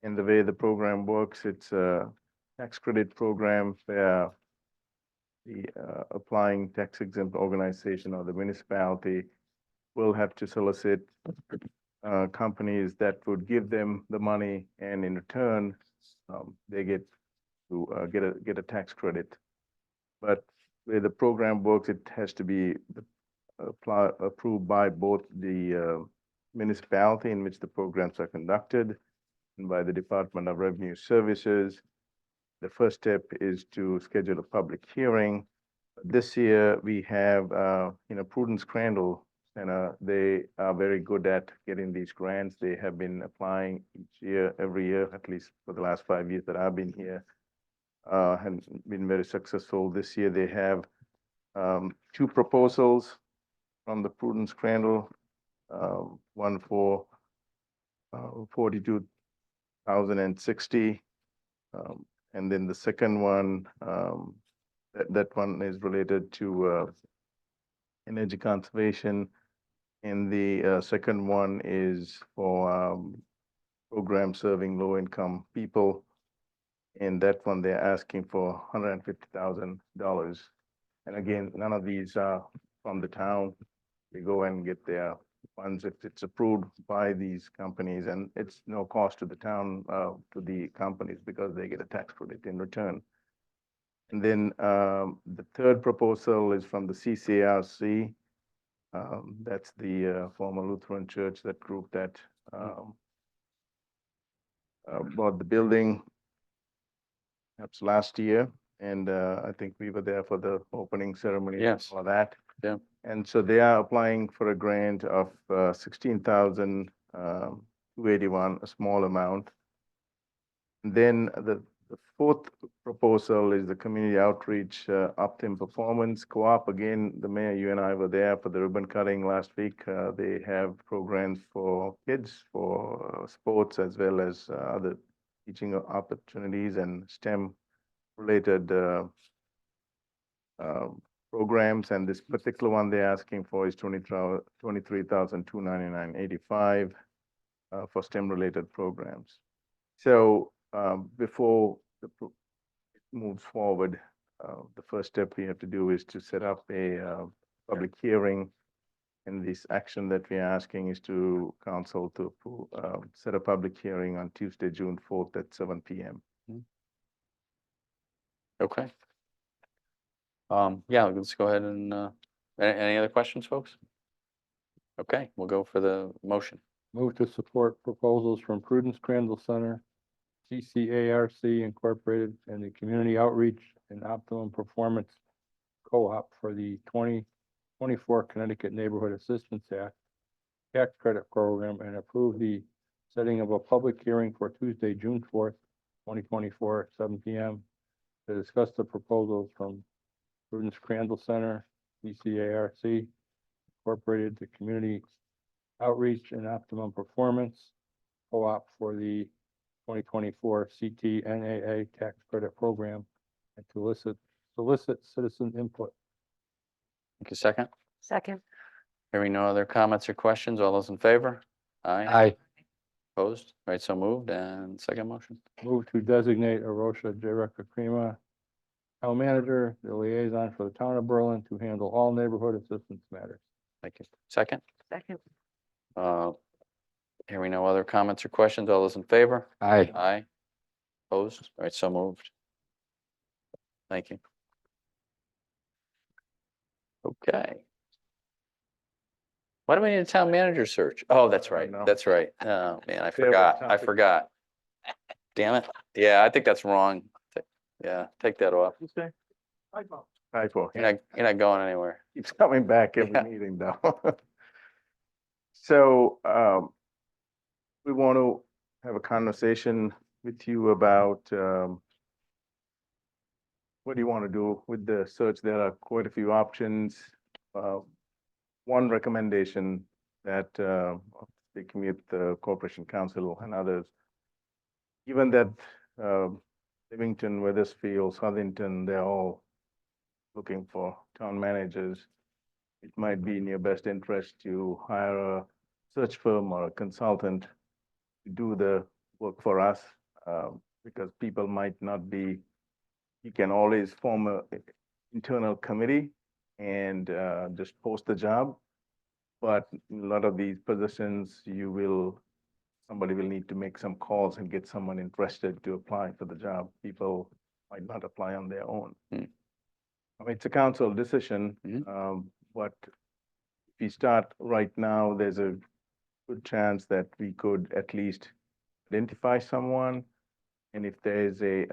And the way the program works, it's a tax credit program where the applying tax exempt organization or the municipality will have to solicit companies that would give them the money, and in return, they get to get a tax credit. But where the program works, it has to be approved by both the municipality in which the programs are conducted and by the Department of Revenue Services. The first step is to schedule a public hearing. This year, we have, Prudence Crandall, and they are very good at getting these grants. They have been applying each year, every year, at least for the last 5 years that I've been here, and been very successful. This year, they have 2 proposals from the Prudence Crandall, one for 42,060, and then the second one, that one is related to energy conservation, and the second one is for program serving low-income people, and that one they're asking for $150,000. And again, none of these are from the town. They go and get their funds if it's approved by these companies, and it's no cost to the town, to the companies, because they get a tax credit in return. And then the third proposal is from the CCRC. That's the former Lutheran church, that group that bought the building perhaps last year. And I think we were there for the opening ceremony. Yes. For that. Yeah. And so they are applying for a grant of 16,281, a small amount. And then the fourth proposal is the community outreach Optim Performance Co-op. Again, the mayor, you and I were there for the ribbon cutting last week. They have programs for kids, for sports, as well as other teaching opportunities and STEM related programs. And this particular one they're asking for is $23,299.85 for STEM related programs. So before it moves forward, the first step we have to do is to set up a public hearing. And this action that we're asking is to council to set a public hearing on Tuesday, June 4th at 7 p.m. Okay. Yeah, let's go ahead and, any other questions, folks? Okay, we'll go for the motion. Move to support proposals from Prudence Crandall Center, CCARC Incorporated, and the Community Outreach and Optimum Performance Co-op for the 2024 Connecticut Neighborhood Assistance Act tax credit program, and approve the setting of a public hearing for Tuesday, June 4th, 2024 at 7 p.m. to discuss the proposals from Prudence Crandall Center, CCARC Incorporated, the Community Outreach and Optimum Performance Co-op for the 2024 CTNAA tax credit program, and to solicit citizen input. Take a second. Second. Hearing no other comments or questions, all those in favor? Aye. Opposed? All right, so moved. And second motion. Move to designate Arosha Jayarakakrima, town manager, the liaison for the town of Berlin, to handle all neighborhood assistance matters. Thank you. Second. Second. Hearing no other comments or questions, all those in favor? Aye. Aye. Opposed? All right, so moved. Thank you. Okay. Why do we need a town manager search? Oh, that's right. know. That's right. Oh, man, I Favorite forgot. I topic. forgot. Damn it. Yeah, I think that's wrong. Yeah, take that off. Typo. You're not going anywhere. Keeps coming back every Yeah. meeting though. So we want to have a conversation with you about what do you want to do with the search? There are quite a few options. One recommendation that speaking with the Corporation Council and others, given that Livingston, Weathersfield, Southington, they're all looking for town managers, it might be in your best interest to hire a search firm or a consultant to do the work for us, because people might not be, you can always form a internal committee and just post the job. But a lot of these positions, somebody will need to make some calls and get someone interested to apply for the job. People might not apply on their own. I mean, it's a council decision, but if we start right now, there's a good chance that we could at least identify someone. And if there is a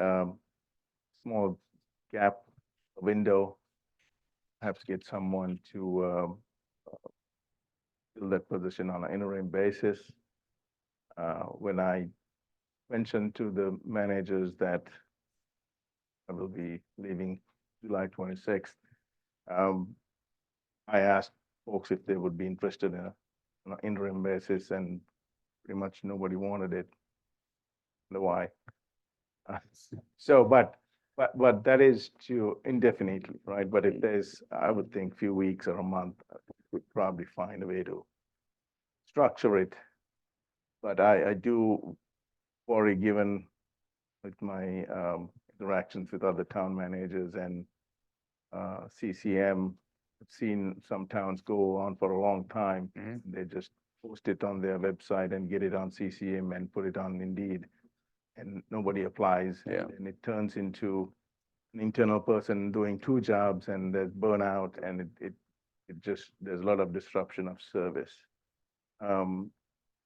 small gap, a window, perhaps get someone to fill that position on an interim basis. When I mentioned to the managers that I will be leaving July 26th, I asked folks if they would be interested in on an interim basis, and pretty much nobody wanted it. Why? So, but that is to indefinitely, right? But if there's, I would think, few weeks or a month, we'd probably find a way to structure it. But I do worry, given with my interactions with other town managers and CCM. I've seen some towns go on for a long time. They just post it on their website and get it on CCM and put it on Indeed. And nobody applies. Yeah. And it turns into an internal person doing two jobs, and there's burnout, and it just, there's a lot of disruption of service.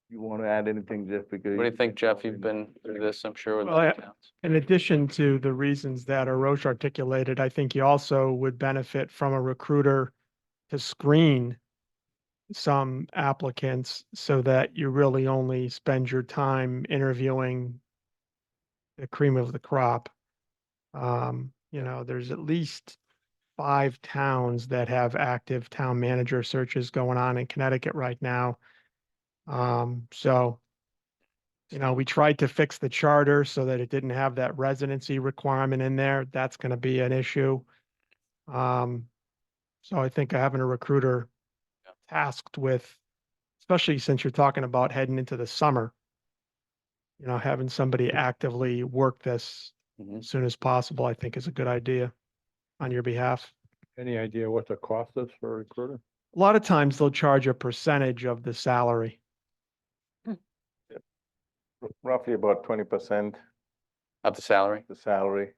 You want to add anything, Jeff? Because What do you think, Jeff? You've been through this, I'm sure, with Well, other I- towns. In addition to the reasons that Arosh articulated, I think you also would benefit from a recruiter to screen some applicants so that you really only spend your time interviewing the cream of the crop. You know, there's at least 5 towns that have active town manager searches going on in Connecticut right now. So, you know, we tried to fix the charter so that it didn't have that residency requirement in there. That's going to be an issue. So I think having a recruiter tasked with, especially since you're talking about heading into the summer, you know, having somebody actively work this as soon as possible, I think is a good idea on your behalf. Any idea what the cost is for a recruiter? A lot of times they'll charge a percentage of the salary. roughly about 20% Of the salary, the salary.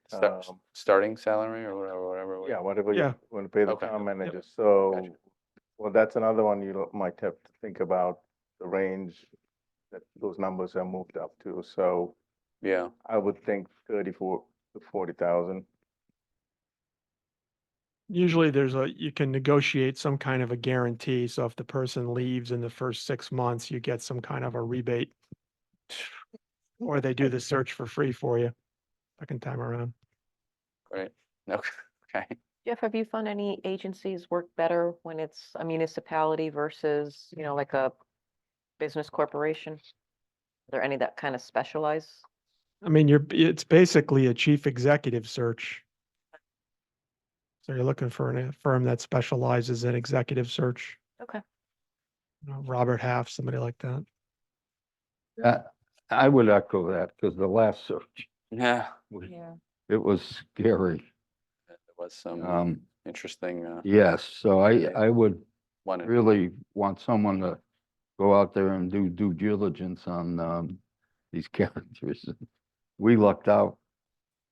starting salary or whatever. Yeah, whatever you Yeah. want to pay the Okay. town manager. So, Gotcha. well, that's another one you might have to think about, the range that those numbers are moved up to. So Yeah, I would think 34 to 40,000. Usually you can negotiate some kind of a guarantee. So if the person leaves in the first 6 months, you get some kind of a rebate. Or they do the search for free for you second time around. great. No, okay. Jeff, have you found any agencies work better when it's a municipality versus, you know, like a business corporation? Are there any that kind of specialize? I mean, it's basically a chief executive search. So you're looking for a firm that specializes in executive search, Okay. you know, Robert Half, somebody like that. I would echo that because the last search, Yeah, Yeah. it was scary. there was some interesting, Yes, so I would one. really want someone to go out there and do due diligence on these characters. We lucked out,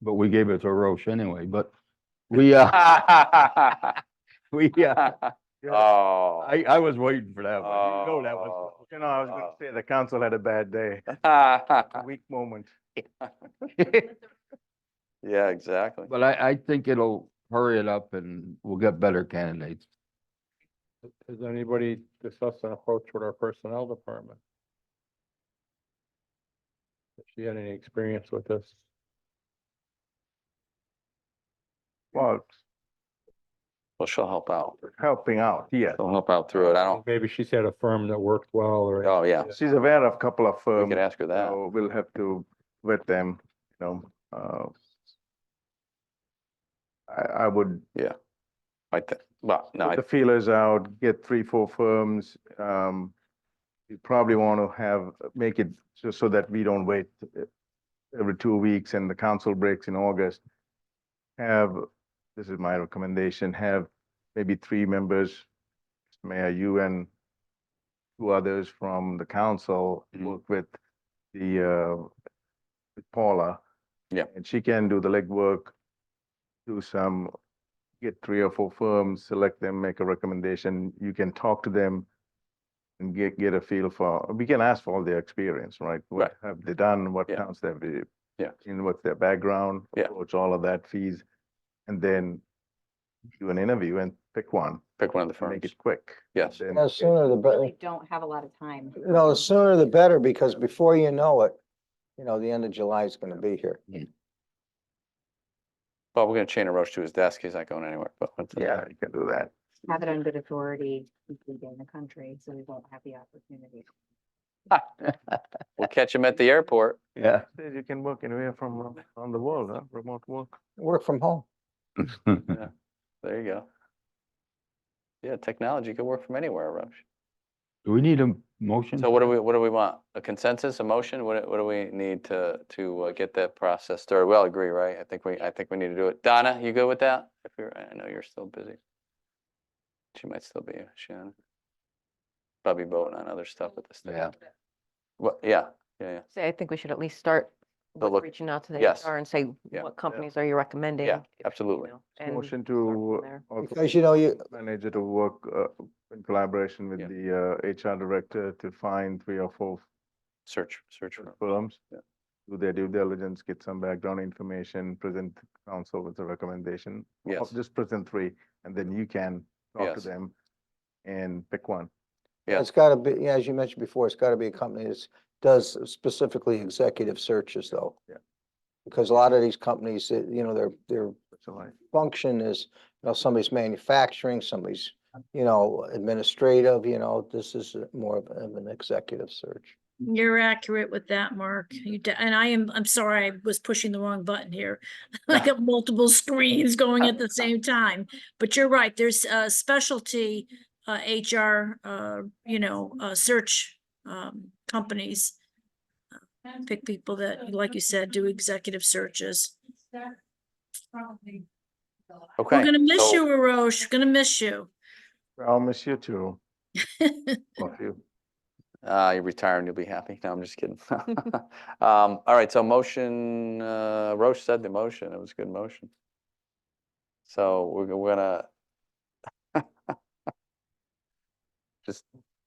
but we gave it to Roche anyway, but we Oh. I was waiting for that one. You know that was. You know, I was going to say the council had a bad day, weak moment. Yeah, exactly. But I think it'll hurry it up and we'll get better candidates. Has anybody discussed an approach with our personnel department? Has she had any experience with this? Well, Well, she'll help out. helping out, yeah. She'll help out through it. I don't, Maybe she's had a firm that worked well or. oh, yeah. She's aware of a couple of We firms. could ask her that. So we'll have to vet them, you know. I would Yeah. Well, no, put the feelers out, get 3, 4 firms. You probably want to make it just so that we don't wait every 2 weeks and the council breaks in August. This is my recommendation, have maybe 3 members, Mayor, you and 2 others from the council work with with Paula. Yeah. And she can do the legwork, get 3 or 4 firms, select them, make a recommendation. You can talk to them and get a feel for, we can ask for all their experience, right? What have they done? What Yeah. towns they've been Yeah. in, what's their background? Yeah. Approach all of that, fees, and then do an interview and pick one. Pick one of the and Make firms. it quick. Yes. Then- The sooner the better. Really don't have a lot of time. You know, the sooner the better, because before you know it, you know, the end of July is gonna be here. Well, we're gonna chain a Roche to his desk. He's not going anywhere, but. Yeah, you can do that. Have it on good authority, completely in the country, so we won't have the opportunity. We'll catch him at the airport. Yeah. Says you can work anywhere from on the world, huh? Remote work. Work from home. There you go. Yeah, technology could work from anywhere, Roche. Do we need a motion? So what do we want? A consensus, a motion? What do we need to get that process started? We all agree, right? I think we need to do it. Donna, you good with that? I know you're still busy. She might still be, Shannon. Probably voting on other stuff at this time. Yeah. Well, yeah. Say, I think we should at least start So with look- reaching out to the yes. HR and say, Yeah. what companies are you recommending? Yeah, if- you absolutely. know, and Motion start from to there. also Because, you know, you, manager to work in collaboration with Yeah. the HR director to find 3 or 4 Search for. firms. Yeah. Do their due diligence, get some background information, present to council with a recommendation. Or Yes. Just present 3, and then you can talk to Yes. them and pick one. Yeah. it's gotta be, yeah, as you mentioned before, it's gotta be a company that does specifically executive searches though. Yeah. Because a lot of these companies, you know, their That's all right. function is, you know, somebody's manufacturing, somebody's, you know, administrative, you know, this is more of an executive search. You're accurate with that, Mark. And I'm sorry, I was pushing the wrong button here. I got multiple screens going at the same time, but you're right. There's a specialty, HR, you know, search, companies. Pick people that, like you said, do executive searches. Okay. We're gonna miss so- you, Arosh. Gonna miss you. I'll miss you too. Love you. You retire and you'll be happy. No, I'm just kidding. All right, so motion, Roche said the motion. It was a good motion. So we're gonna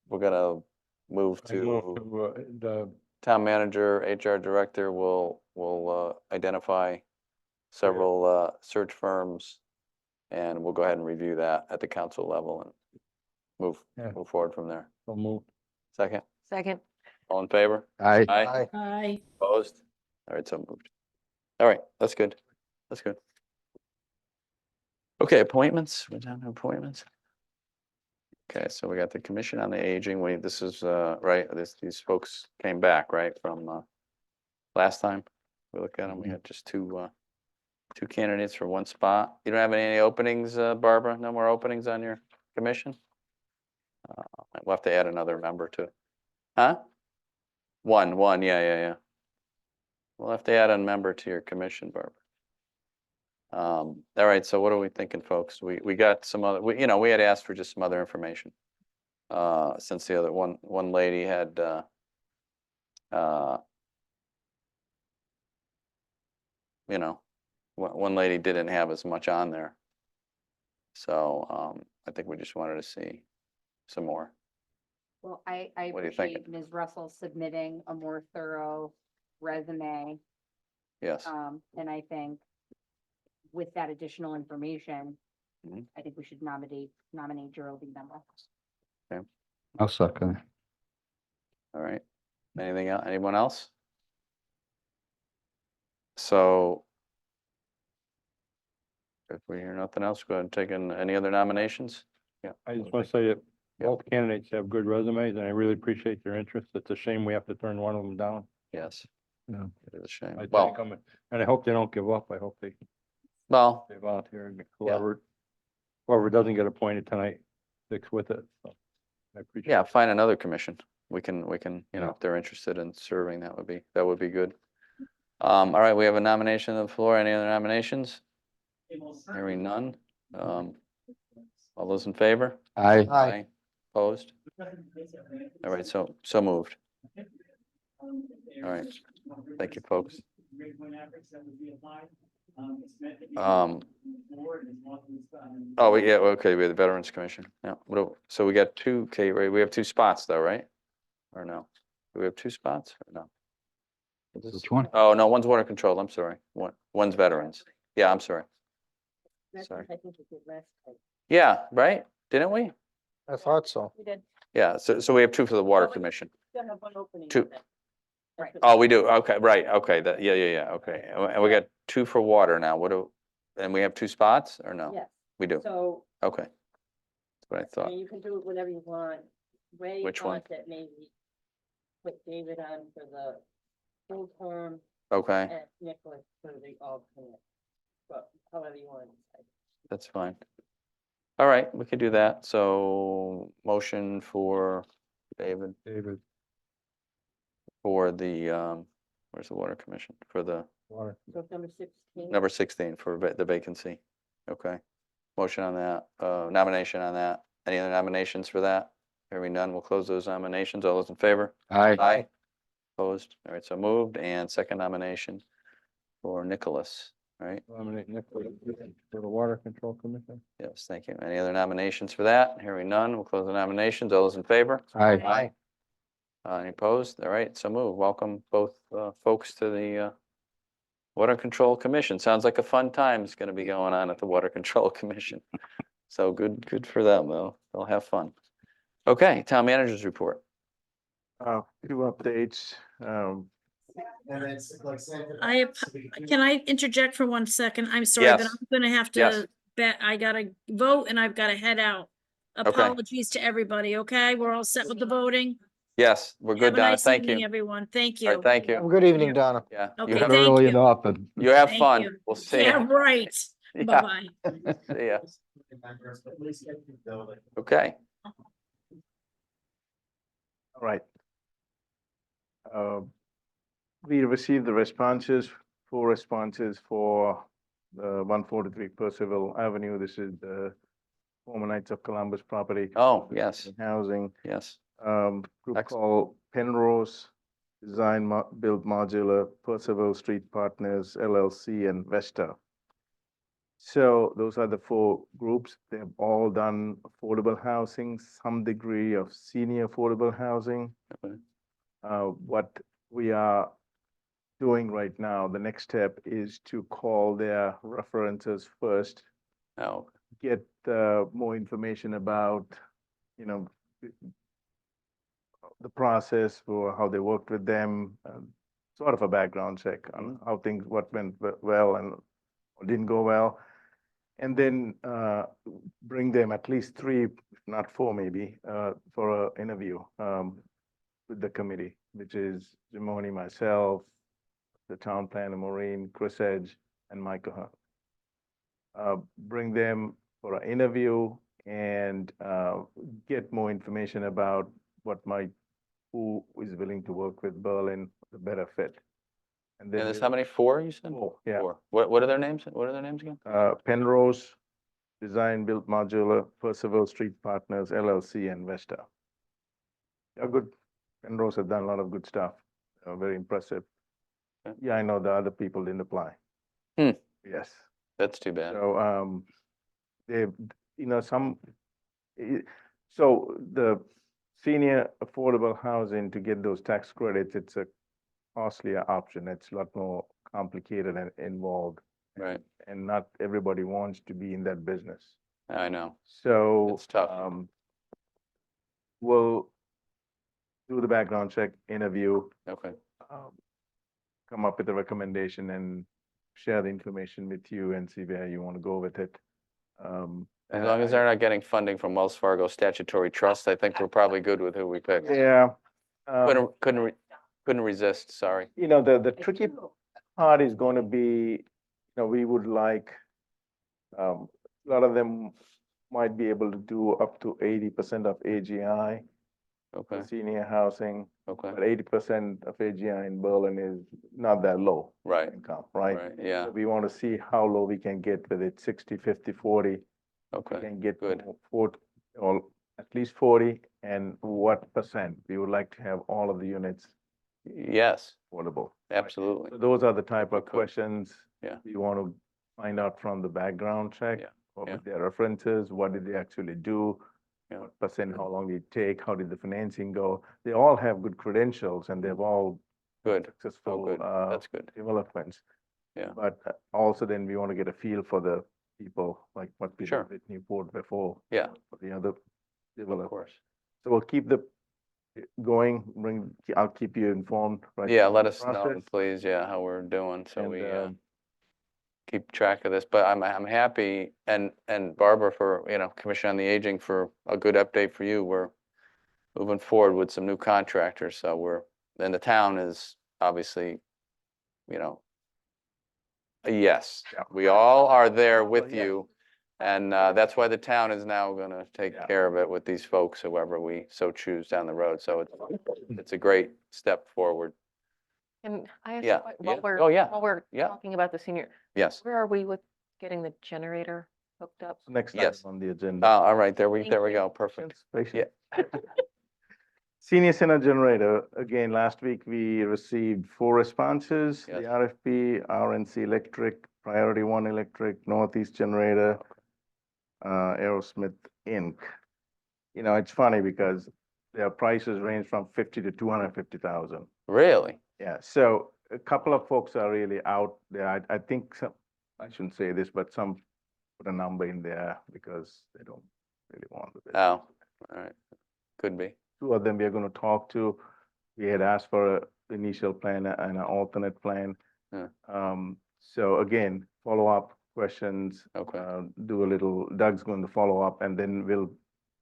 we're gonna move I move to to, the, town manager, HR director will identify several search firms, and we'll go ahead and review that at the council level and Yeah. move forward from there. so move. Second, Second, all in favor? Aye. Aye. Hi. Opposed? All right, so moved. All right, that's good. That's good. Okay, appointments. We're down to appointments. Okay, so we got the Commission on the Aging. This is, right, these folks came back, right, from last time we looked at them. We had just two candidates for one spot. You don't have any openings, Barbara? No more openings on your commission? We'll have to add another member to, huh? One, yeah. We'll have to add a member to your commission, Barbara. All right, so what are we thinking, folks? We got some other, we had asked for just some other information. Since the other one lady had, one lady didn't have as much on there. So, I think we just wanted to see some more. Well, I What are you thinking? appreciate Ms. Russell submitting a more thorough resume. Yes, And I think with that additional information, Mhm. I think we should nominate Geraldine Bemwell. I'll second. it. all right. Anything else? Anyone else? So if we hear nothing else, go ahead and take in any other nominations? Yeah. I just want to say that both candidates have good resumes and I really appreciate their interest. It's a shame we have to turn one of them down. Yes, Yeah. it is a shame. I Well, thank them, and I hope they don't give up. I hope they volunteer and whoever doesn't get appointed tonight sticks with it. So I appreciate yeah, it. find another commission. We can, Yeah. if they're interested in serving, that would be good. All right, we have a nomination on the floor. Any other nominations? Hearing none. All those in favor? Aye. Aye. Opposed? All right, so moved. All right, thank you, folks. Oh, yeah, okay, we have the Veterans Commission. Yeah, so we got two, okay, right, we have 2 spots though, right? Or no? Do we have 2 spots or no? Which one? Oh, no, one's water control, I'm sorry. One's veterans. Yeah, I'm sorry. Sorry. I think we did last time. Yeah, right? Didn't we? I thought so. We did. Yeah, so we have 2 for the water commission. Still have one opening. 2. Right. Oh, we do, okay, right, okay, yeah, okay. And we got 2 for water now. And we have 2 spots or no? Yes. We do, So, okay. That's what I I thought. mean, you can do it whenever you want. Ray Which one? thought that maybe put David on for the full term Okay, and Nicholas for the alternate. But however you want. that's fine. All right, we could do that. So motion for David, David, for the, where's the Water Commission? For the water. So number 16. number 16 for the vacancy. Okay. Motion on that, nomination on that. Any other nominations for that? Hearing none, we'll close those nominations. All those in favor? Aye. Aye. Opposed? All right, so moved. And second nomination for Nicholas, right? Nominate Nick for the Water Control Commission. Yes, thank you. Any other nominations for that? Hearing none, we'll close the nominations. All those in favor? Aye. Any opposed? All right, so move. Welcome both folks to the Water Control Commission. Sounds like a fun time is going to be going on at the Water Control Commission. So good for them, though. They'll have fun. Okay, town managers report. Few updates, Can I interject for 1 second? I'm sorry, but Yes. I'm gonna have Yes. to I gotta vote and I've gotta head out. Apologies to everybody, okay? We're all set with the voting? Yes, we're Have good, a Donna. nice Thank evening, you. everyone. Thank All right, you. thank Have a you. good evening, Donna. Yeah. Okay, You have, thank Early you. enough and. you have Thank fun. you. We'll see Yeah, you. right. Yeah. Bye-bye. See ya. Okay. all right. We received the responses, 4 responses for the 143 Percival Avenue. This is the former Knights of Columbus property. Oh, yes, Housing. yes. Group Excellent. called Penrose Design Build Modular, Percival Street Partners LLC, and Vesta. So those are the 4 groups. They've all done affordable housing, some degree of senior affordable housing. Okay. What we are doing right now, the next step is to call their references first, Oh, get more information about, you know, the process for how they worked with them, sort of a background check on how things, what went well and what didn't go well. And then bring them at least 3, if not 4 maybe, for an interview with the committee, which is Jimoni, myself, the town planner, Maureen, Chris Edge, and Mike Ahern. Bring them for an interview and get more information about who is willing to work with Berlin, the better fit. And then and there's we'll- how many? 4, you said? 4, yeah. 4. What are their names? What are their names again? Penrose Design Built Modular, Percival Street Partners LLC, and Vesta. They're good. Penrose has done a lot of good stuff. Very impressive. Okay. Yeah, I know the other people didn't apply. Hmm. Yes. That's too bad. So, they've, you know, so the senior affordable housing, to get those tax credits, it's a costlier option. It's a lot more complicated and involved. Right. And not everybody wants to be in that business. I know. So. It's tough. We'll do the background check, interview, Okay. come up with a recommendation and share the information with you and see where you want to go with it. As long as they're not getting funding from Wells Fargo Statutory Trust, I think we're probably good with who we pick. Yeah. Couldn't resist, sorry. You know, the tricky part is going to be, you know, we would like, a lot of them might be able to do up to 80% of AGI. Okay, Senior housing, okay, but 80% of AGI in Berlin is not that low right, income, right? right, yeah, So we want to see how low we can get with it, 60, 50, 40. We okay, can get good. 40, or at least 40, and what percent? We would like to have all of the units Yes, affordable. absolutely. So those are the type of Good. questions Yeah. we want to find out from the background check. Yeah, What yeah. were their references? What did they actually do? Yeah. What percent, how long did it take? How did the financing go? They all have good credentials and they've all Good, successful good. That's good. developments. Yeah. But also then we want to get a feel for the people, like what we Sure. did with Newport before. Yeah. For the other Of developers. course. So we'll keep going, I'll keep you informed. right Yeah, through let the us know, process. please, yeah, how we're doing, so And, we keep track of this, but I'm happy, and Barbara for, Commission on the Aging for a good update for you. We're moving forward with some new contractors, so and the town is obviously, a yes. Yeah. We all are there with yeah. you, And that's why the town is now gonna take Yeah. care of it with these folks, whoever we so choose down the road. So it's a great step forward. And I asked, Yeah, while yeah. we're, Oh, yeah, while we're yeah. talking about the senior, Yes, where are we with getting the generator hooked up? Next item yes. on the agenda. All right, there we Thank you. go. Perfect. Patience. Yeah. Senior Center generator, again, last week we received 4 responses. The Yes. RFP, RNC Electric, Priority One Electric, Northeast Generator, Aerosmith Inc. You know, it's funny because their prices range from 50 to 250,000. Really? Yeah, so a couple of folks are really out there. I think some, I shouldn't say this, but some put a number in there because they don't really want the business. Oh, all right. Could be. 2 of them we are going to talk to. We had asked for an initial plan and an alternate plan. Yeah. So again, follow-up questions. Okay. Do a little, Doug's going to follow up, and then we'll,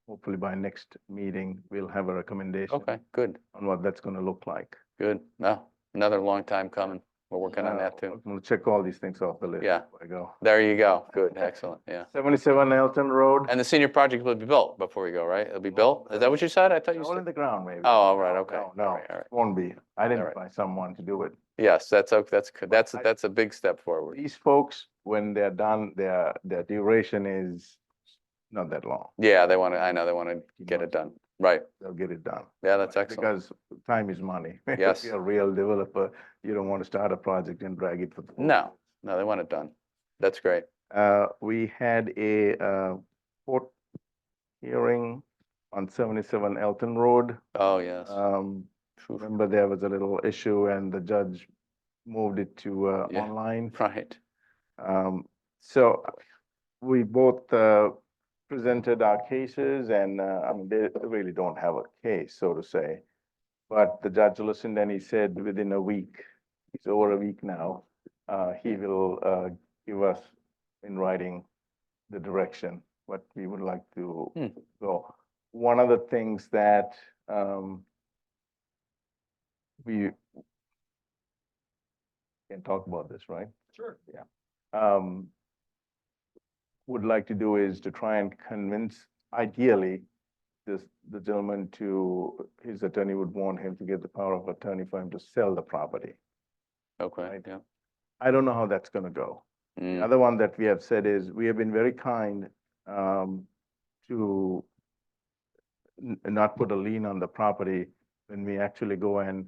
hopefully by next meeting, we'll have a recommendation Okay, good, on what that's going to look like. good. No, another long time coming. We're working on that too. I'm going to check all these things off the list. Yeah. Before I go. There you go. Good, excellent, yeah. 77 Elton Road. And the senior project will be built before we go, right? It'll be built? Is that what you said? I thought you All in said. the ground, maybe. Oh, all right, okay. No, All no, right, all right. won't be. Identify someone to do it. Yes, that's okay, that's good. That's a big step forward. These folks, when they're done, their duration is not that long. Yeah, they want to, I know, they want to get it done. Right, They'll get it done. yeah, that's excellent. Because time is money. If Yes. you're a real developer, you don't want to start a project and drag it for. 4 No, no, they want it done. That's great. We had a court hearing on 77 Elton Road. Oh, yes. Phew. Remember there was a little issue and the judge moved it to Yeah. online. Right, So we both presented our cases and I mean, they really don't have a case, so to say. But the judge listened and he said within a week, it's over a week now, he will give us in writing the direction, what we would like to go. One of the things that we can talk about this, right? Sure. Yeah. Would like to do is to try and convince, ideally, the gentleman to, his attorney would want him to get the power of attorney for him to sell the property. okay, yeah. I don't know how that's gonna go. The Mm, other one that we have said is, we have been very kind to not put a lien on the property when we actually go and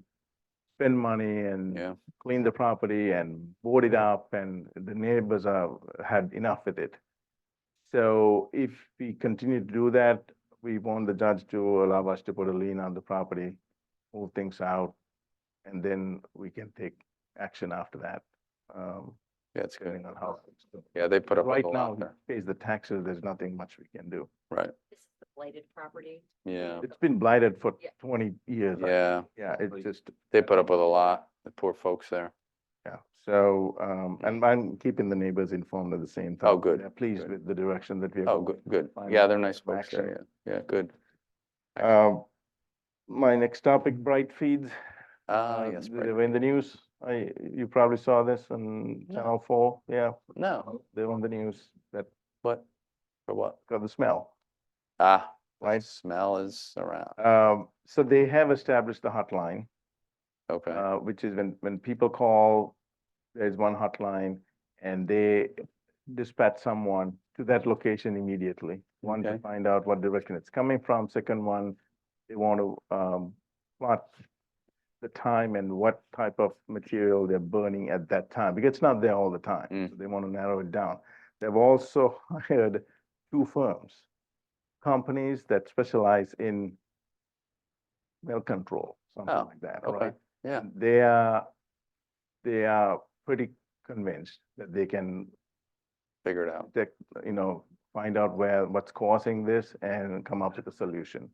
spend money and Yeah, clean the property and board it up, and the neighbors are, had enough with it. So if we continue to do that, we want the judge to allow us to put a lien on the property, move things out, and then we can take action after that. that's good. Depending on how things go. Yeah, they put up with Right a now, lot there. he pays the taxes, there's nothing much we can do. Right, This is the blighted property. yeah, It's been blighted for Yeah. 20 years. I yeah. think. Yeah, it's just, They put up with a lot, the poor folks there. yeah, so, and I'm keeping the neighbors informed at the same time. Oh, good, They're pleased good. with the direction that we are. Oh, going. good, good. Finally Yeah, they're get nice some folks action. there, yeah, good. My next topic, Bright Feeds. Yes, They right. were in the news. You probably saw this on No. Channel 4, yeah, No, they were on the news, that what, for what? got the smell. Ah, Right. smell is around. So they have established the hotline, Okay, which is when people call, there's one hotline, and they dispatch someone to that location immediately. One, to Okay. find out what direction it's coming from. Second one, they want to plot the time and what type of material they're burning at that time, because it's not there all the time. So they want to narrow it down. They've also hired 2 firms, companies that specialize in smell control, something Oh, like that, okay. right? Yeah, They are pretty convinced that they can figure it out. find out what's causing this and come up with a solution.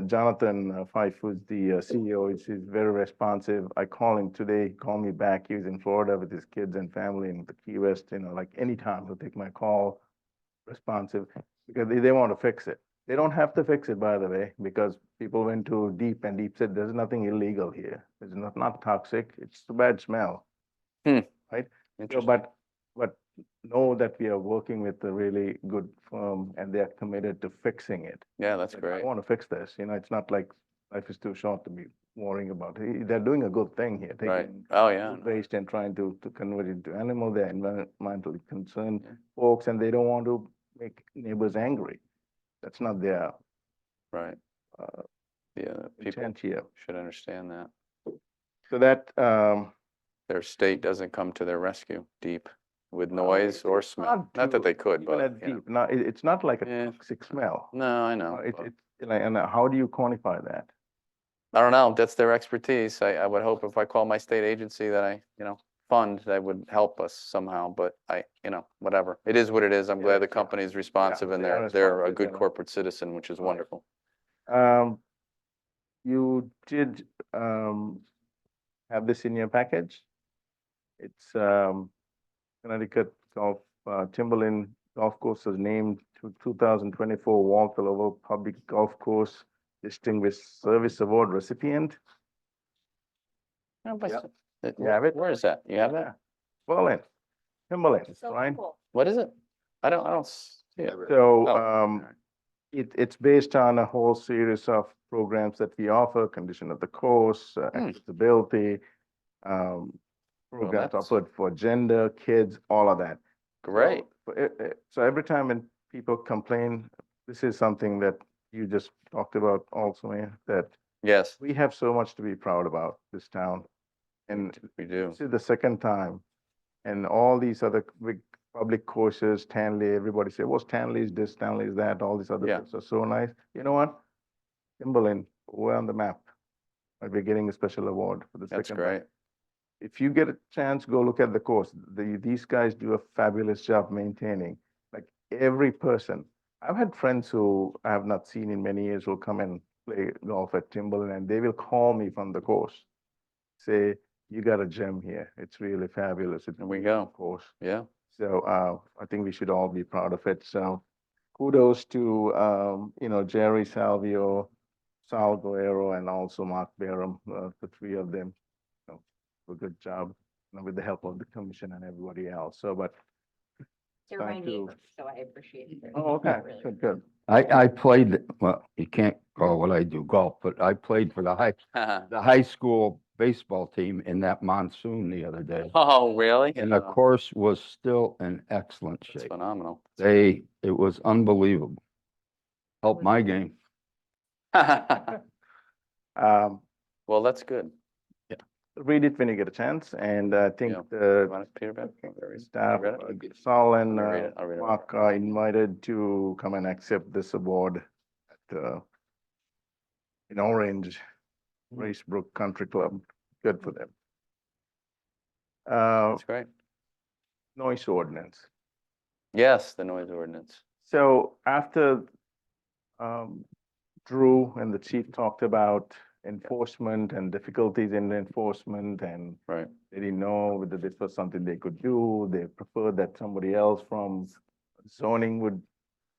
Jonathan Fife, who's the CEO, is very responsive. I call him today, he called me back. He was in Florida with his kids and family in the Key West, like anytime he'll take my call, responsive, because they want to fix it. They don't have to fix it, by the way, because people went to Deep and Deep said, there's nothing illegal here. It's not toxic. It's a bad smell. Hmm. Right? So, Interesting. but know that we are working with a really good firm and they are committed to fixing it. Yeah, that's Like, great. I want to fix this, it's not like life is too short to be worrying about it. They're doing a good thing here, Right. taking Oh, yeah. food waste and trying to convert it into animal, they're environmentally concerned Yeah. folks, and they don't want to make neighbors angry. That's not their Right. uh, Yeah, people intent here. should understand that. So that, Their state doesn't come to their rescue deep with noise or smell. Not that they could, even but, at deep, now, it's not like a Yeah. toxic smell. No, I know. It, but- it's like, and how do you quantify that? I don't know. That's their expertise. I would hope if I call my state agency that I, fund, that would help us somehow, but whatever. It is what it is. I'm glad the company is responsive and they are they're a responsive, good corporate citizen, which is Right. wonderful. You did have this in your package. It's Connecticut Golf Timberland Golf Course was named to 2024 Walter Lovell Public Golf Course Distinguished Service Award recipient. Yeah, but Yep. it- You have it? Where is that? You have that? Berlin, Timberland, So right? cool. What is it? I don't see it. So, Oh, it's based on a whole series of programs that we offer, condition of the course, accessibility, programs that's- offered for gender, kids, all of that. Great. So every time when people complain, this is something that you just talked about also, Mayor, that Yes, we have so much to be proud about this town. And we do. this is the second time. And all these other big public courses, Stanley, everybody say, well, Stanley's this, Stanley's that, all these other Yeah. places are so nice. You know what? Timberland, we're on the map. We're getting a special award for the That's second time. great. If you get a chance, go look at the course. These guys do a fabulous job maintaining, like every person. I've had friends who I have not seen in many years who come and play golf at Timberland, and they will call me from the course. Say, you got a gem here. It's really fabulous. It's There we a go. course. Yeah. So I think we should all be proud of it. So kudos to, Jerry Salvio, Sal Guerrero, and also Mark Barham, the three of them. A good job, with the help of the commission and everybody else. So, but. They're my Thank you. neighbors, so I appreciate it. Oh, okay, Really. good, good. I played, well, you can't call what I do golf, but I played for the high school baseball team in that monsoon the other day. Oh, really? And the Oh, course was still in excellent That's shape. phenomenal. It was unbelievable. Helped my game. Well, that's good. Read it when you get a chance, and I think Yeah. the Want it, Peter, Ben? Can I read it? staff, You read it? Sal and Let me read it. I'll read it. Mark are invited to come and accept this award at in Orange, Racebrook Country Club. Good for them. That's great. Noise ordinance. Yes, the noise ordinance. So after Drew and the chief talked about enforcement and difficulties in enforcement, and Right. they didn't know whether this was something they could do. They preferred that somebody else from zoning would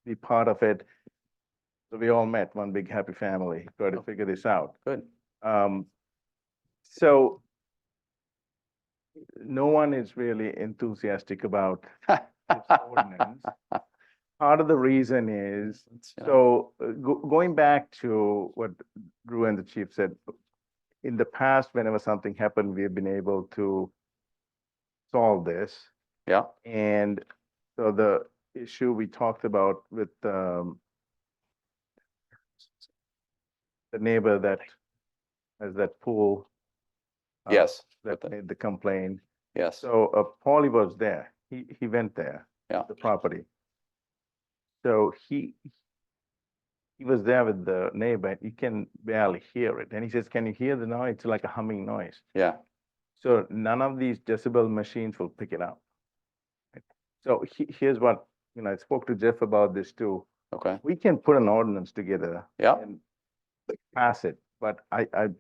be part of it. So we all met, one big happy family, try to figure this out. Good. So no one is really enthusiastic about this ordinance. Part of the reason is, so going back to what Drew and the chief said, in the past, whenever something happened, we've been able to solve this. Yeah. And so the issue we talked about with the neighbor that has that pool. Yes. That made the complaint. Yes. So Paulie was there. He went there. Yeah. The property. So he was there with the neighbor, and you can barely hear it. And he says, can you hear the noise? It's like a humming noise. Yeah. So none of these decibel machines will pick it up. So here's what, I spoke to Jeff about this too. Okay. We can put an ordinance together. Yeah. And pass it, but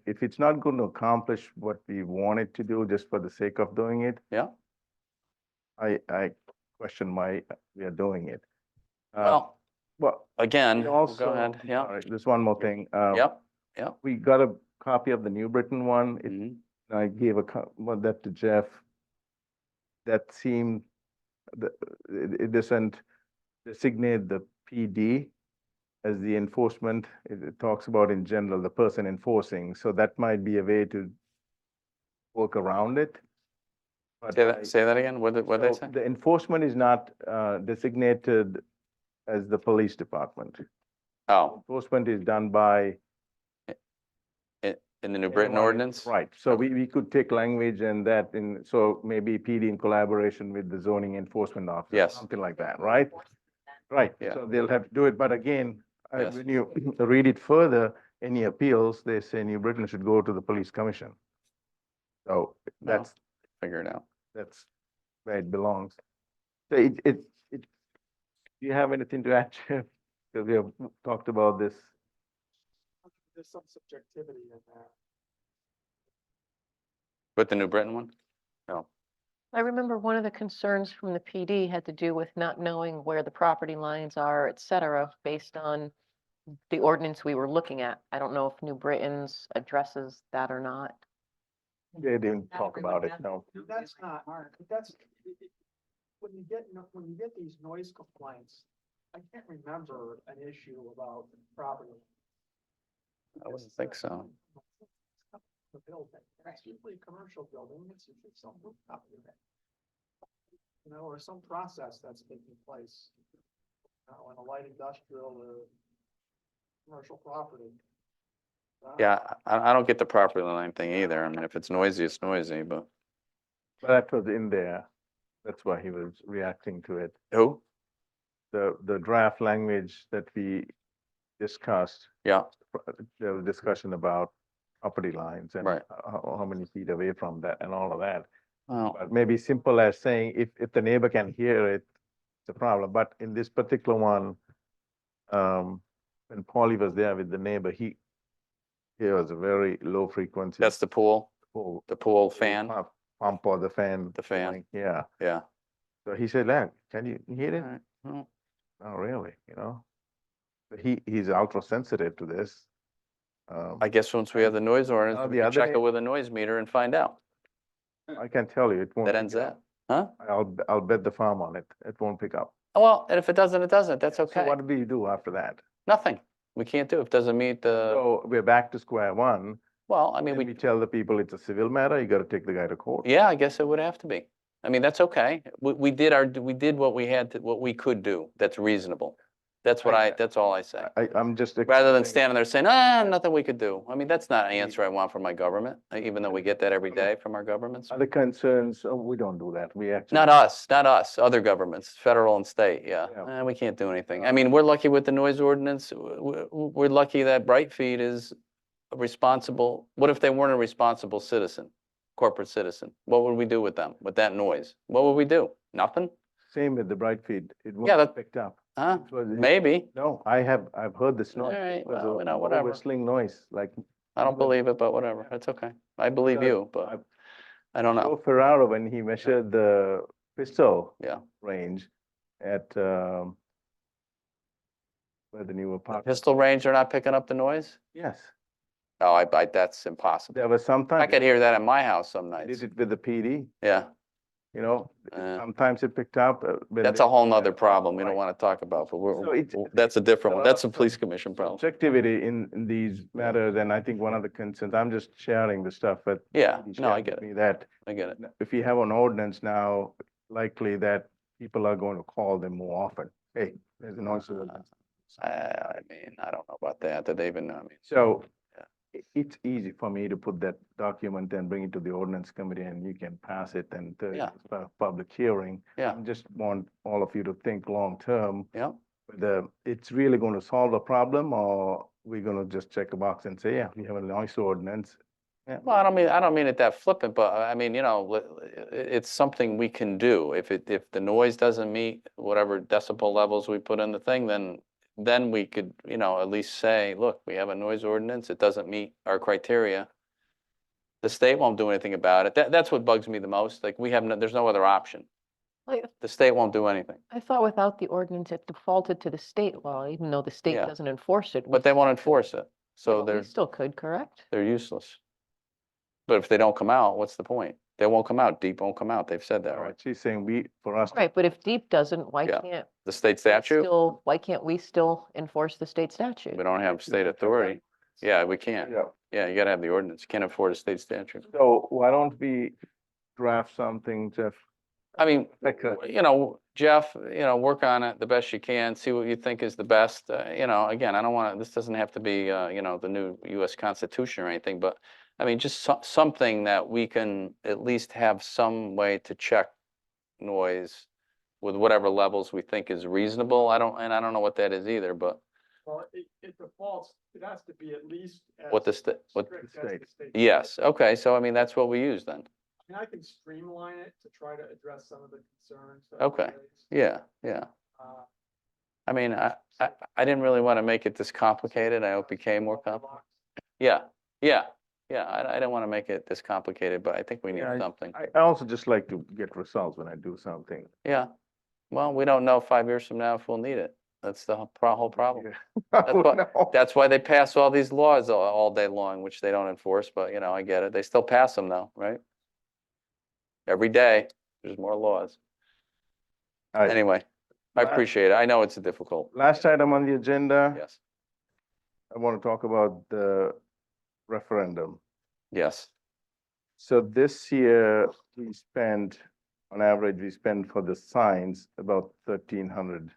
if it's not going to accomplish what we want it to do just for the sake of doing it. Yeah. I question why we are doing it. Well, again, we also, go ahead. Yeah. sorry, there's one more thing. Yep. Yep. We got a copy of the New Britain one. Mhm. I gave that to Jeff. That seemed it doesn't designate the PD as the enforcement. It talks about in general, the person enforcing. So that might be a way to work around it. But Say that again? What did they so say? the enforcement is not designated as the police department. Oh, Enforcement is done by. in the New Britain anyone- ordinance? Right, so we could take language and that in, so maybe PD in collaboration with the zoning enforcement officer. Yes. Something like that, right? Right, Yeah. so they'll have to do it, but again, Yes. when you read it further, any appeals, they say New Britain should go to the police commission. So that's, Figure it out. that's where it belongs. So do you have anything to add, Jeff? Because we have talked about this. There's some subjectivity in that. With the New Britain one? No. I remember one of the concerns from the PD had to do with not knowing where the property lines are, et cetera, based on the ordinance we were looking at. I don't know if New Britain's addresses that or not. They didn't talk about it, no. That's not, that's, when you get these noise complaints, I can't remember an issue about property. I wouldn't think so. The building, it's usually a commercial building, it's usually some rooftop unit. You know, or some process that's taking place. In a light industrial or commercial property. Yeah, I don't get the property line thing either. I mean, if it's noisy, it's noisy, but But that was in there. That's why he was reacting to it. who? The draft language that we discussed, Yeah, there was discussion about property lines and Right. how many feet away from that and all of that. well, But maybe simple as saying if the neighbor can hear it, it's a problem. But in this particular one, when Paulie was there with the neighbor, he was a very low frequency. that's the pool, pool- the pool fan, Pump or the fan. the fan. going, Yeah. Yeah. So he said, "Lan, can you hear it?" Alright, well, Oh, really, But he's ultra sensitive to this. I guess once we have the noise ordinance, the we can other check day- it with a noise meter and find out. I can tell you, it won't. That pick ends up. that. Huh? I'll bet the farm on it. It won't pick up. Well, and if it doesn't, it doesn't. That's So okay. what do we do after that? Nothing. We can't do. If it doesn't meet the, So we're back to square one. well, I mean, Then we tell the people it's a civil matter, you gotta take the guy to court. yeah, I guess it would have to be. I mean, that's okay. We did what we had to, what we could do. That's reasonable. That's what that's all I say. I'm just. Rather than explaining- standing there saying, nothing we could do. I mean, that's not an answer I want from my government, even though we get that every day from our governments. Other concerns, we don't do that. We actually. Not us, other governments, federal and state, yeah. We can't do anything. I mean, we're lucky with the noise ordinance. We're lucky that Brightfeed is a responsible, what if they weren't a responsible citizen, corporate citizen? What would we do with them, with that noise? What would we do? Nothing? Same with the Brightfeed. It Yeah, wasn't picked up. Huh? It was- Maybe. No, I've heard this noise. All right, It was well, a you know, low whatever. whistling noise, like. I don't believe it, but whatever. It's okay. I believe Because you, but I don't Joe know. Ferraro, when he measured the pistol Yeah. range at, where the new apartment. Pistol range, they're not picking up the noise? Yes, Oh, that's impossible. there was sometimes. I could hear that in my house some I nights. did it with the PD, Yeah, sometimes it picked up. When that's they- a whole nother problem we don't Right. want to talk about, but So it's- that's a different one. That's a of police commission problem. Subjectivity in these matters, and I think one of the concerns, I'm just sharing the stuff, but. Yeah, he no, I shared get with it. me That I get it. if you have an ordinance now, likely that people are going to call them more often. Hey, there's a noise ordinance. I mean, I don't know about that. Did they even know? I mean, So it's easy for me to put that document and bring it to the ordinance committee and you can pass it and Yeah. public hearing. Yeah. I just want all of you to think long-term, yeah, whether it's really going to solve the problem or we're going to just check a box and say, yeah, we have a noise ordinance. Yeah. well, I don't mean it that flippant, but I mean, it's something we can do. If the noise doesn't meet whatever decibel levels we put in the thing, then we could, at least say, look, we have a noise ordinance. It doesn't meet our criteria. The state won't do anything about it. That's what bugs me the most. Like there's no other option. Like, The state won't do anything, I thought without the ordinance, it defaulted to the state law, even though the state Yeah. doesn't enforce it. but they won't enforce it. So We they're still could, correct? useless. But if they don't come out, what's the point? They won't come out. Deep won't come out. They've said that, All right? right, she's saying for us. Right, but if deep doesn't, why Yeah. can't The state we statute, still, why can't we still enforce the state statute? we don't have state authority. Yeah, we can't. Yeah. Yeah, you gotta have the ordinance. You can't afford a state statute. So why don't we draft something, Jeff? I mean, Like a- you know, Jeff, you know, work on it the best you can, see what you think is the best. You know, again, I don't want to, this doesn't have to be, you know, the new US Constitution or anything, but I mean, just something that we can at least have some way to check noise with whatever levels we think is reasonable. I don't know what that is either, but Well, it defaults, it has to be at least. what the state, what, strict as the state. yes, okay, so I mean, that's what we use then. And I can streamline it to try to address some of the concerns. that Okay. were raised. Yeah, yeah. Uh, I mean, I didn't really want to make it this complicated. I hope it became more complicated. Yeah, yeah, yeah. I don't want to make it this complicated, but I think we need Yeah, something. I also just like to get results when I do something. Yeah. Well, we don't know 5 years from now if we'll need it. That's the whole problem. Yeah. Oh, what- no. That's why they pass all these laws all day long, which they don't enforce, but you know, I get it. They still pass them though, right? Every day, there's more laws. All right. Anyway, I appreciate it. I know it's difficult. Last item on the agenda, Yes, I want to talk about the referendum. yes. So this year, we spent, on average, we spend for the signs about $1,300.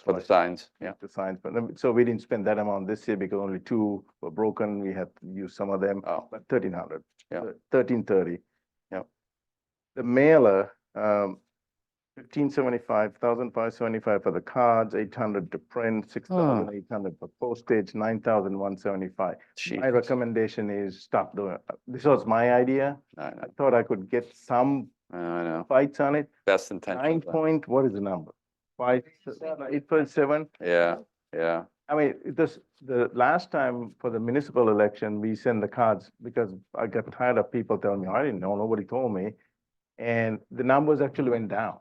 For the signs, yeah. The signs, but so we didn't spend that amount this year because only 2 were broken. We had to use some of them, Oh, but 1,300. Yeah. 1,330. Yep. The mailer, 1,575, 1,575 for the cards, 800 to print, 6,800 for postage, 9,175. My Jesus. recommendation is stop doing, this was my idea. I I know, thought I could get some I know. bites on it. Best 9 intentions. point, what is the number? 8.7? Yeah, yeah. I mean, the last time for the municipal election, we sent the cards because I got tired of people telling me, I didn't know, nobody told me. And the numbers actually went down.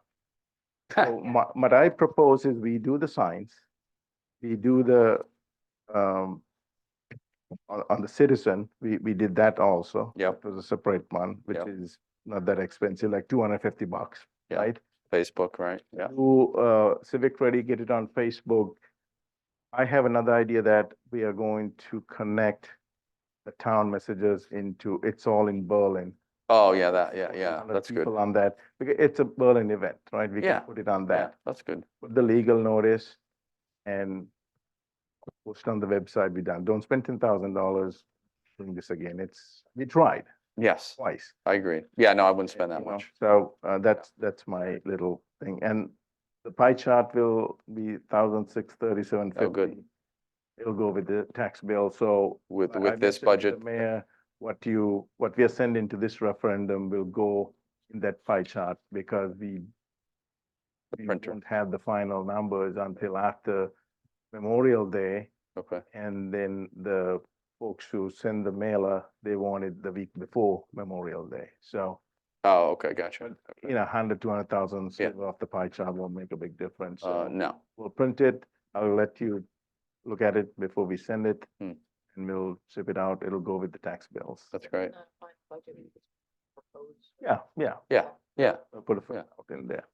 So what I propose is we do the signs, we do the, on the citizen, we did that also. Yep. It was a separate one, which Yep. is not that expensive, like $250, Yeah. right? Facebook, right? Yeah. Do Civic Ready, get it on Facebook. I have another idea that we are going to connect the town messages into, it's all in Berlin. Oh, yeah, yeah, 100 that's good. people on that, because it's a Berlin event, right? We Yeah, can put it on Yeah, that, that's good. put the legal notice and post on the website, be done. Don't spend $10,000 doing this again. We tried Yes, twice. I agree. Yeah, no, I wouldn't spend that you know, much. So that's my little thing. And the pie chart will be 1,637.50. Oh, good. It'll go with the tax bill, so. With I this mentioned to the budget, Mayor, what we are sending to this referendum will go in that pie chart because we printer. won't have the final numbers until after Memorial Day. Okay, And then the folks who send the mailer, they want it the week before Memorial Day. So, oh, okay, gotcha. you know, 100, 200,000 Yeah. off the pie chart won't make a big difference. So No, we'll print it. I'll let you look at it before we send it. Hmm. And we'll ship it out. It'll go with the tax bills. that's great. Yeah, yeah. Yeah, I'll put a Yeah. footnote in there.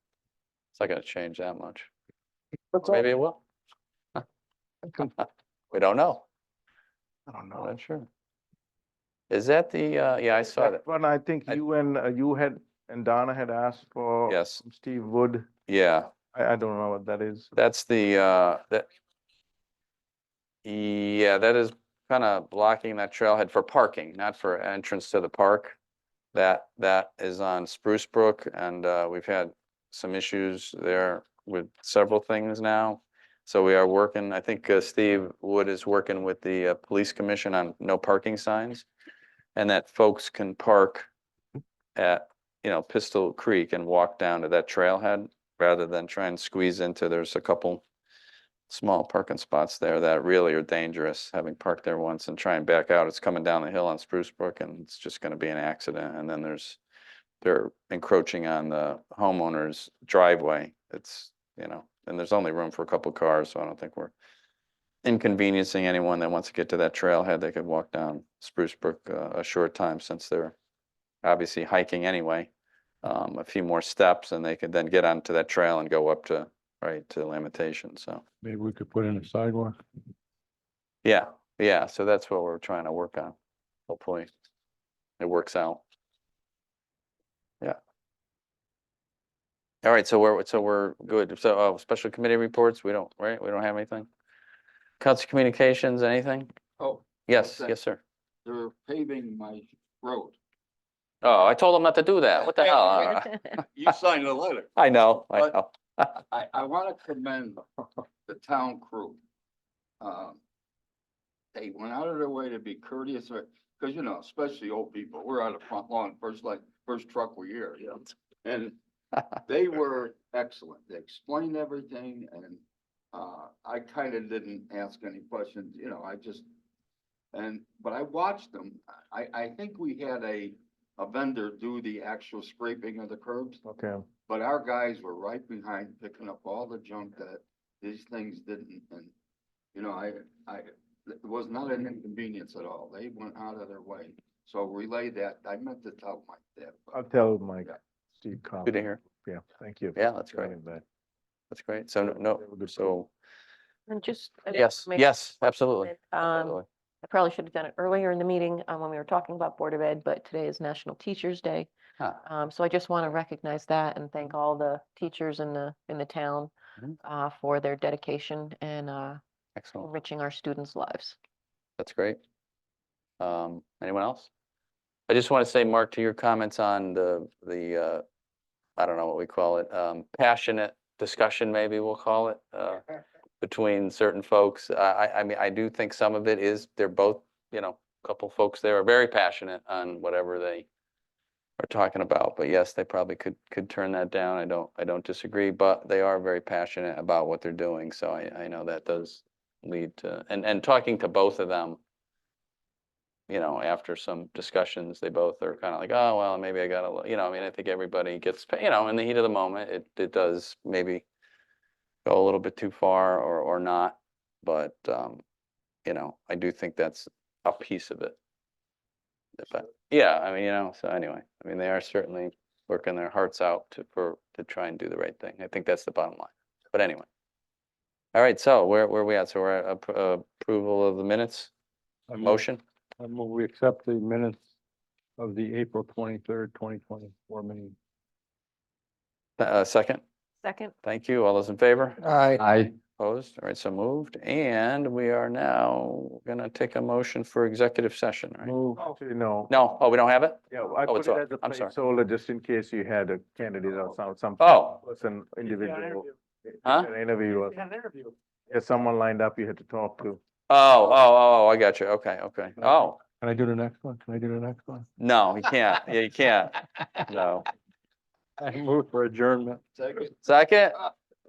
it's not gonna change that much. That's all. Maybe it will. We don't know. I don't I'm know. not sure. Is that the, yeah, I saw that. But I think you and Donna had asked for. Yes. Steve Wood. Yeah, I don't know what that is. that's the, yeah, that is kind of blocking that trailhead for parking, not for entrance to the park. That is on Spruce Brook, and we've had some issues there with several things now. So we are working, I think Steve Wood is working with the police commission on no parking signs. And that folks can park at, Pistol Creek and walk down to that trailhead rather than try and squeeze into, there's a couple small parking spots there that really are dangerous, having parked there once and try and back out. It's coming down the hill on Spruce Brook and it's just gonna be an accident. And then they're encroaching on the homeowner's driveway. It's, and there's only room for a couple cars, so I don't think we're inconveniencing anyone that wants to get to that trailhead. They could walk down Spruce Brook a short time since they're obviously hiking anyway. A few more steps and they could then get onto that trail and go up to, right, to Lamentation, so. Maybe we could put in a sidewalk. Yeah, yeah, so that's what we're trying to work on. Hopefully it works out. Yeah. All right, so we're good. So, special committee reports, we don't, right? We don't have anything? Council communications, anything? Oh, Yes, Okay. yes, sir. they're paving my road. Oh, I told them not to do that. What the hell? You signed the letter. I know, I But- know. I want to commend the town crew. They went out of their way to be courteous, because you know, especially old people, we're on the front lawn, first truck we hear, you know? And they were excellent. They explained everything and, I kind of didn't ask any questions, you know, but I watched them. I think we had a vendor do the actual scraping of the curbs. Okay. But our guys were right behind picking up all the junk that these things didn't, and, you know, it was not an inconvenience at all. They went out of their way. So relay that, I meant to tell Mike that. but- I'll tell Mike, Steve. Good to hear. Yeah, thank you. Yeah, that's great. Doing that. That's great. So no, so, And just. I just yes, make yes, absolutely. comment, I probably should have done it earlier in the meeting, when we were talking about Board of Ed, but today is National Teachers Day. Huh. So I just want to recognize that and thank all the teachers in the town, Mhm. for their dedication and, Excellent. enriching our students' lives. That's great. Anyone else? I just want to say, Mark, to your comments on the I don't know what we call it, passionate discussion, maybe we'll call it, between certain folks. I mean, I do think some of it is, they're both, you know, a couple folks there are very passionate on whatever they are talking about. But yes, they probably could turn that down. I don't disagree, but they are very passionate about what they're doing. So I know that does lead to, and talking to both of them, you know, after some discussions, they both are kind of like, oh, well, maybe I gotta, you know, I mean, I think everybody gets, you know, in the heat of the moment, it does maybe go a little bit too far or not. But, you know, I do think that's a piece of it. But, yeah, I mean, you know, so anyway, I mean, they are certainly working their hearts out to try and do the right thing. I think that's the bottom line. But anyway. All right, so where we at? So we're at approval of the minutes? I move- Motion? I move we accept the minutes of the April 23rd, 2024 meeting. Second? Second, Thank you. All those in favor? I, Opposed? All right, so moved. And we are now gonna take a motion for executive session, right? Move, actually, no. No, oh, we don't have it? Yeah, I Oh, put it's it off. as a I'm sorry. placeholder just in case you had a candidate or some Oh. person, individual. Huh? An interview, We had an interview. there's someone lined up you had to talk to. Oh, I got you. Okay. Oh, Can I do the next one? Can I do the next one? no, you can't. Yeah, you can't. No. I move for adjournment. Second?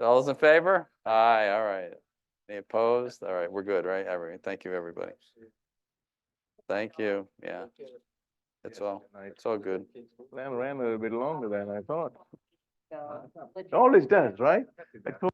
All those in favor? Aye, all right. Any opposed? All right, we're good, right? Thank you, everybody. Thank you. Yeah, it's all good. Plan ran a little bit longer than I thought. Always does, right? I told